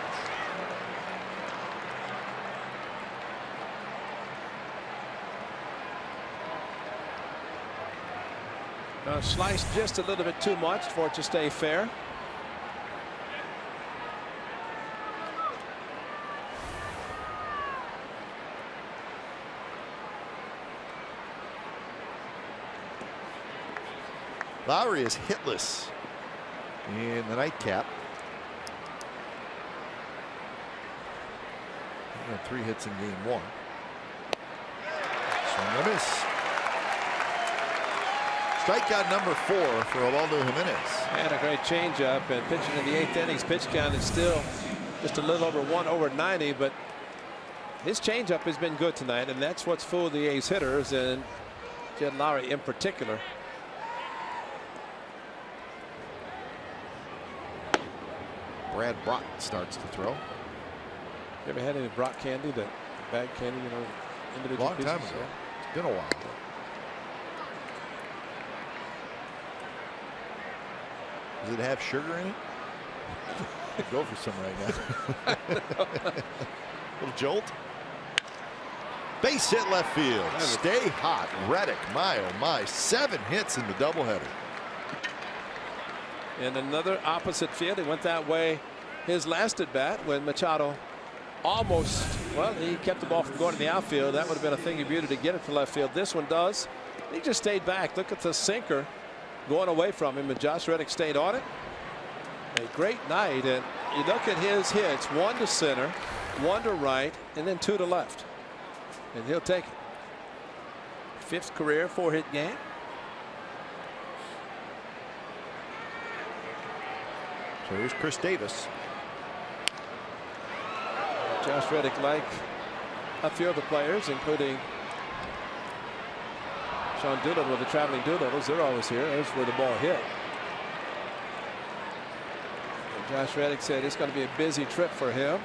Sliced just a little bit too much for it to stay fair. Lowry is hitless in the nightcap. He had 3 hits in game 1. Swing and a miss. Strikeout number 4 for Ubaldo Jimenez. And a great changeup, and pitching in the 8th innings. Pitch count is still just a little over 90, but his changeup has been good tonight, and that's what's fooled the A's hitters, and Jed Lowry in particular. Brad Brock starts to throw. You ever had any Brock candy, that bag candy, you know, individual Long time ago. It's been a while. Does it have sugar in it? I'd go for some right now. Little jolt. Base hit left field. Stay hot. Reddick, my oh my, 7 hits in the doubleheader. In another opposite field, he went that way his last at bat when Machado almost, well, he kept the ball from going to the outfield. That would have been a thing of beauty to get it to left field. This one does. He just stayed back. Look at the sinker going away from him, and Josh Reddick stayed on it. A great night, and you look at his hits: 1 to center, 1 to right, and then 2 to left, and he'll take it. 5th career 4-hit game. So here's Chris Davis. Josh Reddick, like a few other players, including Sean Doolittle, the traveling Doolittles, they're always here. There's where the ball hit. And Josh Reddick said it's going to be a busy trip for him.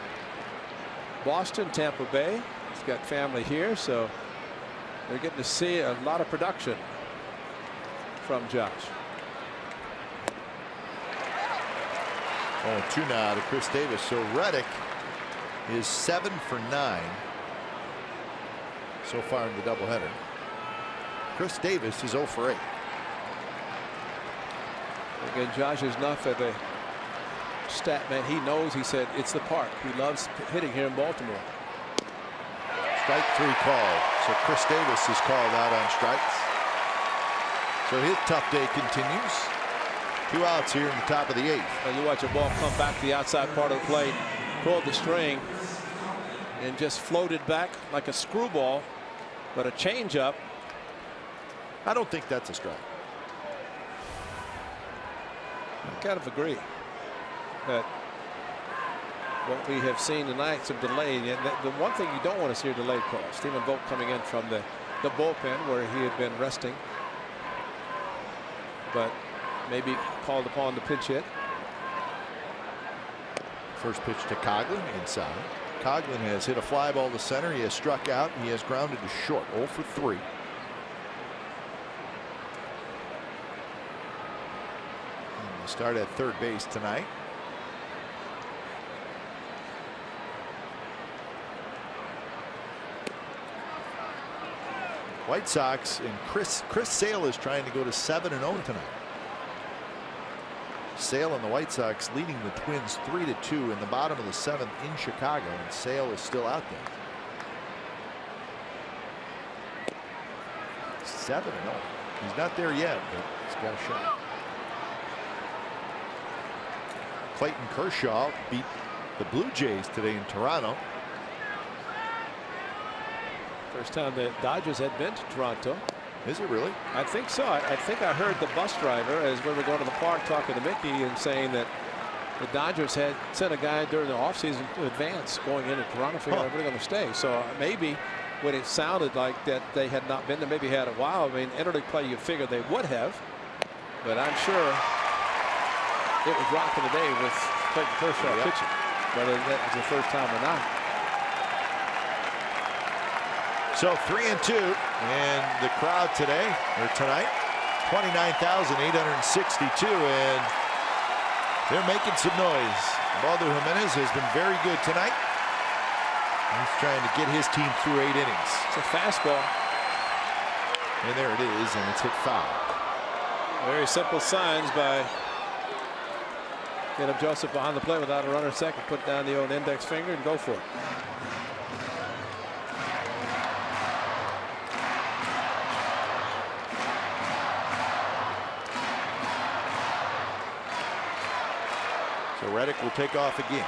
Boston, Tampa Bay. He's got family here, so they're getting to see a lot of production from Josh. 0-2 now to Chris Davis. So Reddick is 7 for 9 so far in the doubleheader. Chris Davis is 0 for 8. Again, Josh is enough of a stat man. He knows, he said, it's the park. He loves hitting here in Baltimore. Strike 3 called. So Chris Davis is called out on strikes. So his tough day continues. 2 outs here in the top of the 8th. And you watch a ball come back to the outside part of the plate, pulled the string, and just floated back like a screwball. But a changeup. I don't think that's a strike. I kind of agree that what we have seen tonight, some delay. And the one thing you don't want to see are delayed calls. Stephen Vogt coming in from the bullpen where he had been resting, but maybe called upon the pinch hit. First pitch to Coghlan inside. Coghlan has hit a fly ball to center. He has struck out. He has grounded to short. 0 for 3. Start at third base tonight. White Sox and Chris Sale is trying to go to 7-0 tonight. Sale and the White Sox leading the Twins 3-2 in the bottom of the 7th in Chicago, and Sale is still out there. 7-0. He's not there yet, but he's got a shot. Clayton Kershaw beat the Blue Jays today in Toronto. First time the Dodgers had been to Toronto. Is it really? I think so. I think I heard the bus driver as we were going to the park talking to Mickey and saying that the Dodgers had sent a guy during the offseason to advance going into Toronto, figuring they were going to stay. So maybe when it sounded like that they had not been there, maybe had a while. I mean, interleague play you figure they would have, but I'm sure it was rocking the day with Clayton Kershaw pitching, whether that was the first time or not. So 3-2, and the crowd today, or tonight, 29,862, and they're making some noise. Ubaldo Jimenez has been very good tonight. He's trying to get his team through 8 innings. It's a fastball. And there it is, and it's hit foul. Very simple signs by Caleb Joseph behind the plate without a runner at second. Put down the old index finger and go for it. So Reddick will take off again.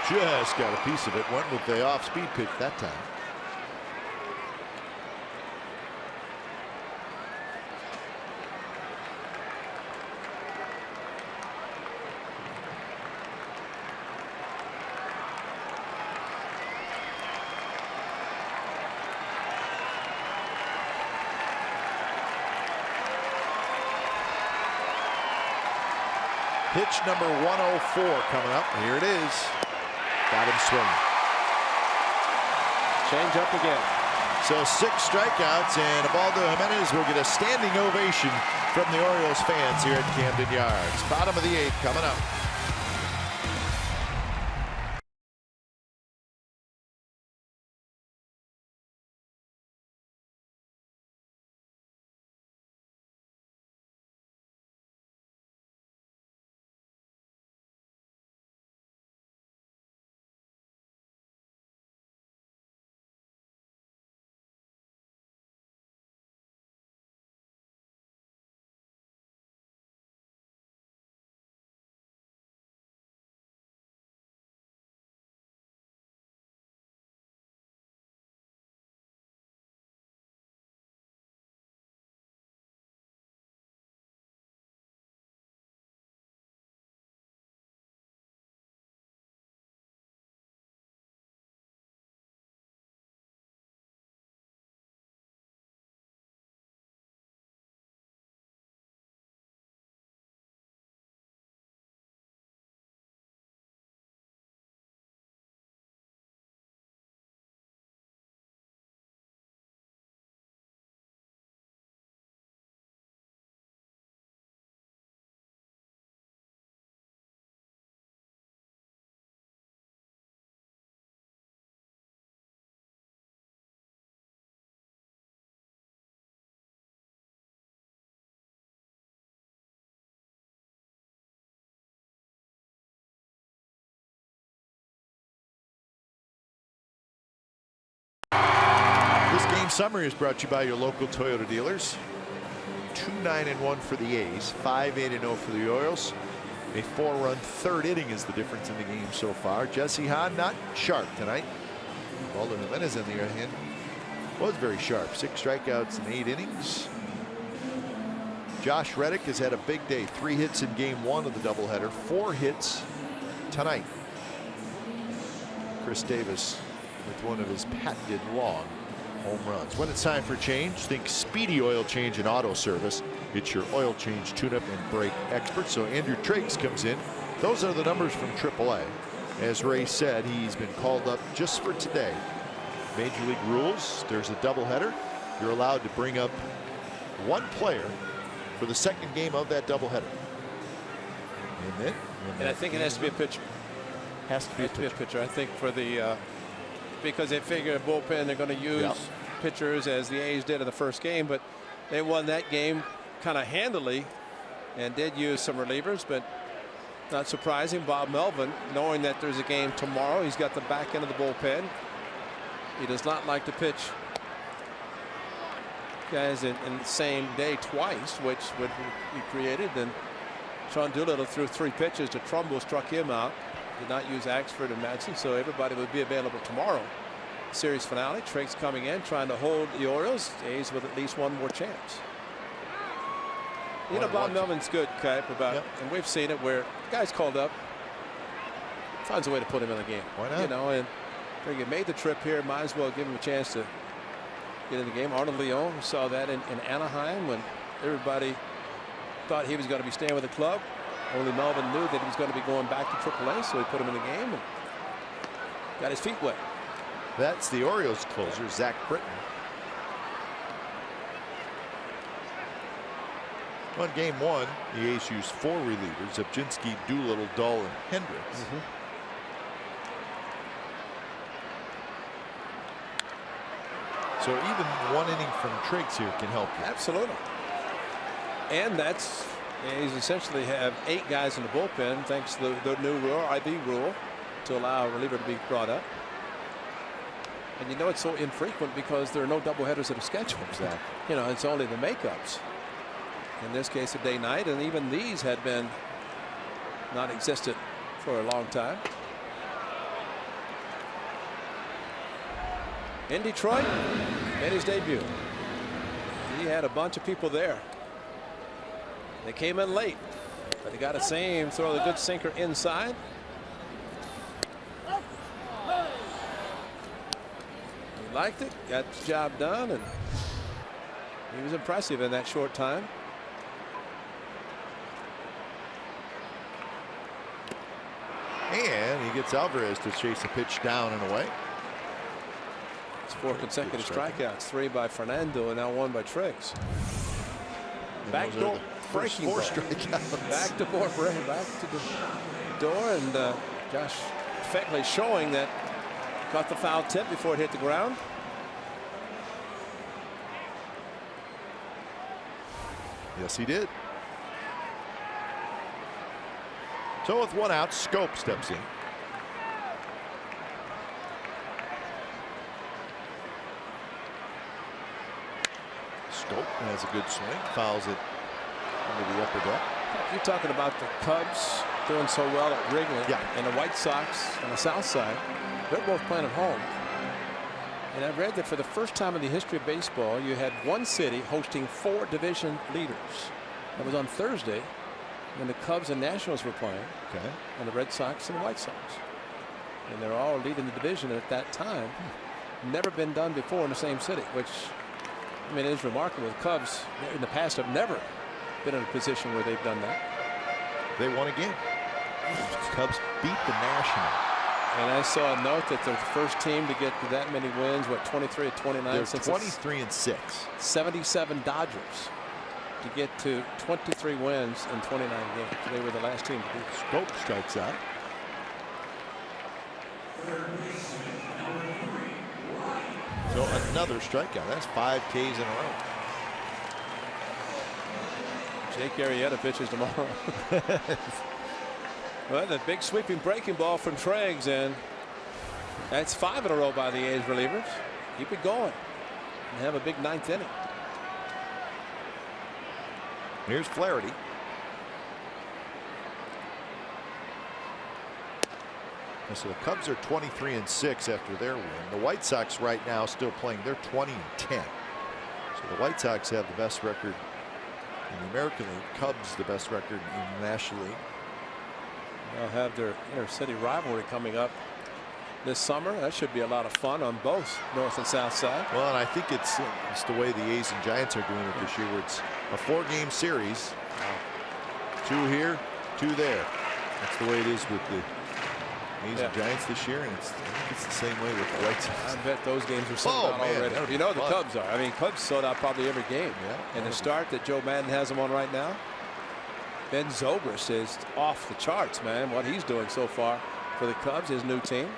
Just got a piece of it. Went with the off-speed pitch that time. Pitch number 104 coming up. Here it is. Got him swinging. Change up again. So 6 strikeouts, and Ubaldo Jimenez will get a standing ovation from the Orioles fans here at Camden Yards. Bottom of the 8th coming up. This game summary is brought to you by your local Toyota dealers. 2-9-1 for the A's, 5-8-0 for the Orioles. A 4-run 3rd inning is the difference in the game so far. Jesse Hahn not sharp tonight. Ubaldo Jimenez, on the other hand, was very sharp. 6 strikeouts in 8 innings. Josh Reddick has had a big day. 3 hits in game 1 of the doubleheader. 4 hits tonight. Chris Davis with one of his patented long home runs. When it's time for change, think Speedy Oil Change and Auto Service. It's your oil change, tune-up, and brake expert. So Andrew Triggs comes in. Those are the numbers from AAA. As Ray said, he's been called up just for today. Major League rules, there's a doubleheader. You're allowed to bring up 1 player for the 2nd game of that doubleheader. And then, and I think it has to be a pitcher. Has to be a pitcher. I think for the because they figure a bullpen they're going to use pitchers as the A's did in the first game, but they won that game kind of handily and did use some relievers. But not surprising, Bob Melvin, knowing that there's a game tomorrow, he's got the back end of the bullpen. He does not like to pitch guys in the same day twice, which would be created. And Sean Doolittle threw 3 pitches to Trumbull, struck him out. Did not use Axford and Madsen, so everybody would be available tomorrow. Series finale. Triggs coming in, trying to hold the Orioles. A's with at least one more chance. You know, Bob Melvin's good, Kipe, about, and we've seen it where the guy's called up, finds a way to put him in the game. Why not? You know, and he made the trip here, might as well give him a chance to get in the game. Arnold Leon saw that in Anaheim when everybody thought he was going to be staying with the club. Only Melvin knew that he was going to be going back to AAA, so he put him in the game and got his feet wet. That's the Orioles closer, Zach Britton. On game 1, the A's used 4 relievers: Zabzinski, Doolittle, Dahl, and Hendricks. So even 1 inning from Triggs here can help you. Absolutely. And that's, A's essentially have 8 guys in the bullpen thanks to the new rule, IB rule, to allow a reliever to be brought up. And you know it's so infrequent because there are no doubleheaders that are scheduled. Exactly. You know, it's only the makeups. In this case, a day-night, and even these had been non-existent for a long time. In Detroit, made his debut. He had a bunch of people there. They came in late, but he got a seam, throw the good sinker inside. He liked it, got the job done, and he was impressive in that short time. And he gets Alvarez to chase a pitch down and away. It's 4 consecutive strikeouts, 3 by Fernando and now 1 by Triggs. Backdoor breaking 4 strikeouts. Back to the door, and Josh Feckley showing that caught the foul tip before it hit the ground. Yes, he did. So with 1 out, Scope steps in. Scope has a good swing, fouls it into the upper deck. You're talking about the Cubs doing so well at Wrigley, and the White Sox on the south side. They're both playing at home. And I read that for the first time in the history of baseball, you had one city hosting 4 division leaders. That was on Thursday when the Cubs and Nationals were playing, and the Red Sox and the White Sox. And they're all leading the division at that time. Never been done before in the same city, which, I mean, it is remarkable. The Cubs in the past have never been in a position where they've done that. They won again. Cubs beat the Nationals. And I saw a note that they're the first team to get to that many wins, what, 23 or 29? They're since 23 and 6. 77 Dodgers to get to 23 wins in 29 games. They were the last team to do it. Scope strikes out. So another strikeout. That's 5 Ks in a row. Jake Arrieta pitches tomorrow. Well, the big sweeping breaking ball from Triggs, and that's 5 in a row by the A's relievers. Keep it going and have a big 9th inning. Here's Flaherty. And so the Cubs are 23 and 6 after their win. The White Sox right now still playing. They're 20 and 10. So the White Sox have the best record in the American League. Cubs the best record in the National League. They'll have their inter-city rivalry coming up this summer. That should be a lot of fun on both north and south side. Well, and I think it's the way the A's and Giants are doing it this year, where it's a 4-game series. 2 here, 2 there. That's the way it is with the A's and Giants this year, and I think it's the same way with the White Sox. I bet those games are sold out already. You know the Cubs are. I mean, Cubs sold out probably every game. And the start that Joe Madden has them on right now, Ben Zobrist is off the charts, man. What he's doing so far for the Cubs, his new team.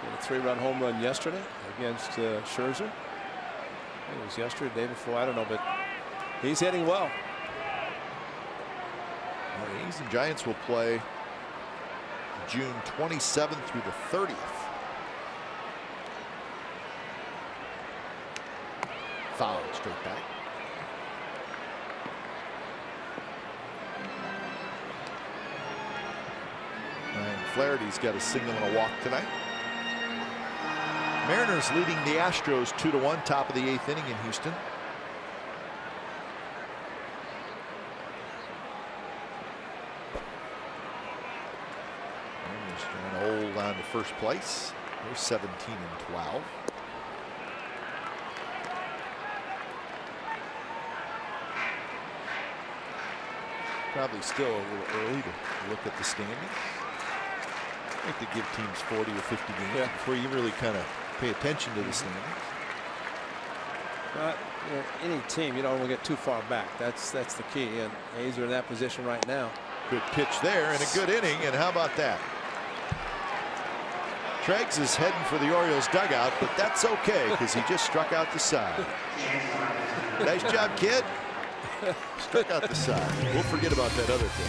A 3-run home run yesterday against Scherzer. It was yesterday, the day before, I don't know, but he's hitting well. The A's and Giants will play June 27th through the 30th. Foul straight back. And Flaherty's got a single and a walk tonight. Mariners leading the Astros 2-1, top of the 8th inning in Houston. Mariners trying to hold on to first place. They're 17 and 12. Probably still a little early to look at the standings. I think they give teams 40 or 50 games before you really kind of pay attention to the standings. Any team, you don't want to get too far back. That's the key, and A's are in that position right now. Good pitch there and a good inning, and how about that? Treggs is heading for the Orioles dugout, but that's okay because he just struck out the side. Nice job, kid. Struck out the side. We'll forget about that other thing.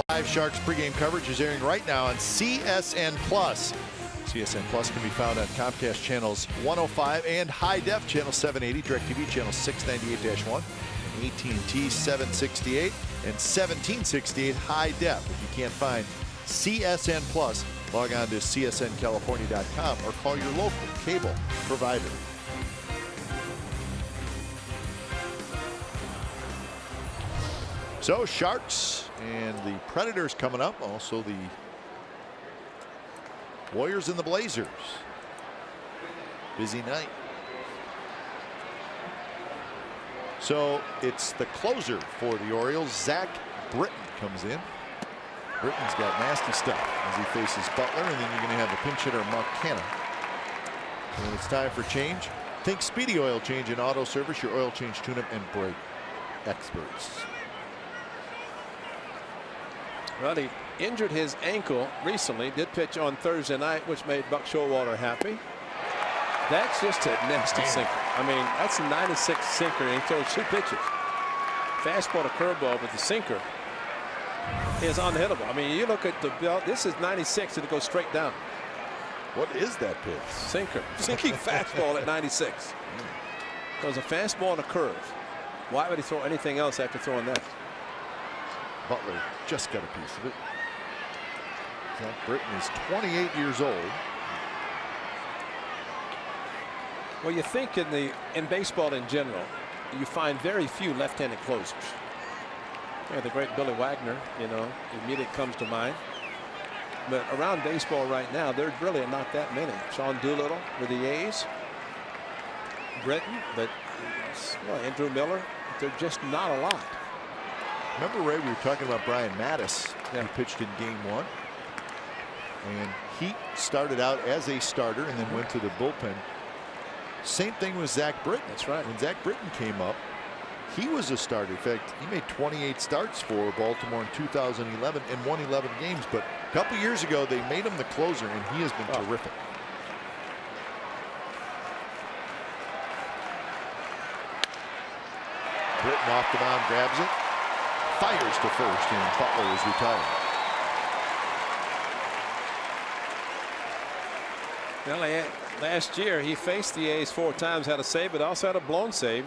Live Sharks pregame coverage is airing right now on CSN Plus. CSN Plus can be found on Comcast channels 105 and High Def channel 780, DirecTV channel 698-1, and AT&T 768 and 1768 High Def. If you can't find CSN Plus, log on to csncalifornia.com or call your local cable provider. So Sharks and the Predators coming up. Also the Warriors and the Blazers. Busy night. So it's the closer for the Orioles. Zach Britton comes in. Britton's got nasty stuff as he faces Butler, and then you're going to have a pinch hitter, Mark Canha. When it's time for change, think Speedy Oil Change and Auto Service, your oil change, tune-up, and brake experts. Well, he injured his ankle recently, did pitch on Thursday night, which made Buck Showalter happy. That's just a nasty sinker. I mean, that's a 96 sinker, and he throws 2 pitches. Fastball to curveball, but the sinker is unhittable. I mean, you look at the belt, this is 96, and it goes straight down. What is that pitch? Sinker. Sinking fastball at 96. It was a fastball and a curve. Why would he throw anything else after throwing that? Butler just got a piece of it. Zach Britton is 28 years old. Well, you think in baseball in general, you find very few left-handed closers. Yeah, the great Billy Wagner, you know, immediately comes to mind. But around baseball right now, there's really not that many. Sean Doolittle with the A's. Britton, but well, Andrew Miller. They're just not a lot. Remember, Ray, we were talking about Brian Mattis. Yeah. He pitched in Game 1. And he started out as a starter and then went to the bullpen. Same thing with Zach Britton. That's right. When Zach Britton came up, he was a starter. In fact, he made 28 starts for Baltimore in 2011 and won 11 games. But a couple years ago, they made him the closer, and he has been terrific. Britton off the mound, grabs it, fires to first, and Butler is retired. Well, last year he faced the A's 4 times, had a save, but also had a blown save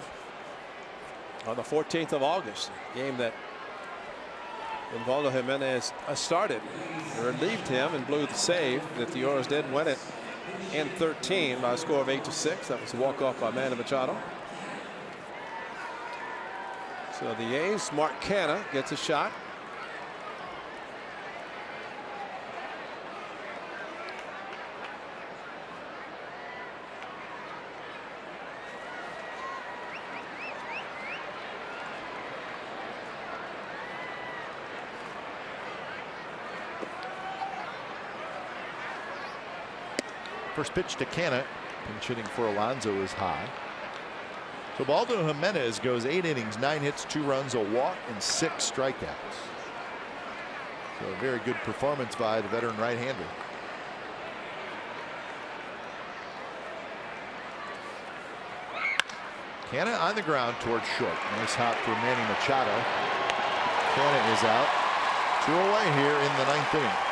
on the 14th of August, a game that Osvaldo Jimenez started, relieved him, and blew the save that the Orioles did, win it in 13 by a score of 8-6. That was a walk-off by Manny Machado. So the A's, Mark Canha gets a shot. First pitch to Canha. Pinch hitting for Alonso is high. So Osvaldo Jimenez goes 8 innings, 9 hits, 2 runs, a walk, and 6 strikeouts. So a very good performance by the veteran right-hander. Canha on the ground towards short. Nice hop for Manny Machado. Canha is out. 2 away here in the 9th inning.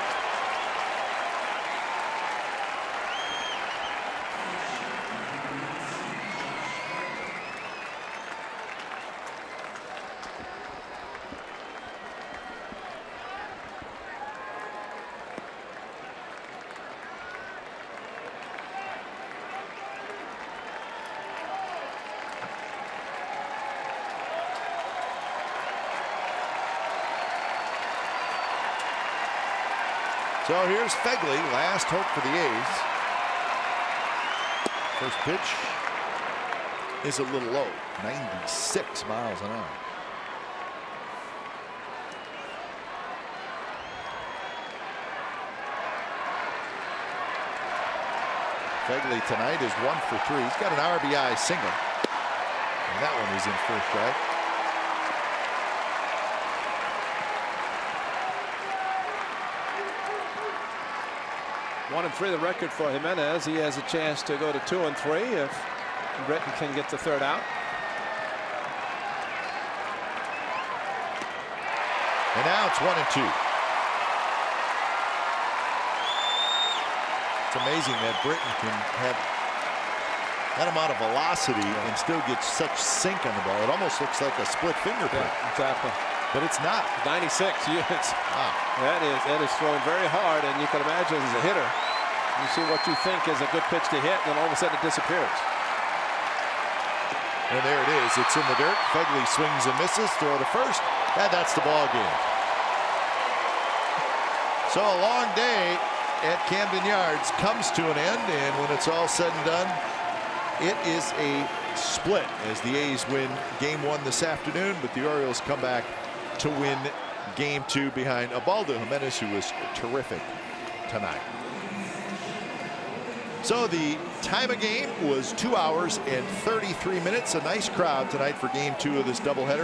So here's Fegley, last hope for the A's. First pitch is a little low, 96 miles an hour. Fegley tonight is 1 for 3. He's got an RBI single, and that one is in first strike. One and 3 the record for Jimenez. He has a chance to go to 2 and 3 if Britton can get the 3rd out. And now it's 1 and 2. It's amazing that Britton can have that amount of velocity and still get such sink on the ball. It almost looks like a split fingerprint. Yeah, exactly. But it's not. 96 units. Wow. That is throwing very hard, and you can imagine as a hitter, you see what you think is a good pitch to hit, and then all of a sudden it disappears. And there it is. It's in the dirt. Fegley swings and misses. Throw to first. And that's the ball game. So a long day at Camden Yards comes to an end, and when it's all said and done, it is a split as the A's win Game 1 this afternoon, but the Orioles come back to win Game 2 behind Osvaldo Jimenez, who was terrific tonight. So the time of game was 2 hours and 33 minutes. A nice crowd tonight for Game 2 of this doubleheader.